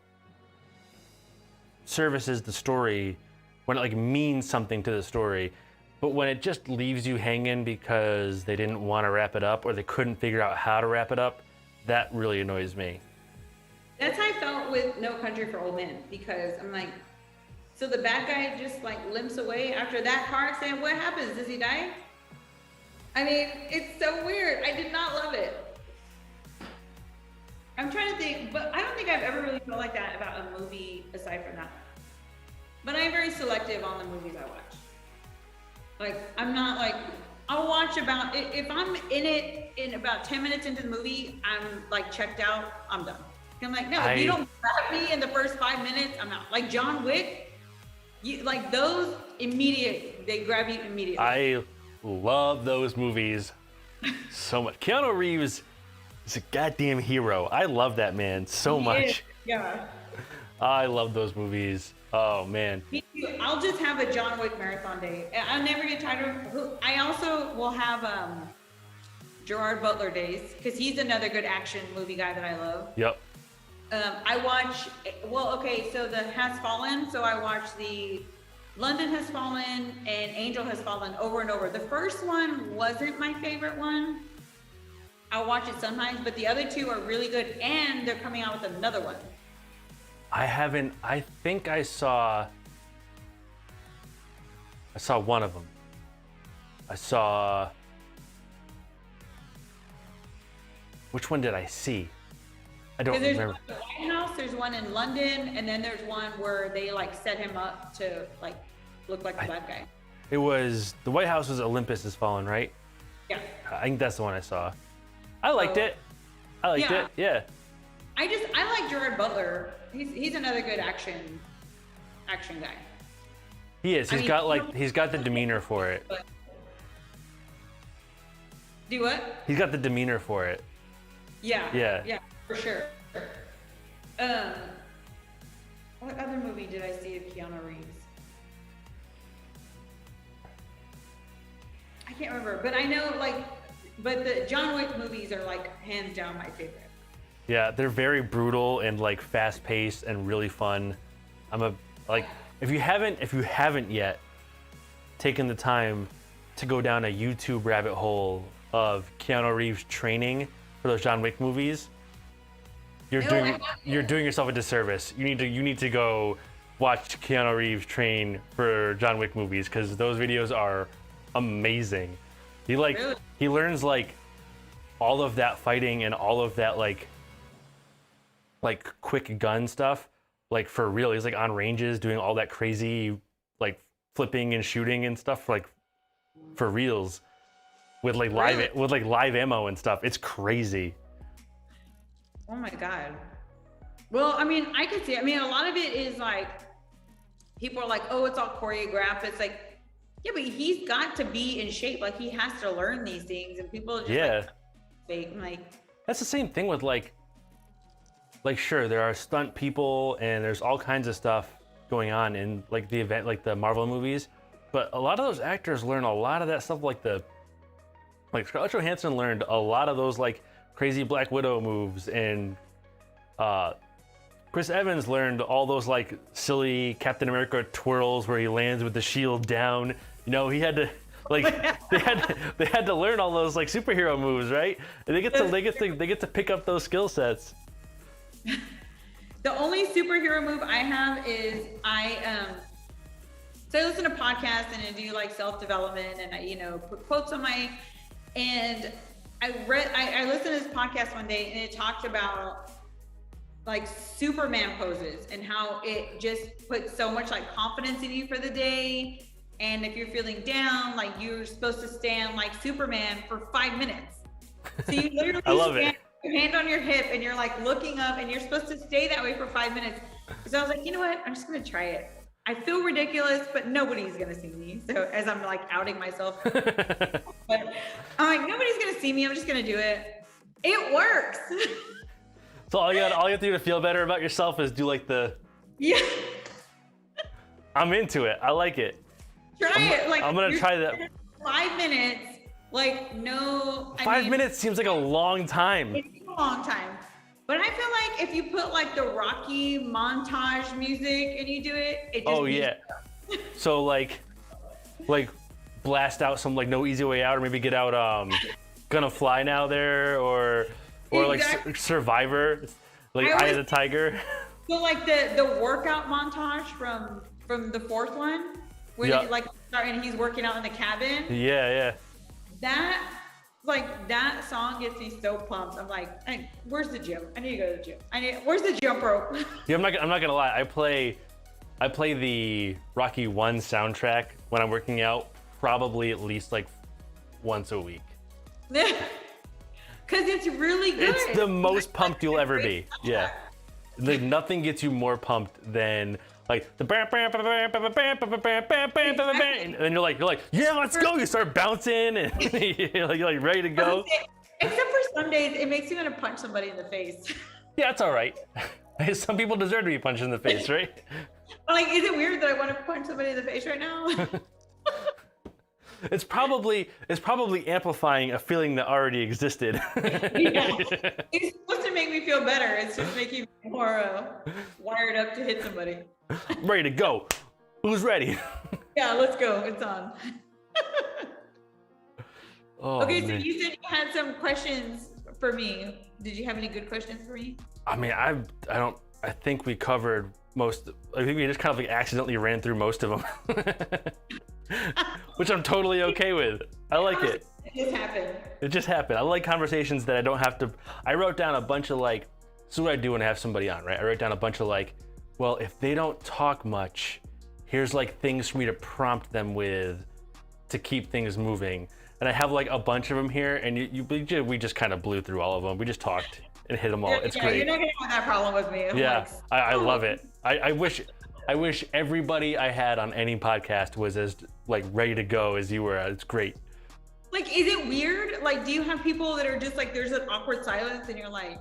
services the story, when it like means something to the story. But when it just leaves you hanging because they didn't want to wrap it up or they couldn't figure out how to wrap it up, that really annoys me. That's how I felt with No Country for Old Men, because I'm like, so the bad guy just like limps away after that car accident. What happens? Does he die? I mean, it's so weird. I did not love it. I'm trying to think, but I don't think I've ever really felt like that about a movie aside from that. But I'm very selective on the movies I watch. Like, I'm not like, I'll watch about, if I'm in it in about 10 minutes into the movie, I'm like checked out, I'm done. I'm like, no, if you don't grab me in the first 5 minutes, I'm out. Like John Wick, like those immediate, they grab you immediately. I love those movies so much. Keanu Reeves is a goddamn hero. I love that man so much. Yeah. I love those movies. Oh man. Me too. I'll just have a John Wick marathon day. I'll never get tired of. I also will have Gerard Butler days, because he's another good action movie guy that I love. Yep. I watch. Well, okay, so the Has Fallen. So I watch the London Has Fallen and Angel Has Fallen over and over. The first one wasn't my favorite one. I'll watch it sometimes, but the other two are really good, and they're coming out with another one. I think I saw one of them. Which one did I see? I don't There's remember. one in the White House, there's one in London, and then there's one where they like set him up to like look like the bad guy. It was, the White House was Olympus Has Fallen, right? Yeah. I think that's the one I saw. I liked it. I liked it, yeah. I like Gerard Butler. He's another good action guy. He is. He's got the demeanor for it. Do what? He's got the demeanor for it. Yeah, for sure. What other movie did I see of Keanu Reeves? I can't remember, but I know but the John Wick movies are like hands down my favorite. Yeah, they're very brutal and like fast paced and really fun. If you haven't yet taken the time to go down a YouTube rabbit hole of Keanu Reeves training for those John Wick movies, you're doing yourself a disservice. You need to go watch Keanu Reeves train for John Wick movies, because those videos are amazing. He learns like all of that fighting and all of that like quick gun stuff, like for real. He's like on ranges doing all that crazy like flipping and shooting and stuff, like for reals, with like live ammo and stuff. It's crazy. Oh my God. Well, I mean, I can see, a lot of it is like, people are like, oh, it's all choreographed. It's like, yeah, but he's got to be in shape. Like, he has to learn these things, and people are just fake. Like, that's the same thing with like sure, there are stunt people and there's all kinds of stuff going on in like the event, like the Marvel movies, but a lot of those actors learn a lot of that stuff. Like Scarlett Johansson learned a lot of those like crazy Black Widow moves, and Chris Evans learned all those like silly Captain America twirls where he lands with the shield down. You know, he had to like they had to learn all those like superhero moves, right? And they get to pick up those skill sets. The only superhero move I have is so I listen to podcasts and I do like self-development, and I put quotes on and I listened to this podcast one day, and it talked about like Superman poses and how it just puts so much like confidence in you for the day. And if you're feeling down, like you're supposed to stand like Superman for 5 minutes. So you literally stand, your hand on your hip, and you're like looking up, and you're supposed to stay that way for 5 minutes. So I was like, you know what? I'm just gonna try it. I feel ridiculous, but nobody's gonna see me. So as I'm like outing myself, but I'm like, nobody's gonna see me. I'm just gonna do it. It works. So all you have to do to feel better about yourself is do like yeah. I'm into it. I like it. Try it. Like, I'm gonna try that. 5 minutes. Like, no. 5 minutes seems like a long time. It's a long time. But I feel like if you put like the Rocky montage music and you do it, it just yeah. So like blast out some like No Easy Way Out, or maybe get out Gonna Fly Now there, or Exactly. like Survivor, like Eye of the Tiger. So like the workout montage from the fourth one, where Yeah. they, like and he's working out in the cabin. Yeah. That song gets me so pumped. I'm like, hey, where's the gym? I need to go to the gym. Where's the jump rope? Yeah, I'm not gonna lie. I play the Rocky 1 soundtrack when I'm working out probably at least like once a week. Because it's really good. It's the most pumped you'll ever be. Yeah. Like nothing gets you more pumped than like the and then you're like, yeah, let's go. You start bouncing and you're like ready to go. Except for some days, it makes you want to punch somebody in the face. Yeah, it's all right. Some people deserve to be punched in the face, right? Like, is it weird that I want to punch somebody in the face right now? It's probably amplifying a feeling that already existed. Yeah. It's supposed to make me feel better. It's just making me more wired up to hit somebody. Ready to go. Who's ready? Yeah, let's go. It's on. Oh, Okay, man. so you said you had some questions for me. Did you have any good questions for me? I mean, I think we covered most. I think we just kind of like accidentally ran through most of them, which I'm totally okay with. I like it. It just happened. It just happened. I like conversations that I don't have to. I wrote down a bunch of like. This is what I do when I have somebody on, right? I wrote down a bunch of like, well, if they don't talk much, here's like things for me to prompt them with to keep things moving. And I have like a bunch of them here, and we just kind of blew through all of them. We just talked and hit them all. It's great. You're not gonna have that problem with me. I'm Yeah, like, I love it. I wish everybody I had on any podcast was as like ready to go as you were. It's great. like, is it weird? Like, do you have people that are just like, there's an awkward silence, and you're like,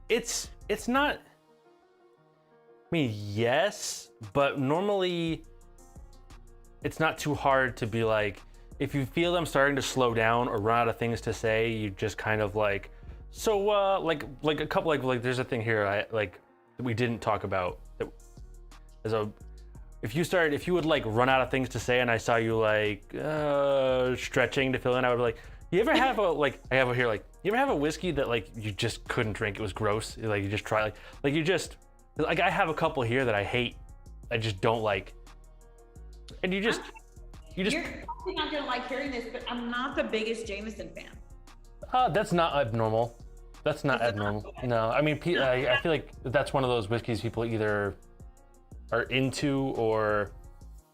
It's not. I mean, yes, but normally it's not too hard to be like, if you feel them starting to slow down or run out of things to say, you just kind of like, so like a couple like there's a thing here that we didn't talk about that as a. If you would like run out of things to say and I saw you like stretching to fill in, I would be like, you ever have a like I have it here like you ever have a whiskey that like you just couldn't drink? It was gross. Like you just try like you just like I have a couple here that I hate. I just don't like. And you just You're probably not gonna like hearing this, but I'm not the biggest Jameson fan. That's not abnormal. That's not abnormal. No, I mean, I feel like that's one of those whiskeys people either are into or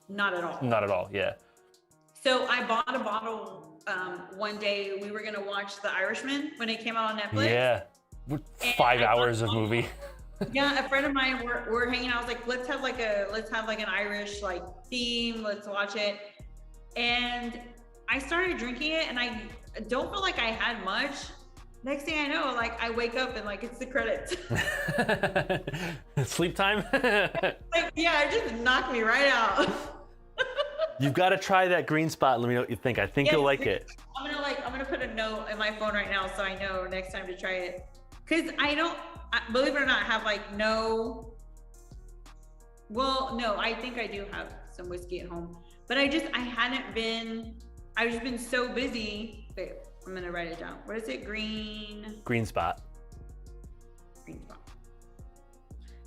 Not at all. not at all. Yeah. So I bought a bottle one day. We were gonna watch The Irishman when it came out on Netflix. Yeah. 5 hours of movie. Yeah, a friend of mine, we're hanging out. I was like, let's have like an Irish like theme. Let's watch it. And I started drinking it, and I don't feel like I had much. Next thing I know, like I wake up and like it's the credits. Sleep time. Like, yeah, it just knocked me right out. You've got to try that green spot. Let me know what you think. I think you'll like it. I'm gonna put a note in my phone right now so I know next time to try it. Cause believe it or not, have like no. Well, no, I think I do have some whiskey at home, but I've just been so busy. Wait, I'm gonna write it down. What is it? Green spot.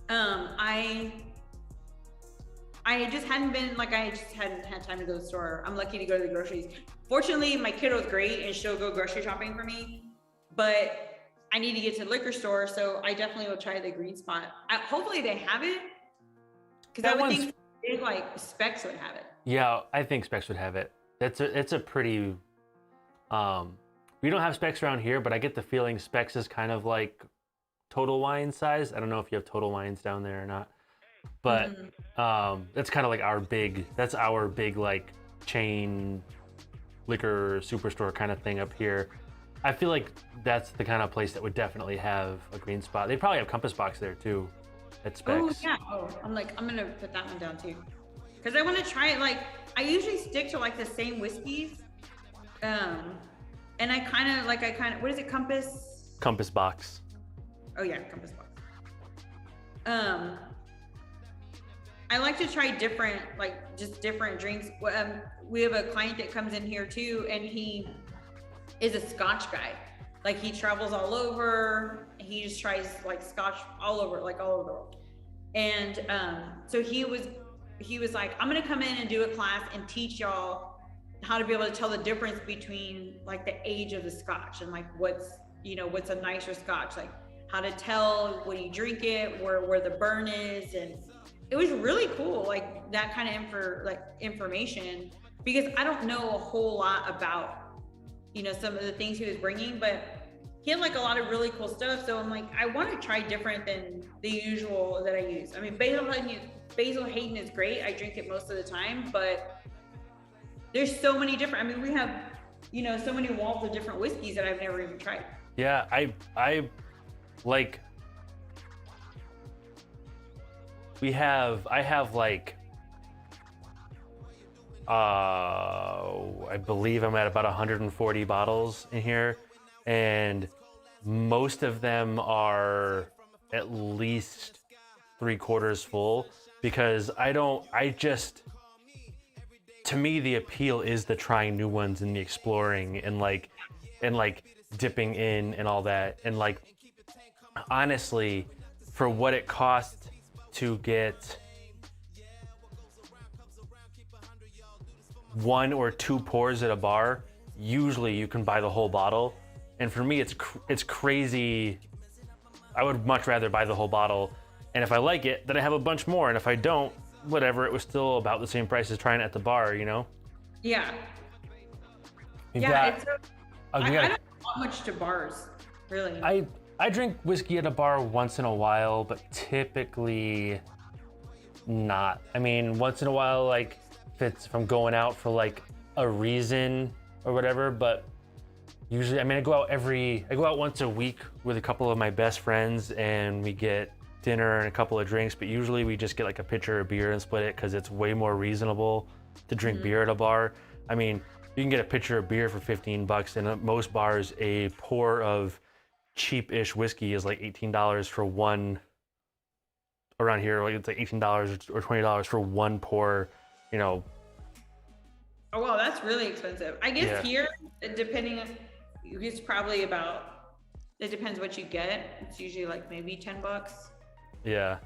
spot. I just hadn't been, like, I just hadn't had time to go to the store. I'm lucky to go to the groceries. Fortunately, my kiddo's great and she'll go grocery shopping for me, but I need to get to the liquor store, so I definitely will try the green spot. Hopefully they have it, because I would think big, like, Specs would have it. Yeah, I think Specs would have it. It's a pretty, we don't have Specs around here, but I get the feeling Specs is kind of like Total Wine size. I don't know if you have Total Wines down there or not, but that's kind of like our big like chain liquor superstore kind of thing up here. I feel like that's the kind of place that would definitely have a green spot. They probably have Compass Box there too at Specs. Oh yeah. Oh, I'm gonna put that one down too, because I want to try it. Like, I usually stick to like the same whiskeys, and I kind of what is it? Compass Box. Oh yeah, Compass Box. I like to try different, like just different drinks. We have a client that comes in here too, and he is a Scotch guy. Like he travels all over. He just tries like Scotch all over, like all over the world. And so he was like, I'm gonna come in and do a class and teach y'all how to be able to tell the difference between like the age of the Scotch and like what's a nicer Scotch, like how to tell when you drink it, where the burn is. And it was really cool, like that kind of information, because I don't know a whole lot about, some of the things he was bringing, but he had like a lot of really cool stuff. So I'm like, I want to try different than the usual that I use. I mean, Basil Hayden is great. I drink it most of the time, but there's so many different, I mean, we have, so many walls of different whiskeys that I've never even tried. Yeah, I like, I have like, I believe I'm at about 140 bottles in here, and most of them are at least 3/4 full, because to me, the appeal is the trying new ones and the exploring and like dipping in and all that. And like, honestly, for what it costs to get 1 or 2 pours at a bar, usually you can buy the whole bottle. And for me, it's crazy. I would much rather buy the whole bottle. And if I like it, then I have a bunch more. And if I don't, whatever, it was still about the same price as trying it at the bar, Yeah. I don't go much to bars, really. I drink whiskey at a bar once in a while, but typically not. I mean, once in a while, like if I'm going out for like a reason or whatever, but usually, I mean, I go out once a week with a couple of my best friends, and we get dinner and a couple of drinks, but usually we just get like a pitcher of beer and split it, because it's way more reasonable to drink beer at a bar. I mean, you can get a pitcher of beer for $15, and at most bars, a pour of cheap-ish whiskey is like $18 for one. Around here, like it's like $18 or $20 for one pour, Oh, wow, that's really expensive. I guess here, depending on, it's probably about, it depends what you get. It's usually like maybe $10. Yeah,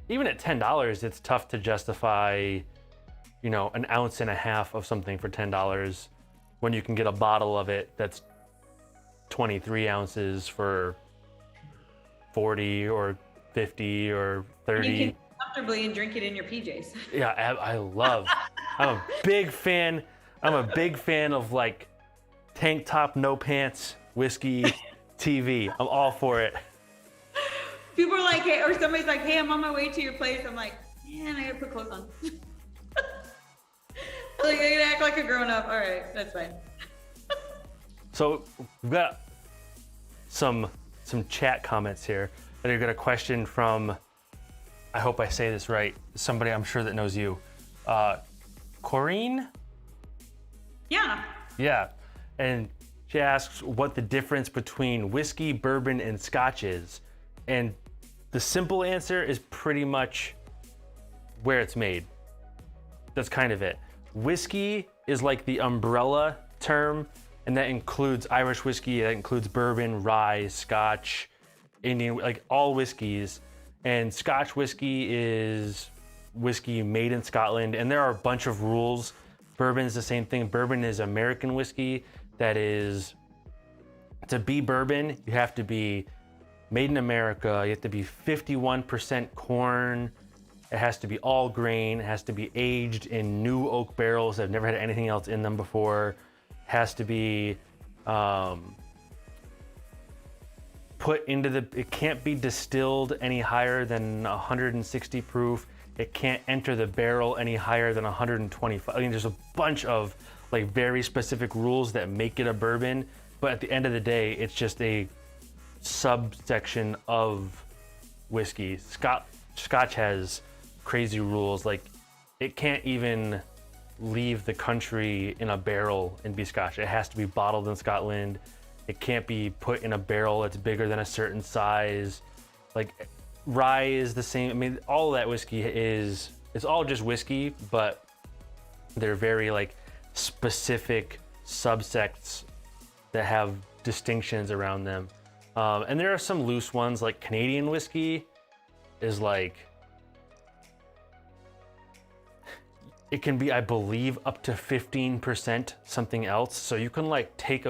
even at $10, it's tough to justify, an ounce and a half of something for $10 when you can get a bottle of it that's 23 ounces for 40 or 50 or 30. You can comfortably and drink it in your PJs. Yeah, I'm a big fan of like tank top, no pants, whiskey, TV. I'm all for it. People are like, hey, or somebody's like, hey, I'm on my way to your place. I'm like, man, I gotta put clothes on. Like, I gotta act like a grown up. All right, that's fine. So we've got some chat comments here that I got a question from, I hope I say this right, somebody I'm sure that knows you. Corrine? Yeah. Yeah, and she asks what the difference between whiskey, bourbon, and Scotch is. And the simple answer is pretty much where it's made. That's kind of it. Whiskey is like the umbrella term, and that includes Irish whiskey, that includes bourbon, rye, Scotch, Indian, like all whiskeys. And Scotch whiskey is whiskey made in Scotland, and there are a bunch of rules. Bourbon is the same thing. Bourbon is American whiskey that is, to be bourbon, you have to be made in America. You have to be 51% corn. It has to be all grain. It has to be aged in new oak barrels that have never had anything else in them before. It has to be put into it can't be distilled any higher than 160 proof. It can't enter the barrel any higher than 125. I mean, there's a bunch of like very specific rules that make it a bourbon, but at the end of the day, it's just a subsection of whiskey. Scotch has crazy rules, like it can't even leave the country in a barrel and be Scotch. It has to be bottled in Scotland. It can't be put in a barrel that's bigger than a certain size. Like Rye is the same. I mean, all of that whiskey it's all just whiskey, but they're very like specific subsects that have distinctions around them. And there are some loose ones, like Canadian whiskey is like, it can be, I believe, up to 15% something else. So you can like take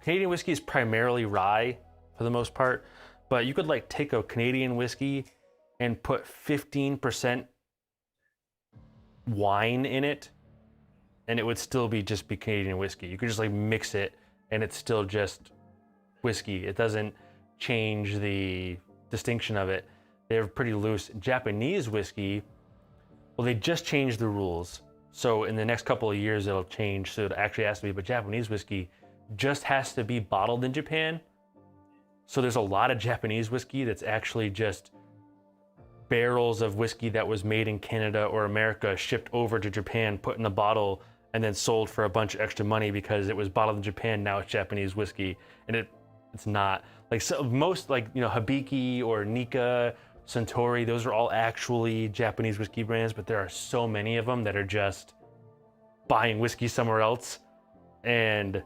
Canadian whiskey is primarily rye for the most part, but you could like take a Canadian whiskey and put 15% wine in it, and it would still be Canadian whiskey. You could just like mix it and it's still just whiskey. It doesn't change the distinction of it. They're pretty loose. Japanese whiskey, well, they just changed the rules. So in the next couple of years, it'll change. So it actually has to be, but Japanese whiskey just has to be bottled in Japan. So there's a lot of Japanese whiskey that's actually just barrels of whiskey that was made in Canada or America, shipped over to Japan, put in a bottle, and then sold for a bunch of extra money because it was bottled in Japan. Now it's Japanese whiskey, and it's not. Like, so most, like, you know, Hibiki or Nikka, Suntory, those are all actually Japanese whiskey brands, but there are so many of them that are just buying whiskey somewhere else and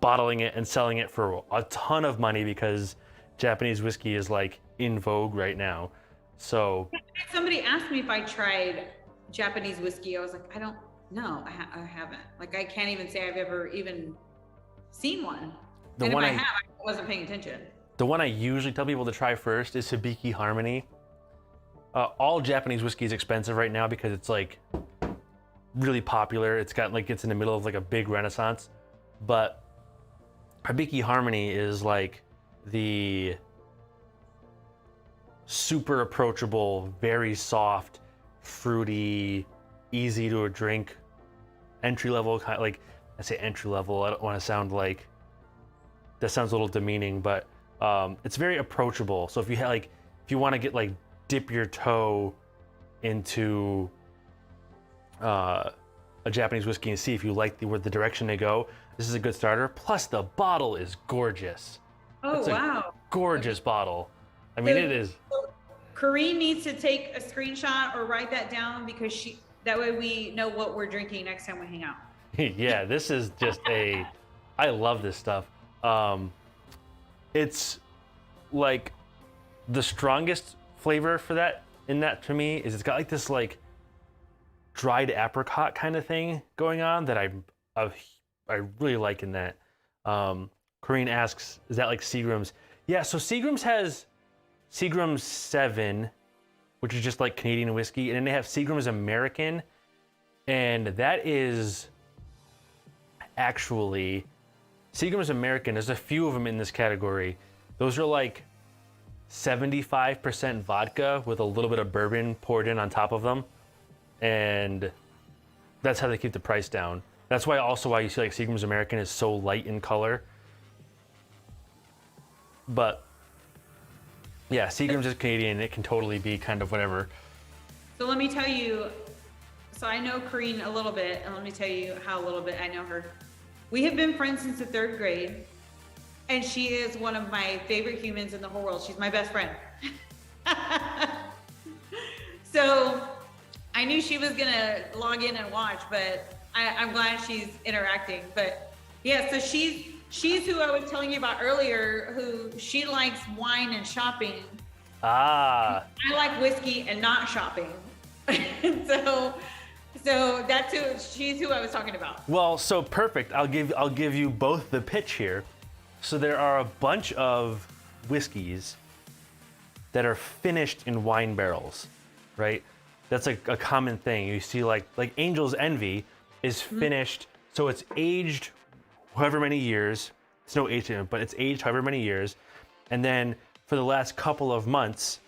bottling it and selling it for a ton of money because Japanese whiskey is like in vogue right now. So somebody asked me if I tried Japanese whiskey. I was like, I don't know. I haven't. Like, I can't even say I've ever even seen one. And if I have, I wasn't paying attention. The one I usually tell people to try first is Hibiki Harmony. All Japanese whiskey is expensive right now because it's like really popular. It's got like, it's in the middle of like a big renaissance. But Hibiki Harmony is like the super approachable, very soft, fruity, easy to drink, entry level, kind of like, I say entry level, I don't want to sound like, that sounds a little demeaning, but it's very approachable. So if you have like, if you want to get like, dip your toe into a Japanese whiskey and see if you like where the direction they go, this is a good starter. Plus the bottle is gorgeous. Oh, it's wow. Gorgeous bottle. I mean, it is. Corrine needs to take a screenshot or write that down because that way we know what we're drinking next time we hang out. Yeah, this is just I love this stuff. It's like the strongest flavor for that to me is it's got like this like dried apricot kind of thing going on that I really like in that. Corrine asks, is that like Seagram's? Yeah, so Seagram's has Seagram's 7, which is just like Canadian whiskey, and then they have Seagram's American, and that is actually Seagram's American. There's a few of them in this category. Those are like 75% vodka with a little bit of bourbon poured in on top of them, and that's how they keep the price down. That's why you see like Seagram's American is so light in color. But yeah, Seagram's is Canadian. It can totally be kind of whatever. So let me tell you, so I know Corrine a little bit, and let me tell you how a little bit I know her. We have been friends since the 3rd grade, and she is one of my favorite humans in the whole world. She's my best friend. So I knew she was gonna log in and watch, but I'm glad she's interacting. But yeah, so she's who I was telling you about earlier, who she likes wine and shopping. Ah. I like whiskey and not shopping. So she's who I was talking about. Well, so perfect. I'll give you both the pitch here. So there are a bunch of whiskeys that are finished in wine barrels, right? That's like a common thing. You see like Angel's Envy is finished, so it's aged however many years. It's no age to it, but it's aged however many years. And then for the last couple of months,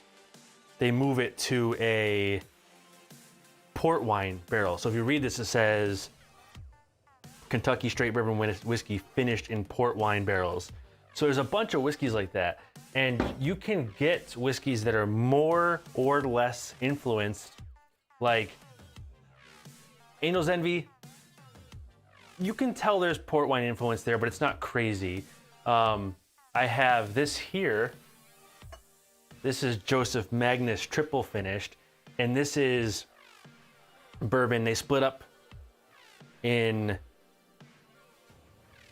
they move it to a port wine barrel. So if you read this, it says Kentucky straight bourbon whiskey finished in port wine barrels. So there's a bunch of whiskeys like that. And you can get whiskeys that are more or less influenced, like Angel's Envy. You can tell there's port wine influence there, but it's not crazy. I have this here. This is Joseph Magnus triple finished, and this is bourbon. They split up in,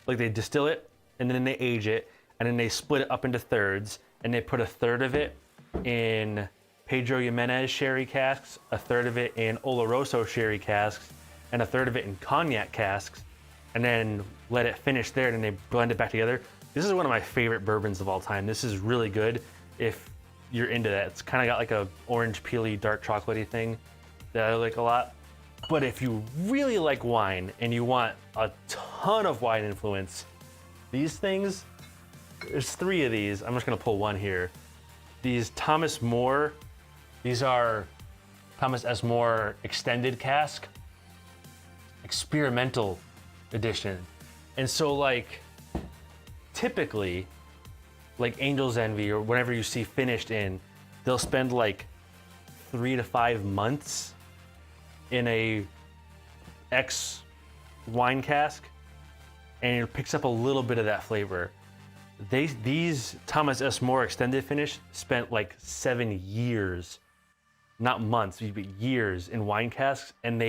like they distill it, and then they age it, and then they split it up into thirds, and they put a third of it in Pedro Jimenez sherry casks, a third of it in Oloroso sherry casks, and a third of it in cognac casks, and then let it finish there, and then they blend it back together. This is one of my favorite bourbons of all time. This is really good if you're into that. It's kind of got like a orange peely, dark chocolatey thing that I like a lot. But if you really like wine and you want a ton of wine influence, these things, there's 3 of these. I'm just gonna pull one here. These Thomas More, these are Thomas S. More extended cask, experimental edition. And so like, typically, like Angel's Envy or whatever you see finished in, they'll spend like 3 to 5 months in a X wine cask, and it picks up a little bit of that flavor. These Thomas S. More extended finish spent like 7 years, not months, but years in wine casks, and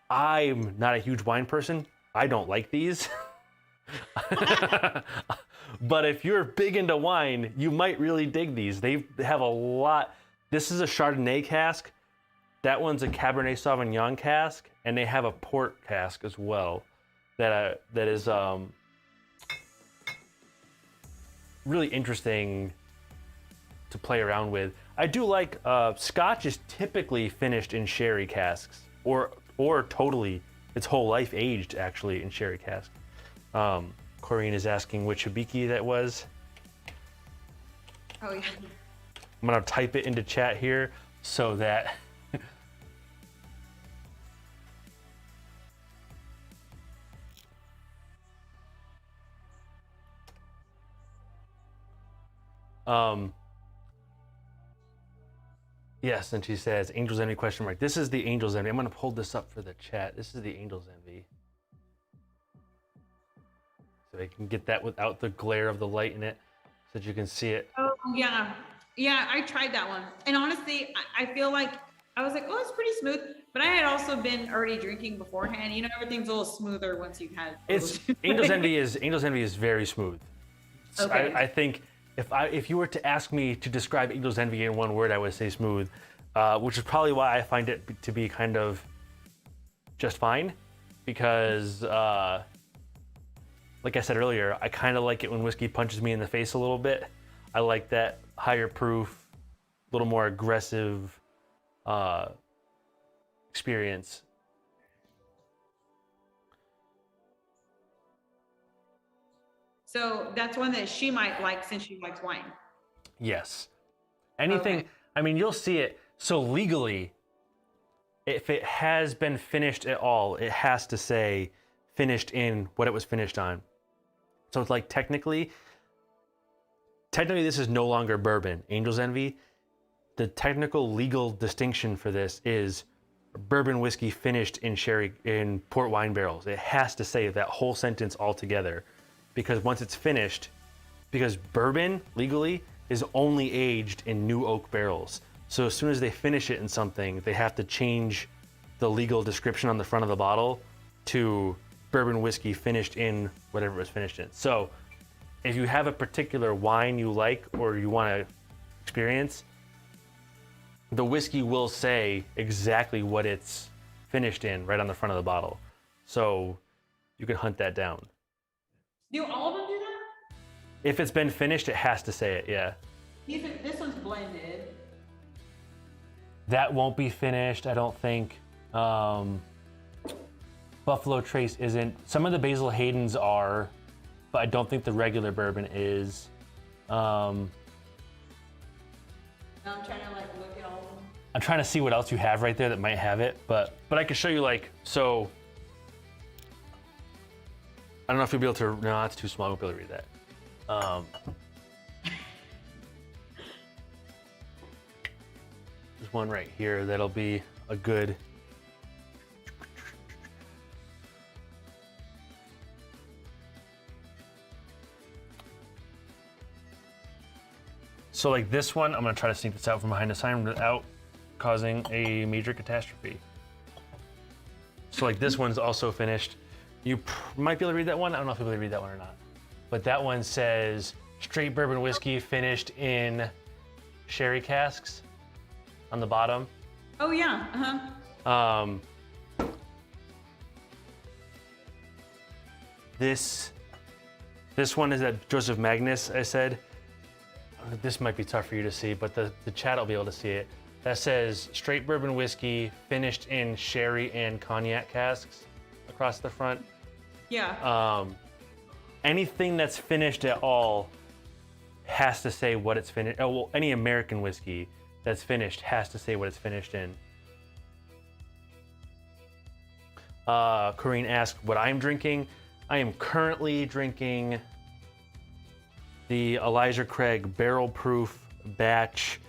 I'm not a huge wine person. I don't like these. But if you're big into wine, you might really dig these. They have a lot. This is a Chardonnay cask. That one's a Cabernet Sauvignon cask, and they have a port cask as well. That is really interesting to play around with. I do like Scotch is typically finished in sherry casks, or totally its whole life aged actually in sherry casks. Corrine is asking which Hibiki that was. Oh yeah. I'm gonna type it into chat here so that yes, and she says Angel's Envy question mark. This is the Angel's Envy. I'm gonna hold this up for the chat. This is the Angel's Envy. So I can get that without the glare of the light in it, so that you can see it. Oh yeah. Yeah, I tried that one. And honestly, I feel like I was like, oh, it's pretty smooth. But I had also been already drinking beforehand. You know, everything's a little smoother once you've had. It's Angel's Envy is very smooth. Okay. I think if you were to ask me to describe Angel's Envy in one word, I would say smooth, which is probably why I find it to be kind of just fine, because like I said earlier, I kind of like it when whiskey punches me in the face a little bit. I like that higher proof, a little more aggressive experience. So that's one that she might like since she likes wine. Yes. Anything, okay. I mean, you'll see it. So legally, if it has been finished at all, it has to say finished in what it was finished on. So it's like technically this is no longer bourbon. Angel's Envy, the technical legal distinction for this is bourbon whiskey finished in port wine barrels. It has to say that whole sentence all together, because once it's finished, because bourbon legally is only aged in new oak barrels. So as soon as they finish it in something, they have to change the legal description on the front of the bottle to bourbon whiskey finished in whatever it was finished in. So if you have a particular wine you like or you want to experience, the whiskey will say exactly what it's finished in right on the front of the bottle. So you can hunt that down. Do all of them do that? If it's been finished, it has to say it, yeah. This one's blended. That won't be finished, I don't think. Buffalo Trace isn't. Some of the Basil Haydens are, but I don't think the regular bourbon is. Now I'm trying to like look at all of them. I'm trying to see what else you have right there that might have it, but I can show you like, so. I don't know if you'll be able to, no, it's too small, I won't be able to read that. There's one right here that'll be a good. So like this one, I'm gonna try to sneak this out from behind the sign without causing a major catastrophe. So like this one's also finished. You might be able to read that one. I don't know if you'll be able to read that one or not. But that one says straight bourbon whiskey finished in sherry casks on the bottom. Oh yeah, This one is at Joseph Magnus, I said. This might be tough for you to see, but the chat will be able to see it. That says straight bourbon whiskey finished in sherry and cognac casks across the front. Yeah. Anything that's finished at all has to say what it's finished. Oh, well, any American whiskey that's finished has to say what it's finished in. Corrine asked what I'm drinking. I am currently drinking the Elijah Craig Barrel Proof Batch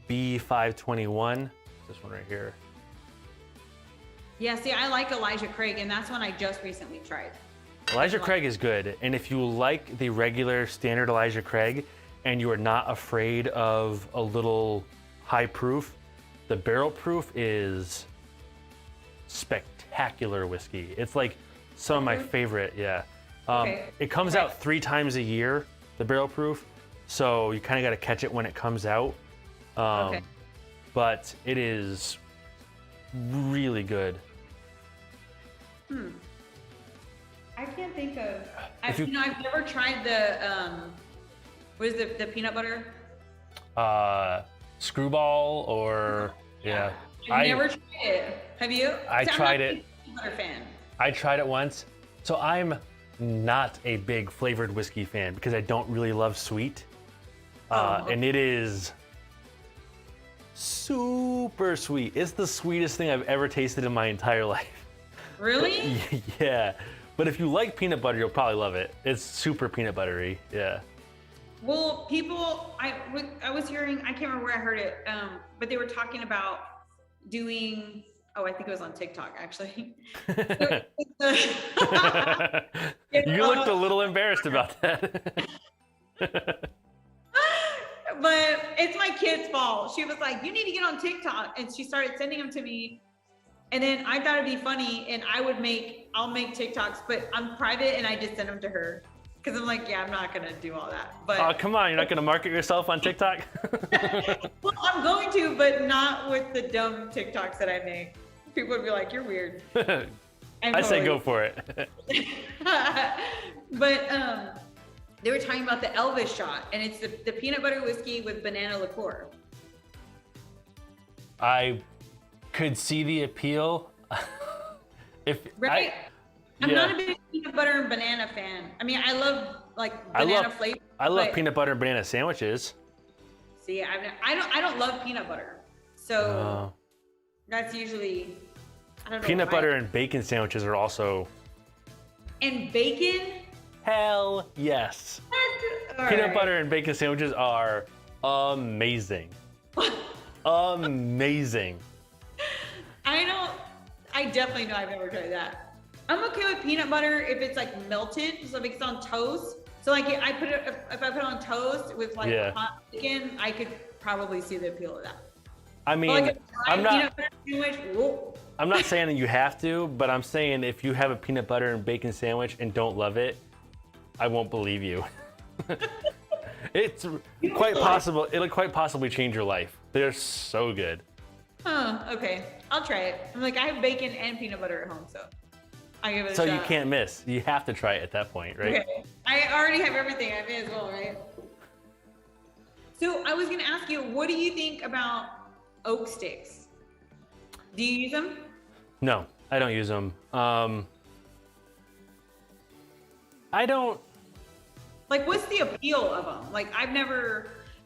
B521. This one right here. Yeah, see, I like Elijah Craig, and that's one I just recently tried. Elijah Craig is good, and if you like the regular standard Elijah Craig and you are not afraid of a little high proof, the Barrel Proof is spectacular whiskey. It's like some of my favorite, yeah. Okay. It comes out 3 times a year, the Barrel Proof, so you kind of got to catch it when it comes out. Okay. But it is really good. I can't think of. If you- I've never tried the what is the peanut butter? Screwball or yeah. I've never tried it. Have you? I See, I'm tried not a it. big peanut butter fan. I tried it once. So I'm not a big flavored whiskey fan because I don't really love sweet. And it is super sweet. It's the sweetest thing I've ever tasted in my entire life. Really? Yeah. But if you like peanut butter, you'll probably love it. It's super peanut buttery. Yeah. Well, people, I was hearing, I can't remember where I heard it, but they were talking about doing, oh, I think it was on TikTok actually. You looked a little embarrassed about that. But it's my kid's fault. She was like, you need to get on TikTok. And she started sending them to me. And then I thought it'd be funny and I'll make TikToks, but I'm private and I just send them to her. Cause I'm like, yeah, I'm not gonna do all that. But Oh, come on, you're not gonna market yourself on TikTok? well, I'm going to, but not with the dumb TikToks that I make. People would be like, you're weird. I say go for it. But they were talking about the Elvis shot, and it's the peanut butter whiskey with banana liqueur. I could see the appeal. Right? I'm not a big peanut butter and banana fan. I mean, I love like banana flavor. I love peanut butter and banana sandwiches. See, I don't love peanut butter, so that's usually I don't know. Peanut butter and bacon sandwiches are also. And bacon. Hell yes. Peanut butter and bacon sandwiches are amazing. Amazing. I definitely know I've never tried that. I'm okay with peanut butter if it's like melted, so if it's on toast. So like if I put it on toast with like hot bacon, I could probably see the appeal of that. I mean, like I'm not. Peanut butter sandwich, whoa. I'm not saying that you have to, but I'm saying if you have a peanut butter and bacon sandwich and don't love it, I won't believe you. It's quite possible. It'll quite possibly change your life. They're so good. Huh, okay. I'll try it. I'm like, I have bacon and peanut butter at home, so I give it a shot. So you can't miss. You have to try it at that point, right? Okay. I already have everything. I may as well, right? So I was gonna ask you, what do you think about oak sticks? Do you use them? No, I don't use them. I don't. Like, what's the appeal of them? Like,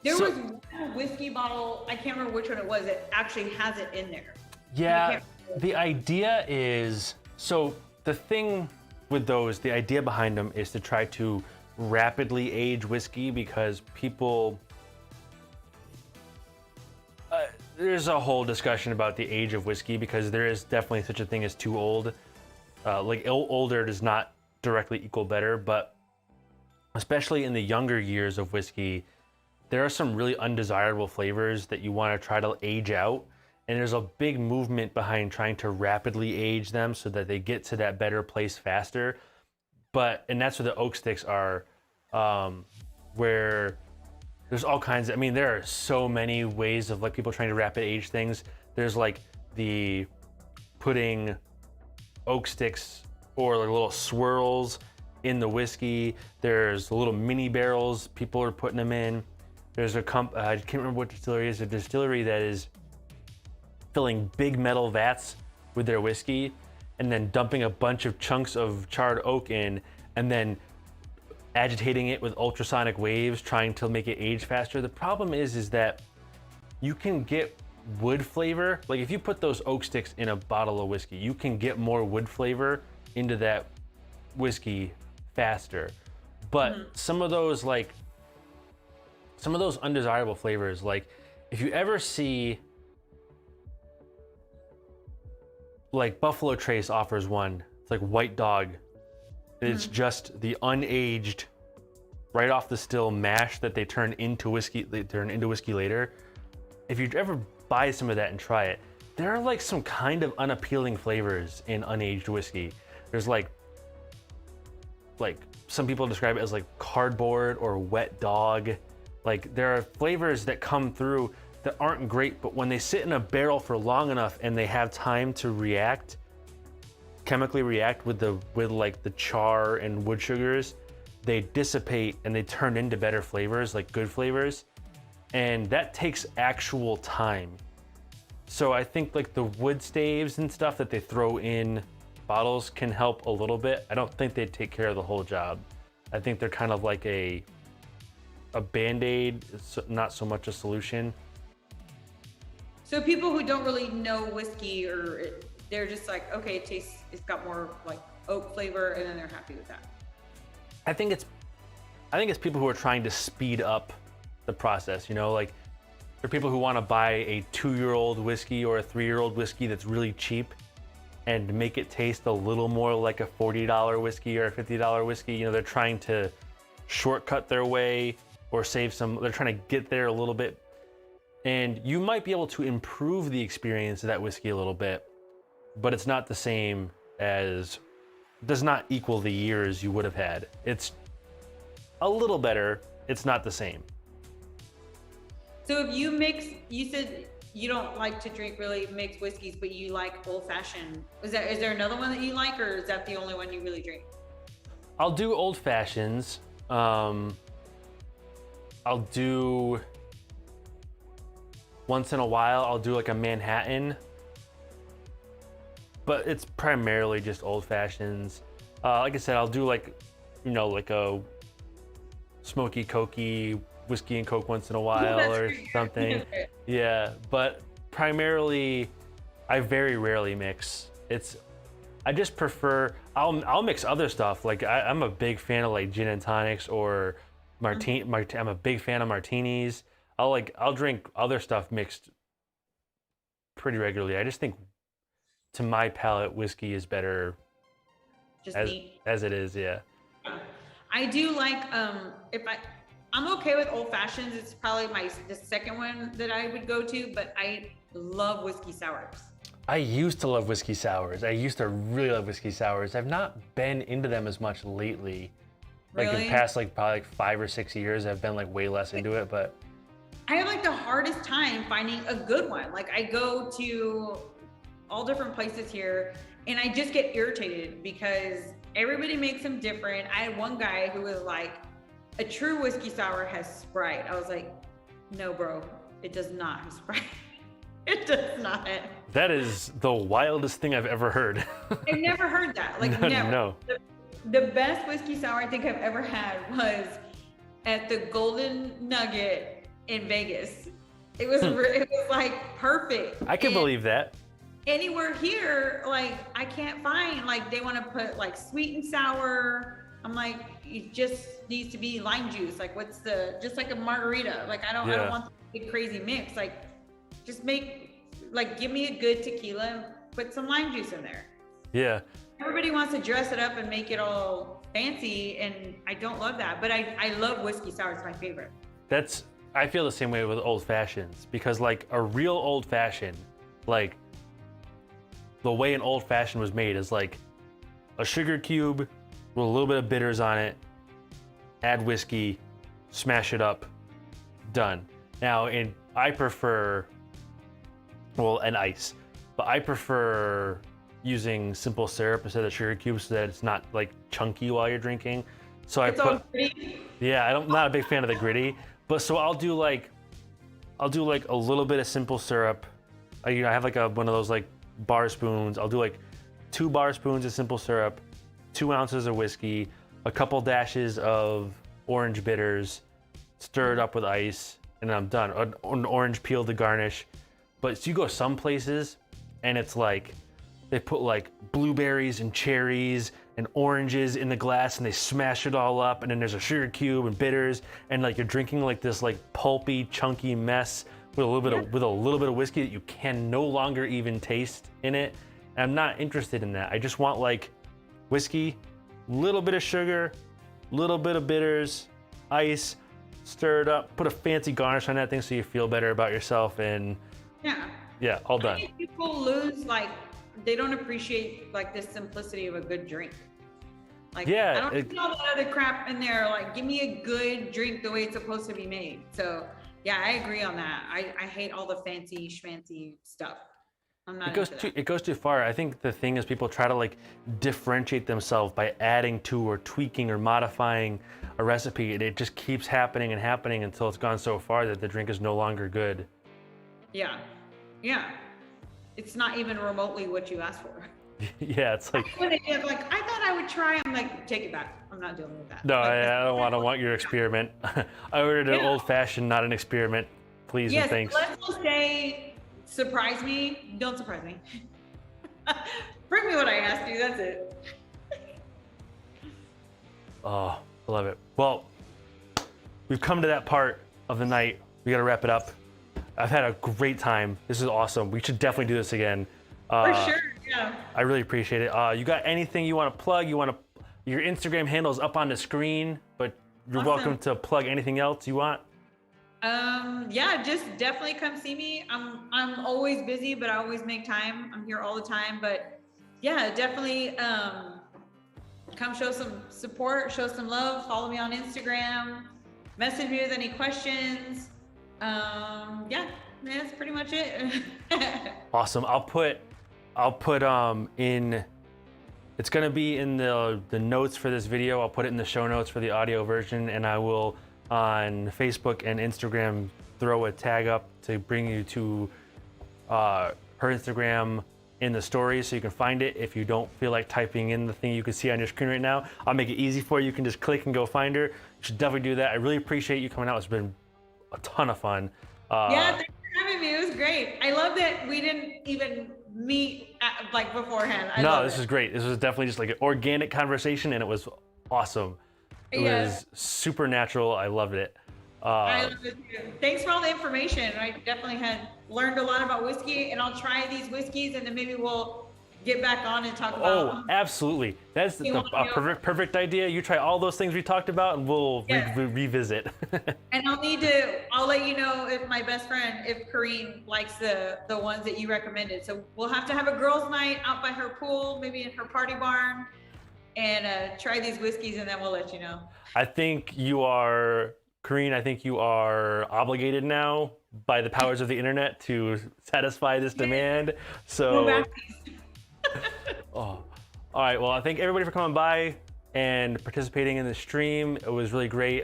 there was one whiskey bottle, I can't remember which one it was, that actually has it in there. Yeah, the idea is, so the thing with those, the idea behind them is to try to rapidly age whiskey because people, there's a whole discussion about the age of whiskey because there is definitely such a thing as too old. Older does not directly equal better, but especially in the younger years of whiskey, there are some really undesirable flavors that you want to try to age out. And there's a big movement behind trying to rapidly age them so that they get to that better place faster. And that's where the oak sticks are, where there's all kinds of, I mean, there are so many ways of like people trying to rapid age things. There's like the putting oak sticks or like little swirls in the whiskey. There's little mini barrels people are putting them in. There's I can't remember what distillery it is, a distillery that is filling big metal vats with their whiskey and then dumping a bunch of chunks of charred oak in and then agitating it with ultrasonic waves, trying to make it age faster. The problem is that you can get wood flavor. Like if you put those oak sticks in a bottle of whiskey, you can get more wood flavor into that whiskey faster. But some of those undesirable flavors, like if you ever see, like Buffalo Trace offers one, it's like White Dog. It's just the unaged, right off the still mash that they turn into whiskey. They turn into whiskey later. If you ever buy some of that and try it, there are like some kind of unappealing flavors in unaged whiskey. There's like some people describe it as like cardboard or wet dog. Like there are flavors that come through that aren't great, but when they sit in a barrel for long enough and they have time to react, chemically react with like the char and wood sugars, they dissipate and they turn into better flavors, like good flavors. And that takes actual time. So I think like the wood staves and stuff that they throw in bottles can help a little bit. I don't think they take care of the whole job. I think they're kind of like a Band-Aid, not so much a solution. So people who don't really know whiskey, or they're just like, okay, it's got more like oak flavor, and then they're happy with that. I think it's people who are trying to speed up the process. You know, like there are people who want to buy a 2-year-old whiskey or a 3-year-old whiskey that's really cheap and make it taste a little more like a $40 whiskey or a $50 whiskey. You know, they're trying to shortcut their way or save some. They're trying to get there a little bit. And you might be able to improve the experience of that whiskey a little bit, but it's not the same as, does not equal the years you would have had. It's a little better, it's not the same. So if you mix, you said you don't like to drink really mixed whiskeys, but you like old fashioned. Is there another one that you like, or is that the only one you really drink? I'll do old fashions. I'll do, once in a while, I'll do like a Manhattan, but it's primarily just old fashions. Like I said, I'll do like, you know, like a smoky, cokey whiskey and Coke once in a while or something. Yeah, but primarily, I very rarely mix. I just prefer, I'll mix other stuff. Like I'm a big fan of like gin and tonics or I'm a big fan of martinis. I'll drink other stuff mixed pretty regularly. I just think, to my palate, whiskey is better Just as it is. Yeah. I do like I'm okay with old fashions. It's probably the second one that I would go to, but I love whiskey sours. I used to love whiskey sours. I used to really love whiskey sours. I've not been into them as much lately. Like Really? the past probably 5 or 6 years, I've been like way less into it, but I have like the hardest time finding a good one. Like I go to all different places here and I just get irritated because everybody makes them different. I had one guy who was like, a true whiskey sour has Sprite. I was like, no, bro, it does not have Sprite. It does not. that is the wildest thing I've ever heard. I've never heard that. Like No, never. no. The best whiskey sour I think I've ever had was at the Golden Nugget in Vegas. It was it was like perfect. I can believe that. Anywhere here, like I can't find, like they want to put like sweet and sour. I'm like, it just needs to be lime juice. Like what's just like a margarita. Like I don't want the big crazy mix. Like just give me a good tequila and put some lime juice in there. Yeah. Everybody wants to dress it up and make it all fancy, and I don't love that. But I love whiskey sour. It's my favorite. I feel the same way with old fashions, because like a real old fashioned, like the way an old fashioned was made is like a sugar cube with a little bit of bitters on it, add whiskey, smash it up, done. Now, I prefer, well, and ice, but I prefer using simple syrup instead of sugar cubes so that it's not like chunky while you're drinking. So It's all gritty. yeah, I'm not a big fan of the gritty, but so I'll do like a little bit of simple syrup. I have like one of those like bar spoons. I'll do like 2 bar spoons of simple syrup, 2 ounces of whiskey, a couple dashes of orange bitters, stir it up with ice, and I'm done. An orange peel to garnish. But so you go some places and it's like they put like blueberries and cherries and oranges in the glass and they smash it all up, and then there's a sugar cube and bitters, and like you're drinking like this like pulpy, chunky mess with a little bit of whiskey that you can no longer even taste in it. And I'm not interested in that. I just want like whiskey, little bit of sugar, little bit of bitters, ice, stir it up, put a fancy garnish on that thing so you feel better about yourself, and yeah, all done. I think people lose, like, they don't appreciate like the simplicity of a good drink. Like, yeah, I don't need all that other crap in there. Like, give me a good drink the way it's supposed to be made. So yeah, I agree on that. I hate all the fancy schmancy stuff. I'm not It goes too far. I think the thing is people try to like differentiate themselves by adding to or tweaking or modifying a recipe, and it just keeps happening and happening until it's gone so far that the drink is no longer good. Yeah. It's not even remotely what you asked for. Yeah, it's like When it is like, I thought I would try. I'm like, take it back. I'm not dealing with that. no, Like, I don't want your experiment. I ordered an old fashioned, not an experiment. Please and thanks. Let's just say, surprise me. Don't surprise me. Bring me what I asked you. That's it. Oh, I love it. Well, we've come to that part of the night. We got to wrap it up. I've had a great time. This is awesome. We should definitely do this again. For sure, yeah. I really appreciate it. You got anything you want to plug? Your Instagram handle is up on the screen, but you're welcome to plug anything else you want. Yeah, just definitely come see me. I'm always busy, but I always make time. I'm here all the time, but yeah, definitely come show some support, show some love, follow me on Instagram, message me with any questions. Yeah, that's pretty much it. Awesome. I'll put in, it's gonna be in the notes for this video. I'll put it in the show notes for the audio version, and I will on Facebook and Instagram throw a tag up to bring you to her Instagram in the stories so you can find it. If you don't feel like typing in the thing you can see on your screen right now, I'll make it easy for you. You can just click and go find her. You should definitely do that. I really appreciate you coming out. It's been a ton of fun. Yeah, thanks for having me. It was great. I love that we didn't even meet like beforehand. This is great. This was definitely just like an organic conversation, and it was awesome. It was super natural. I loved it. I love it too. Thanks for all the information. I definitely had learned a lot about whiskey, and I'll try these whiskeys, and then maybe we'll get back on and talk about them. Absolutely. That's the perfect idea. You try all those things we talked about, and we'll revisit. And I'll let you know if my best friend, if Kareen likes the ones that you recommended. So we'll have to have a girls' night out by her pool, maybe in her party barn, and try these whiskeys, and then we'll let you know. I think you are, Kareen, I think you are obligated now by the powers of the internet to satisfy this demand. So, all right. Well, I thank everybody for coming by and participating in the stream. It was really great.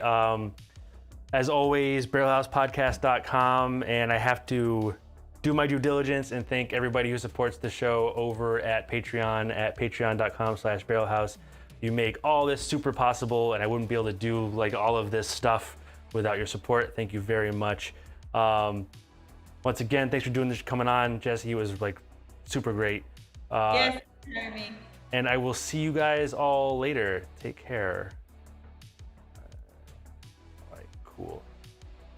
As always, barrelhousepodcast.com, and I have to do my due diligence and thank everybody who supports the show over at Patreon at patreon.com/barrelhouse. You make all this super possible, and I wouldn't be able to do like all of this stuff without your support. Thank you very much. Once again, thanks for coming on, Jesse. It was like super great. Yes, thanks for having me. And I will see you guys all later. Take care. All right, cool.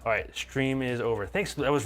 All right, stream is over. Thanks. That was really